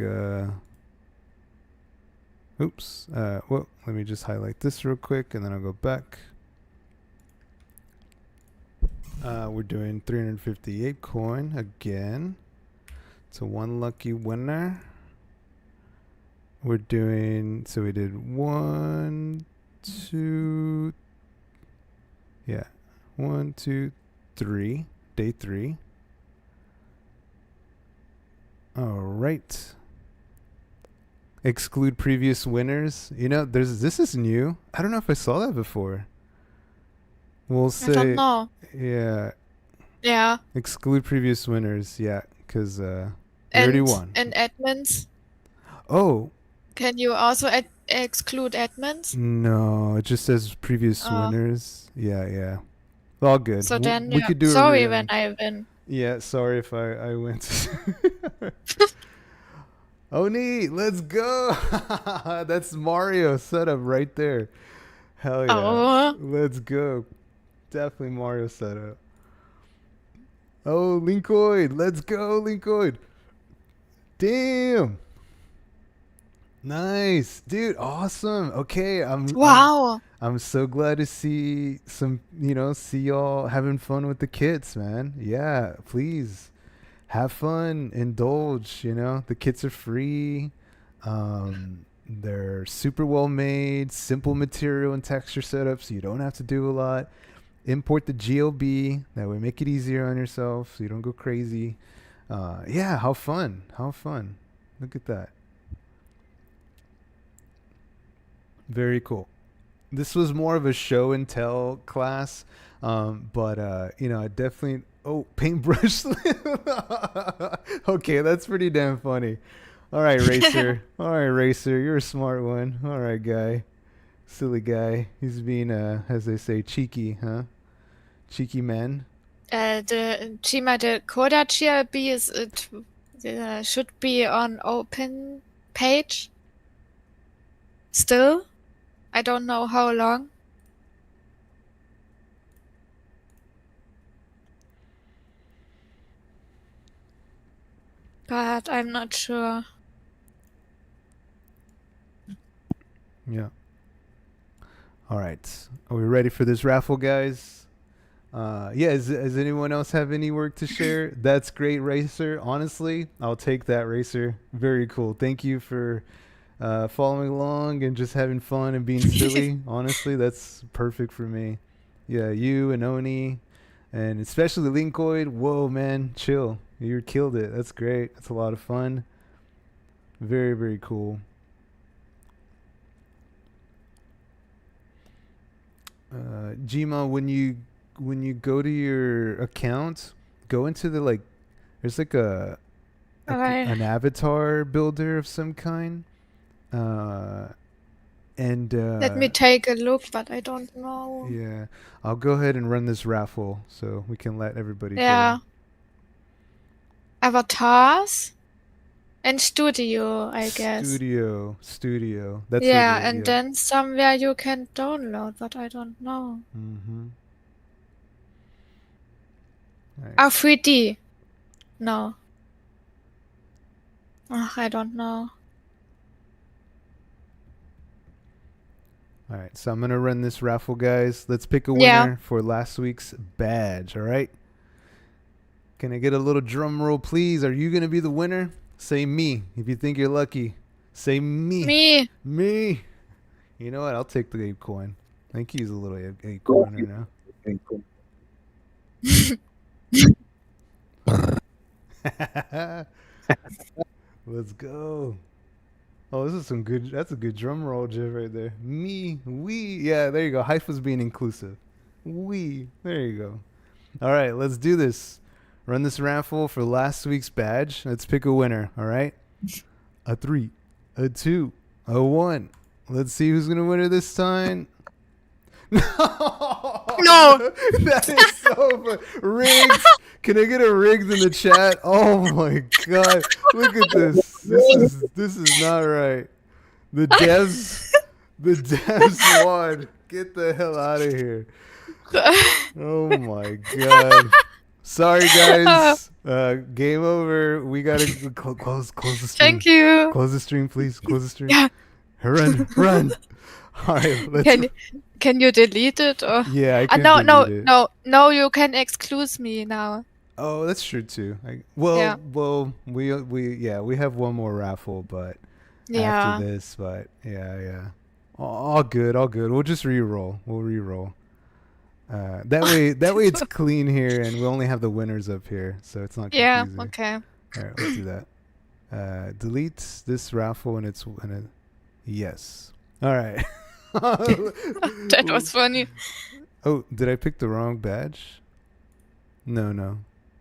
Oops. Well, let me just highlight this real quick and then I'll go back. We're doing 350 ApeCoin again. So one lucky winner. We're doing, so we did 1, 2, yeah, 1, 2, 3, day 3. All right. Exclude previous winners. You know, this is new. I don't know if I saw that before. We'll say, I don't know. yeah, Yeah. exclude previous winners. Yeah, because you already won. And admins. Oh. Can you also exclude admins? No, it just says previous Oh. winners. Yeah, yeah. All good. So then we you're could do a sorry rearrange. when I win. Yeah, sorry if I went. Oh, neat. Let's go. That's Mario setup right there. Hell yeah. Oh. Let's go. Definitely Mario setup. Oh, Linkoid. Let's go, Linkoid. Damn. Nice, dude. Awesome. Okay, Wow. I'm so glad to see see y'all having fun with the kits, man. Yeah, please have fun, indulge. The kits are free. They're super well made, simple material and texture setup, so you don't have to do a lot. Import the GLB. That way, make it easier on yourself, so you don't go crazy. Yeah, how fun. Look at that. Very cool. This was more of a show and tell class, but I definitely. Oh, paintbrush. Okay, that's pretty damn funny. All right, Racer. You're a smart one. All right, guy. Silly guy. He's being, as they say, cheeky, huh? Cheeky man. The Coda GLB should be on open page. Still, I don't know how long. But I'm not sure. Yeah. All right. Are we ready for this raffle, guys? Yeah. Does anyone else have any work to share? That's great, Racer. Honestly, I'll take that, Racer. Very cool. Thank you for following along and just having fun and being silly. Honestly, that's perfect for me. Yeah, you and Oni, and especially Linkoid. Whoa, man, chill. You killed it. That's great. That's a lot of fun. Very, very cool. Gma, when you go to your account, go into the there's like a I, an avatar builder of some kind. And let me take a look, but I don't know. yeah, I'll go ahead and run this raffle so we can let everybody Yeah. go. Avatars and studio, I guess. Studio. That's what. Yeah, and then somewhere you can download, but I don't know. Mm-hmm. Right. Oh, 3D. No. Ugh, I don't know. All right, so I'm gonna run this raffle, guys. Let's pick a Yeah. winner for last week's badge. All right. Can I get a little drum roll, please? Are you gonna be the winner? Say me if you think you're lucky. Say me. Me. Me. You know what? I'll take the ApeCoin. I think he's a little ApeCoin right now. Let's go. Oh, this is some good. That's a good drum roll, Jeff, right there. Me, we. Yeah, there you go. Haifa's being inclusive. We. There you go. All right, let's do this. Run this raffle for last week's badge. Let's pick a winner. All right. A 3, a 2, a 1. Let's see who's gonna win it this time. No, that is so fun. Rigged. Can I get a rigged in the chat? Oh my god! Look at this. This is not right. The devs won. Get the hell out of here. Oh my god. Sorry guys. Game over. We gotta close the stream. Thank you. Close the stream, please. Close the stream. Yeah. Run. All right. Let's. Can you delete it or? Yeah, I can No, delete it. no. You can exclude me now. Oh, that's true too. We have one more raffle, but Yeah. after this, but yeah. All good. We'll just re-roll. We'll re-roll. That way it's clean here, and we only have the winners up here, so it's not confusing. Yeah. Okay. All right, let's do that. Delete this raffle, and yes. All right. That was funny. Oh, did I pick the wrong badge? No,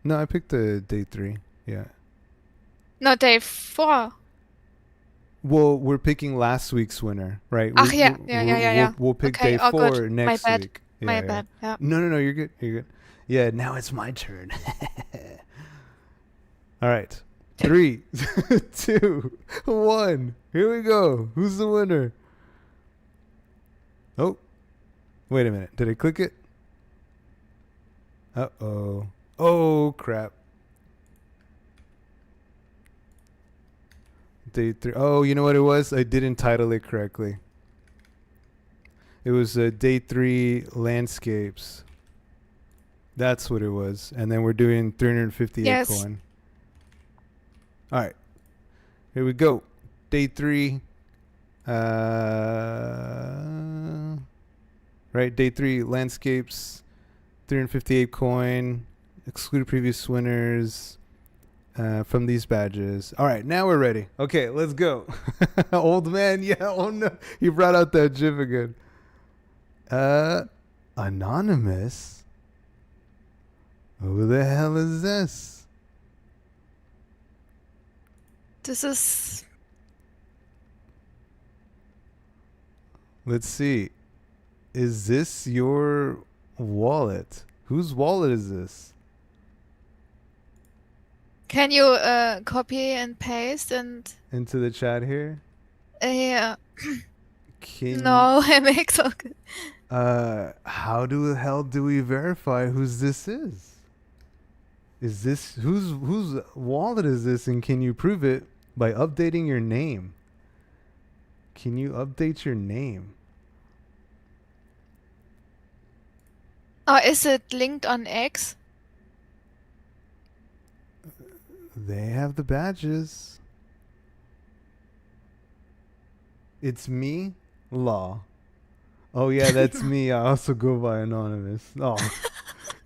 I picked the day 3. Yeah. No, day 4. Well, we're picking last week's winner, right? Ach, yeah. We'll pick Okay, day 4 good. next My bad. week. My bad. Yeah. No, you're good. Yeah, now it's my turn. All right. 3, 2, 1. Here we go. Who's the winner? Oh, wait a minute. Did I click it? Uh-oh. Oh, crap. Day 3. Oh, you know what it was? I didn't title it correctly. It was day 3 landscapes. That's what it was. And then we're doing 358 Yes. coin. All right. Here we go. Day 3. Right, day 3 landscapes, 358 coin, exclude previous winners from these badges. All right, now we're ready. Okay, let's go. Old man, yeah. Oh no, he brought out that gif again. Anonymous. Who the hell is this? This is. Let's see. Is this your wallet? Whose wallet is this? Can you copy and paste and? Into the chat here? Yeah. Can No, I make so good. how the hell do we verify whose this is? Is this whose wallet is this, and can you prove it by updating your name? Can you update your name? Oh, is it linked on X? They have the badges. It's me, Law. Oh yeah, that's me. I also go by Anonymous. Oh,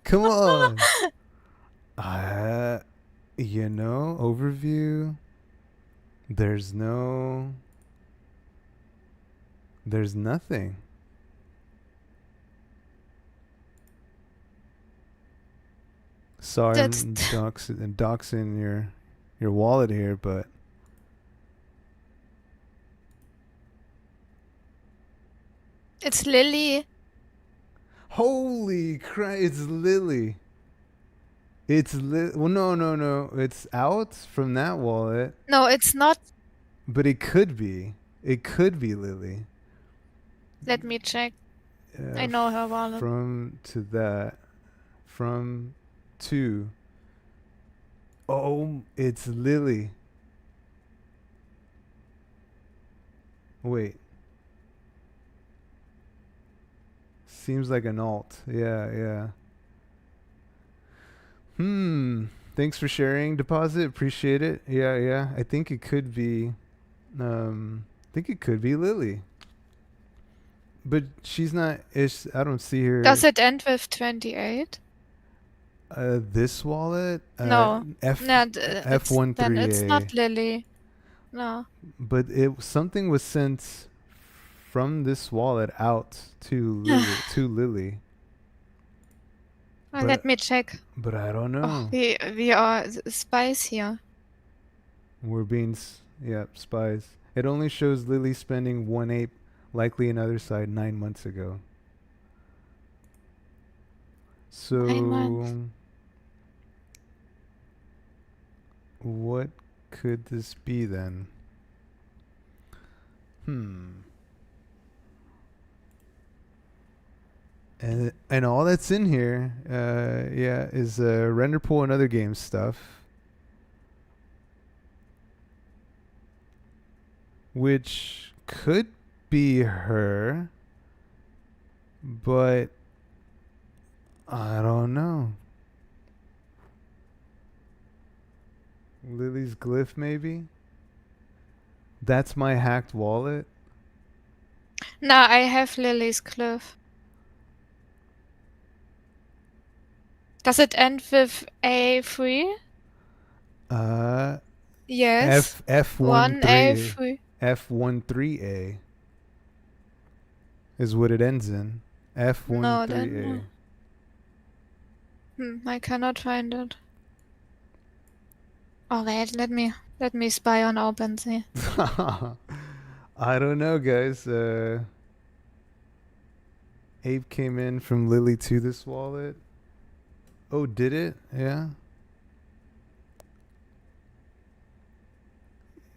come on. Overview. There's nothing. Sorry, I'm doxing your your wallet here, but It's Lily. holy crap! It's Lily. It's well, no. It's out from that wallet, No, it's not. but it could be. It could be Lily. Let me check. I know her wallet. From to that. From to. Oh, it's Lily. Wait. Seems like an alt. Yeah. Thanks for sharing, Deposit. Appreciate it. Yeah. I think it could be Lily. But she's not ish. I don't see her. Does it end with 28? This wallet? No. No, F13A. then it's not Lily. No. But something was sent from this wallet out to Lily. Let me check. But I don't know. Oh, we are spies here. We're being spies. It only shows Lily spending 1 ape, likely another side, 9 months ago. So 9 months. What could this be then? And all that's in here, is render pool and other game stuff, which could be her, but I don't know. Lily's glyph, maybe. That's my hacked wallet. No, I have Lily's cliff. Does it end with A3? Yes. F13 A3. F13A is what it ends in. F13A. No, then no. I cannot find it. Oh wait, let me spy on OpenSea. I don't know, guys. Ape came in from Lily to this wallet. Oh, did it? Yeah.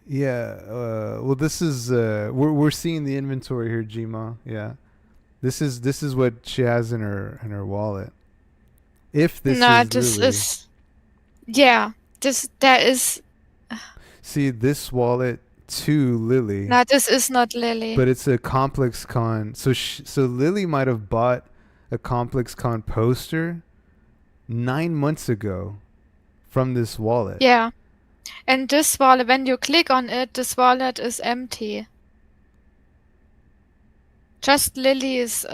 Yeah. Well, this is we're seeing the inventory here, Gma. Yeah. This is what she has in her wallet. If this is Lily. Yeah. There is. See this wallet to Lily. No, this is not Lily. But it's a Complex Con. So Lily might have bought a Complex Con poster 9 months ago from this wallet. Yeah. And this wallet, when you click on it, this wallet is empty. Just Lily's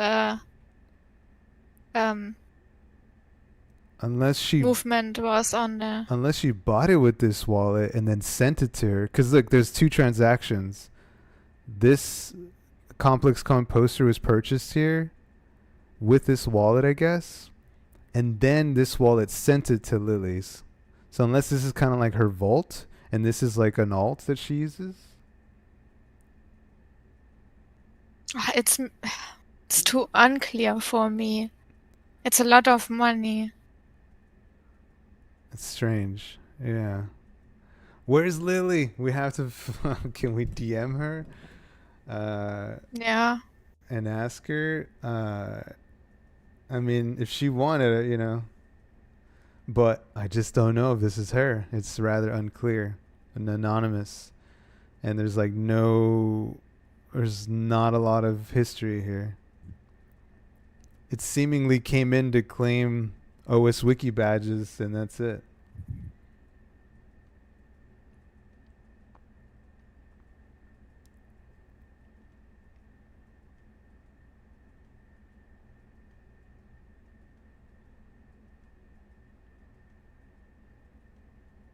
unless she movement was on there. Unless she bought it with this wallet and then sent it to her. Because look, there's 2 transactions. This Complex Con poster was purchased here with this wallet, I guess. And then this wallet sent it to Lily's. So unless this is kind of like her vault and this is like an alt that she uses. It's too unclear for me. It's a lot of money. It's strange. Yeah. Where's Lily? We have to. Can we DM her? Yeah. And ask her. I mean, if she wanted it, But I just don't know if this is her. It's rather unclear and anonymous. And there's there's not a lot of history here. It seemingly came in to claim OS Wiki badges, and that's it.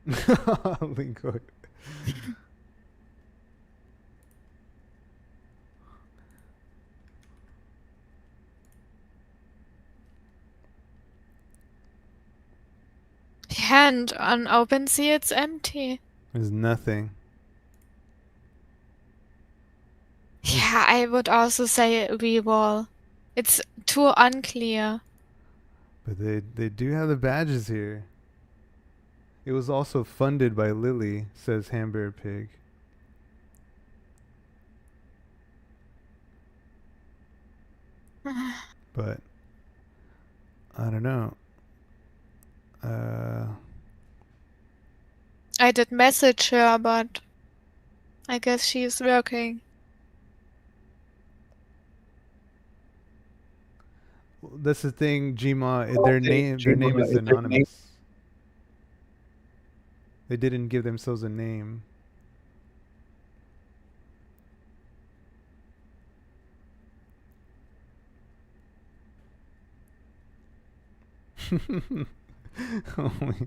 Linko. can't. On OpenSea, it's empty. There's nothing. Yeah, I would also say re-roll. It's too unclear. But they do have the badges here. It was also funded by Lily, says Hamburger Pig. But I don't know. I did message her, but I guess she's working. That's the thing, Gma. Their name is anonymous. They didn't give themselves a name.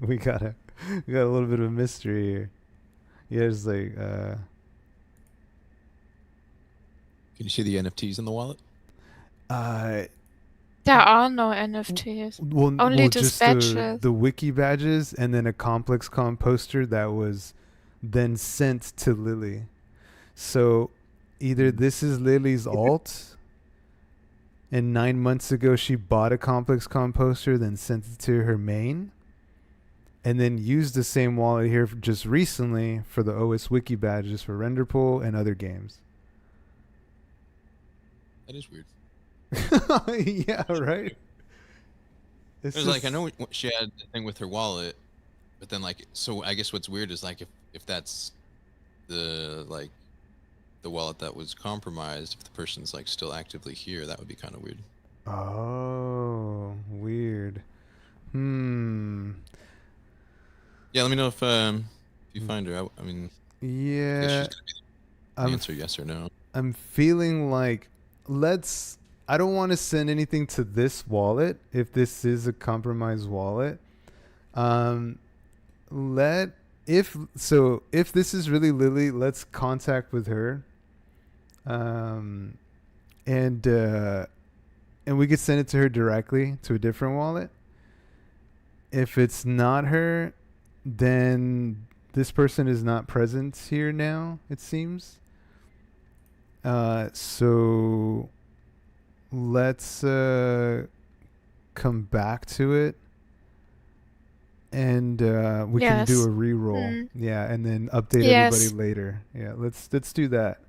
we got a little bit of a mystery here. Yeah, it's like Can you see the NFTs in the wallet? There are no NFTs. Only just badges. The wiki badges, and then a ComplexCon poster that was then sent to Lily. So either this is Lily's alt, and 9 months ago she bought a ComplexCon poster, then sent it to her main, and then used the same wallet here just recently for the OS wiki badges for Renderpool and other games. That is weird. Yeah, right. It was like, I know she had the thing with her wallet, but then like, so I guess what's weird is like if that's the like the wallet that was compromised, if the person's like still actively here, that would be kind of weird. Oh, weird. Yeah, let me know if you find her. I mean, yeah, I guess she's gonna be the answer yes or no. I'm feeling like I don't want to send anything to this wallet if this is a compromised wallet. If this is really Lily, let's contact with her. And we could send it to her directly to a different wallet. If it's not her, then this person is not present here now, it seems. So let's come back to it, and we can do a re-roll. Yeah, and then update everybody later. Yeah, let's do that.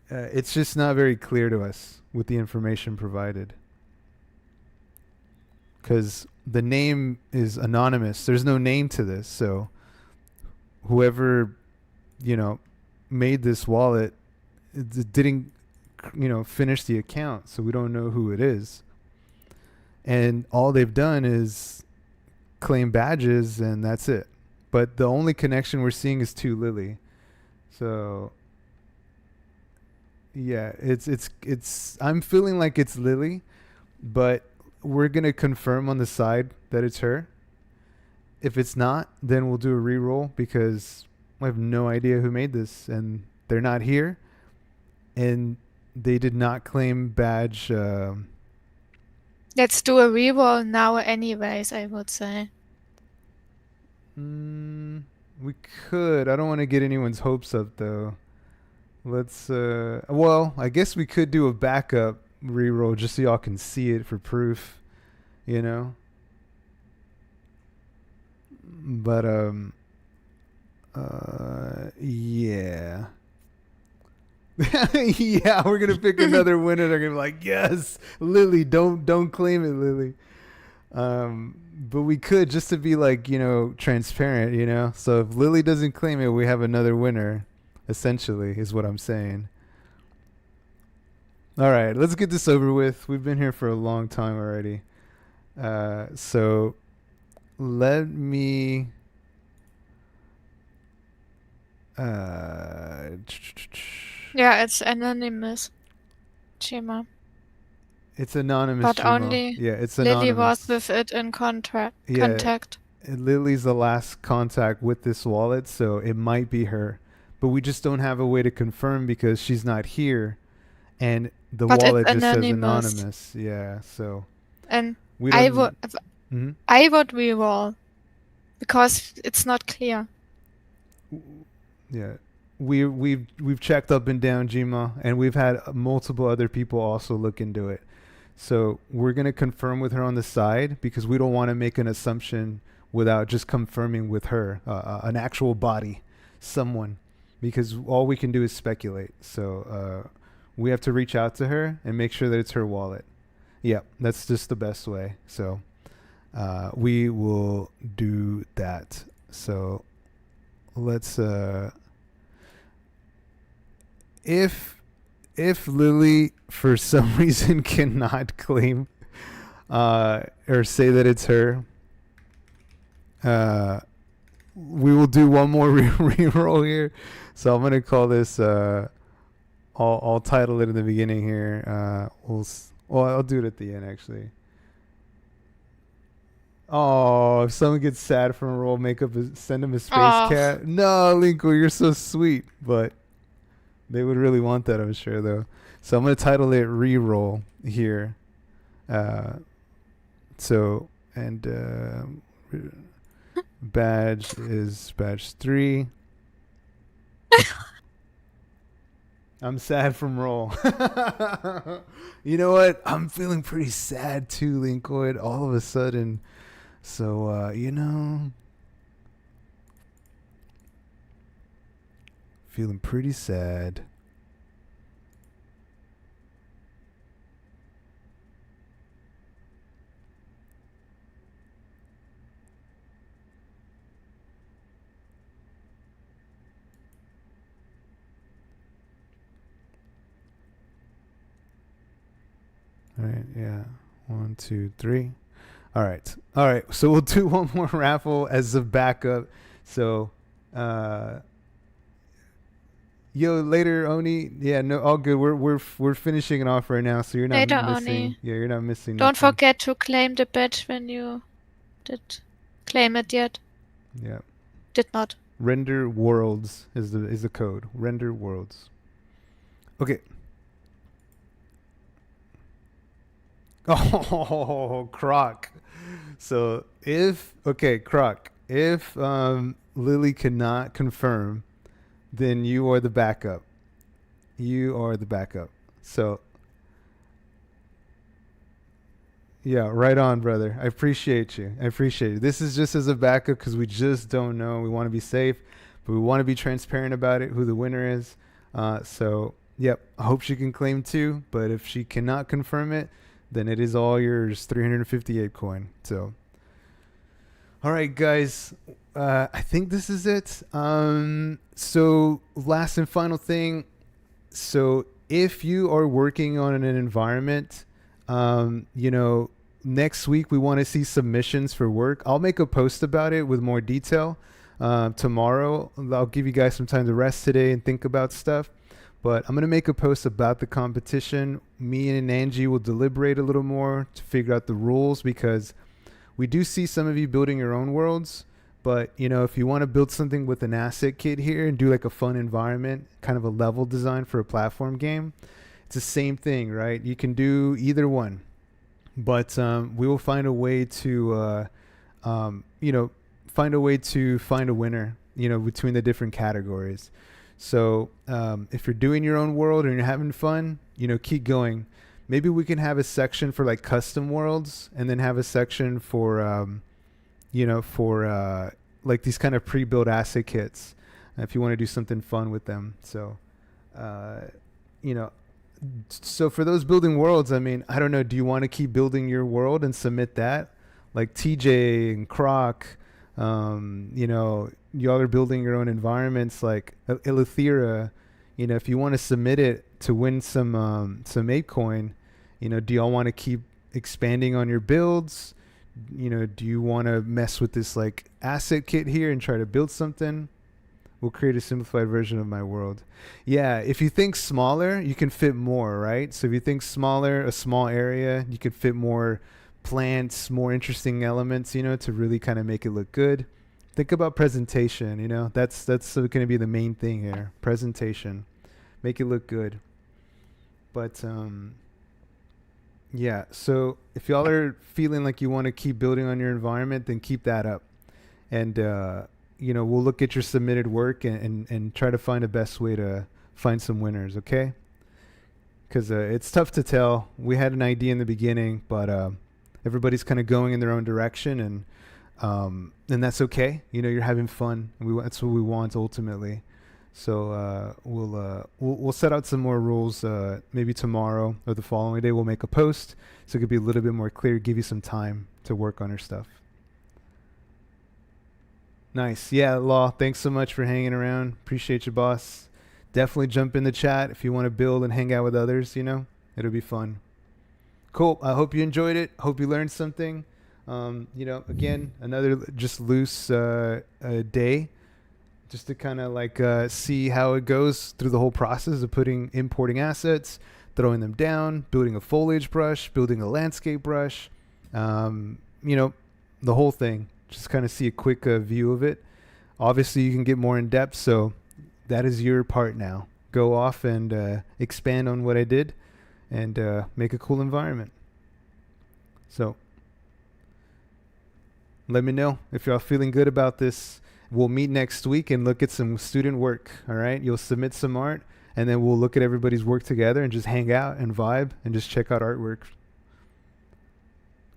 It's just not very clear to us with the information provided, because the name is anonymous. There's no name to this, so whoever made this wallet didn't finish the account, so we don't know who it is. And all they've done is claim badges, and that's it. But the only connection we're seeing is to Lily. So yeah, it's I'm feeling like it's Lily, but we're gonna confirm on the side that it's her. If it's not, then we'll do a re-roll, because I have no idea who made this, and they're not here, and they did not claim badge. Let's do a re-roll now anyways, I would say. We could. I don't want to get anyone's hopes up, though. Let's, well, I guess we could do a backup re-roll just so y'all can see it for proof, But, yeah. Yeah, we're gonna pick another winner. They're gonna be like, yes, Lily, don't claim it, Lily. But we could, just to be like, transparent, So if Lily doesn't claim it, we have another winner, essentially, is what I'm saying. All right, let's get this over with. We've been here for a long time already. So let me yeah, it's anonymous, Chima. It's anonymous, but Chima. Only it's Lily anonymous. was with it in contact. Lily's the last contact with this wallet, so it might be her, but we just don't have a way to confirm because she's not here, and the wallet just says anonymous. Yeah, so and I would re-roll. because it's not clear. Yeah. We've checked up and down Gma, and we've had multiple other people also look into it. So we're gonna confirm with her on the side because we don't want to make an assumption without just confirming with her, an actual body, someone, because all we can do is speculate. So we have to reach out to her and make sure that it's her wallet. Yeah, that's just the best way. So we will do that. So let's if Lily for some reason cannot claim or say that it's her, we will do one more re-roll here. So I'm gonna call this. I'll title it in the beginning here. I'll do it at the end actually. Oh, if someone gets sad from a roll, send him a space Oh. cat. No, Linkle, you're so sweet, but they would really want that, I'm sure, though. So I'm gonna title it "Reroll" here. So and badge is badge 3. I'm sad from roll. You know what? I'm feeling pretty sad too, Linkoid, all of a sudden. So, feeling pretty sad. All right, yeah. 1, 2, 3. All right. So we'll do one more raffle as a backup. So, later, Oni. Yeah, no, all good. We're finishing it off right now, so you're not Later, missing. Oni. Yeah, you're not missing. Don't nothing. forget to claim the badge when you did claim it yet. Yeah. Did not. Render worlds is the code. Render worlds. Okay. Oh, Croc. So Croc, if Lily cannot confirm, then you are the backup. You are the backup. So yeah, right on, brother. I appreciate you. This is just as a backup because we just don't know. We want to be safe, but we want to be transparent about it, who the winner is. So, yep, I hope she can claim too, but if she cannot confirm it, then it is all yours, 358 coin. So, all right, guys, I think this is it. So last and final thing. So if you are working on an environment, next week we want to see submissions for work. I'll make a post about it with more detail tomorrow. I'll give you guys some time to rest today and think about stuff. But I'm going to make a post about the competition. Me and Angie will deliberate a little more to figure out the rules because we do see some of you building your own worlds. But, if you want to build something with an asset kit here and do like a fun environment, kind of a level design for a platform game, it's the same thing, right? You can do either one. But we will find a way to, find a winner, between the different categories. So if you're doing your own world and you're having fun, keep going. Maybe we can have a section for like custom worlds and then have a section for, like these kind of pre-built asset kits if you want to do something fun with them. So, so for those building worlds, I mean, I don't know. Do you want to keep building your world and submit that? Like TJ and Croc, y'all are building your own environments like Elithera. If you want to submit it to win some ApeCoin, do y'all want to keep expanding on your builds? Do you want to mess with this like asset kit here and try to build something? We'll create a simplified version of my world. Yeah, if you think smaller, you can fit more, right? So if you think smaller, a small area, you can fit more plants, more interesting elements, to really kind of make it look good. Think about presentation, that's going to be the main thing here. Presentation. Make it look good. But yeah, so if y'all are feeling like you want to keep building on your environment, then keep that up. and we'll look at your submitted work and try to find the best way to find some winners. Okay. Because it's tough to tell. We had an idea in the beginning, but everybody's kind of going in their own direction, and that's okay. You're having fun. That's what we want ultimately. So we'll set out some more rules. Maybe tomorrow or the following day, we'll make a post so it could be a little bit more clear. Give you some time to work on your stuff. Nice. Yeah, Law. Thanks so much for hanging around. Appreciate you, boss. Definitely jump in the chat if you want to build and hang out with others. It'll be fun. Cool. I hope you enjoyed it. Hope you learned something. Again, another just loose day, just to kind of see how it goes through the whole process of importing assets, throwing them down, building a foliage brush, building a landscape brush, the whole thing. Just kind of see a quick view of it. Obviously, you can get more in depth, so that is your part now. Go off and expand on what I did and make a cool environment. So let me know if y'all feeling good about this. We'll meet next week and look at some student work. All right. You'll submit some art and then we'll look at everybody's work together and just hang out and vibe and just check out artwork.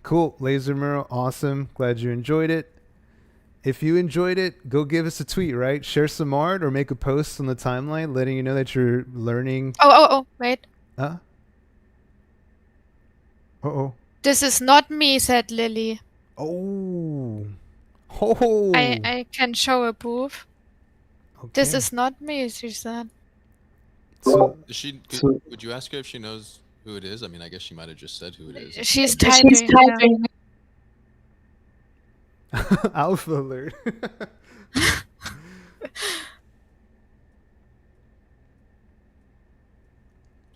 Cool. Laser Mural. Awesome. Glad you enjoyed it. If you enjoyed it, go give us a tweet, right? Share some art or make a post on the timeline letting you know that you're learning. Oh, wait. Huh? Uh-oh. This is not me, said Lily. Oh. I can show a proof. Okay. This is not me, she said. So, would you ask her if she knows who it is? I mean, I guess she might have just said who it is. She's typing. Alpha alert.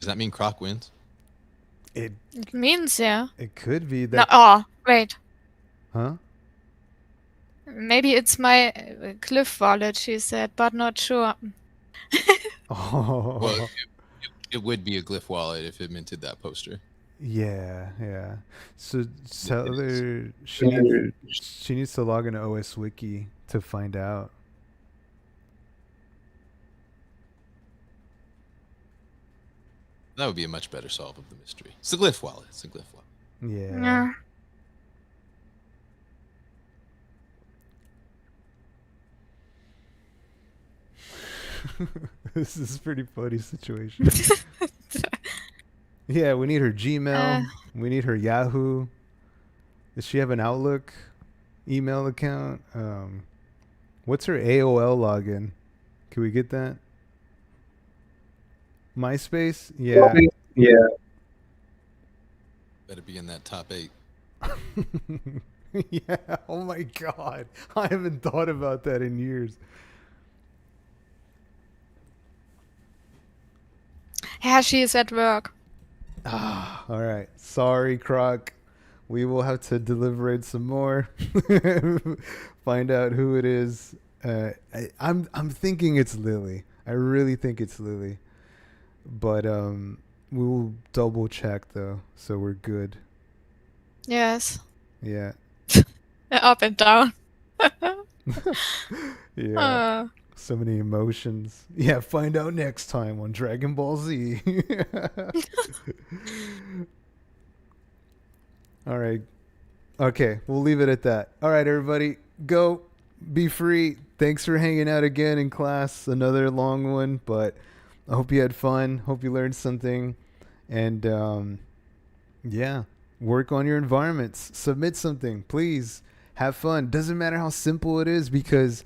Does that mean Croc wins? It means, yeah. It could be that. No, oh, wait. Huh? Maybe it's my Cliff wallet, she said, but not sure. Oh. Well, it would be a Glyph wallet if it minted that poster. Yeah. So tell her she needs to log into OS Wiki to find out. That would be a much better solve of the mystery. It's a Glyph wallet. Yeah. This is a pretty funny situation. Yeah, we need her Gmail. We need her Yahoo. Does she have an Outlook email account? What's her AOL login? Can we get that? MySpace? Yeah. Better be in that top 8. Yeah. Oh my God. I haven't thought about that in years. Yeah, she is at work. All right. Sorry, Croc. We will have to some more. Find out who it is. I'm thinking it's Lily. I really think it's Lily. But we will double check though, so we're good. Yes. Yeah. Up and down. Yeah. So many emotions. Yeah, find out next time on Dragon Ball Z. All right. Okay, we'll leave it at that. All right, everybody, go. Be free. Thanks for hanging out again in class. Another long one, but I hope you had fun. Hope you learned something. And yeah, work on your environments. Submit something, please. Have fun. Doesn't matter how simple it is, because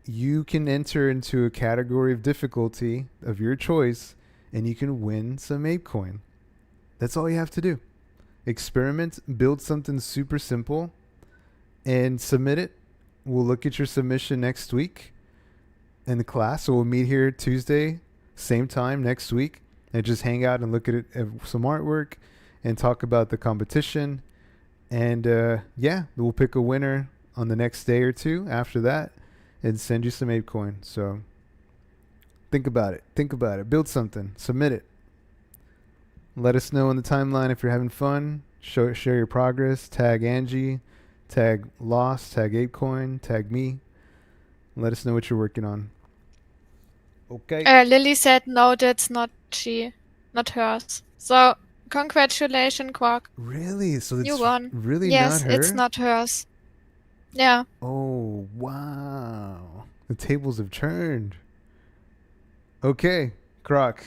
you can enter into a category of difficulty of your choice and you can win some ApeCoin. That's all you have to do. Experiment, build something super simple, and submit it. We'll look at your submission next week in the class. So we'll meet here Tuesday, same time next week, and just hang out and look at some artwork and talk about the competition. And yeah, we'll pick a winner on the next day or two after that and send you some ApeCoin. So think about it. Build something. Submit it. Let us know on the timeline if you're having fun. Share your progress. Tag Angie. Tag Lost, tag ApeCoin, tag me. Let us know what you're working on. Okay. Lily said no, that's not hers. So congratulations, Quark. Really? So You it's won. really not Yes, her? it's not hers. Yeah. Oh, wow. The tables have turned. Okay, Croc.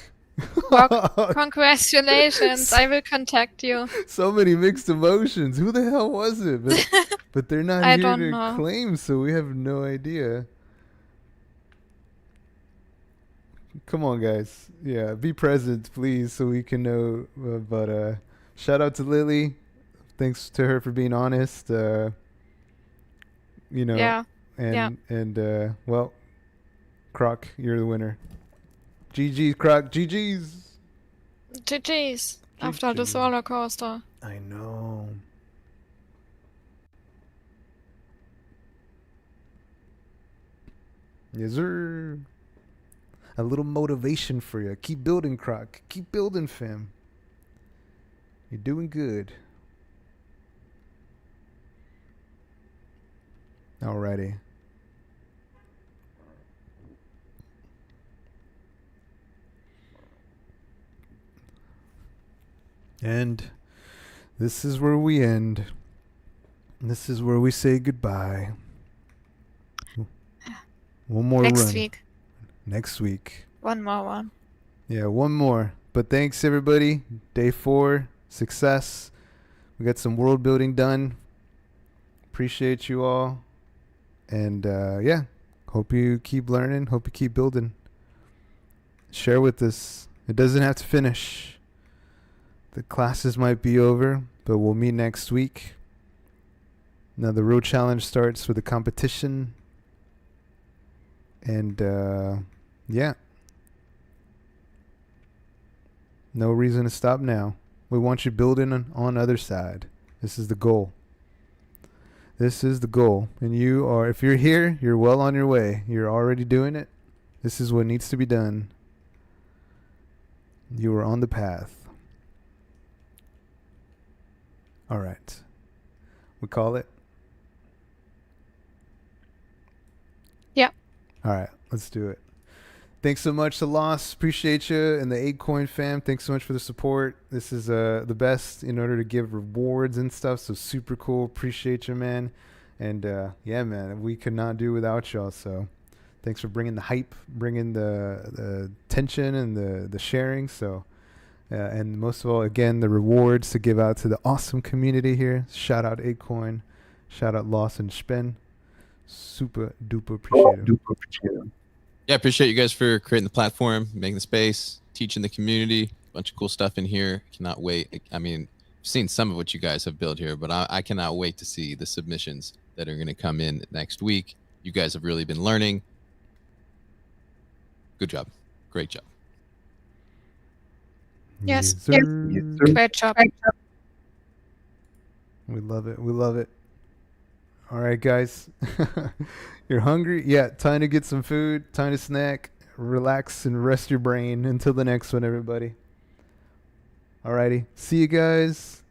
Well, congratulations. I will contact you. So many mixed emotions. Who the hell was it? But they're not I here don't to know. claim, so we have no idea. Come on, guys. Yeah, be present, please, so we can know. But shout out to Lily. Thanks to her for being honest. You know, Yeah. Yeah. and well, Croc, you're the winner. GG's, Croc. GG's. GG's. After this GG. roller coaster. I know. Yes, sir. A little motivation for you. Keep building, Croc. Keep building, fam. You're doing good. Alrighty. And this is where we end. This is where we say goodbye. One more Next run. week. Next week. One more one. Yeah, one more. But thanks, everybody. Day 4. Success. We got some world building done. Appreciate you all. And yeah, hope you keep learning. Hope you keep building. Share with us. It doesn't have to finish. The classes might be over, but we'll meet next week. Now the road challenge starts with a competition. And yeah. No reason to stop now. We want you building on other side. This is the goal. This is the goal. And you are, if you're here, you're well on your way. You're already doing it. This is what needs to be done. You are on the path. All right. We call it? Yeah. All right. Let's do it. Thanks so much to Lost. Appreciate you. And the ApeCoin fam, thanks so much for the support. This is the best in order to give rewards and stuff. So super cool. Appreciate you, man. And yeah, man, we could not do without y'all. So thanks for bringing the hype, bringing the tension and the sharing. So and most of all, again, the rewards to give out to the awesome community here. Shout out ApeCoin. Shout out Lost and Spen. Super duper appreciate it. Yeah, appreciate you guys for creating the platform, making the space, teaching the community. Bunch of cool stuff in here. Cannot wait. I mean, I've seen some of what you guys have built here, but I cannot wait to see the submissions that are going to come in next week. You guys have really been learning. Good job. Great job. Yes. Yes, Great job. We love it. We love it. All right, guys. You're hungry? Yeah, time to get some food, time to snack, relax, and rest your brain until the next one, everybody. All righty. See you guys.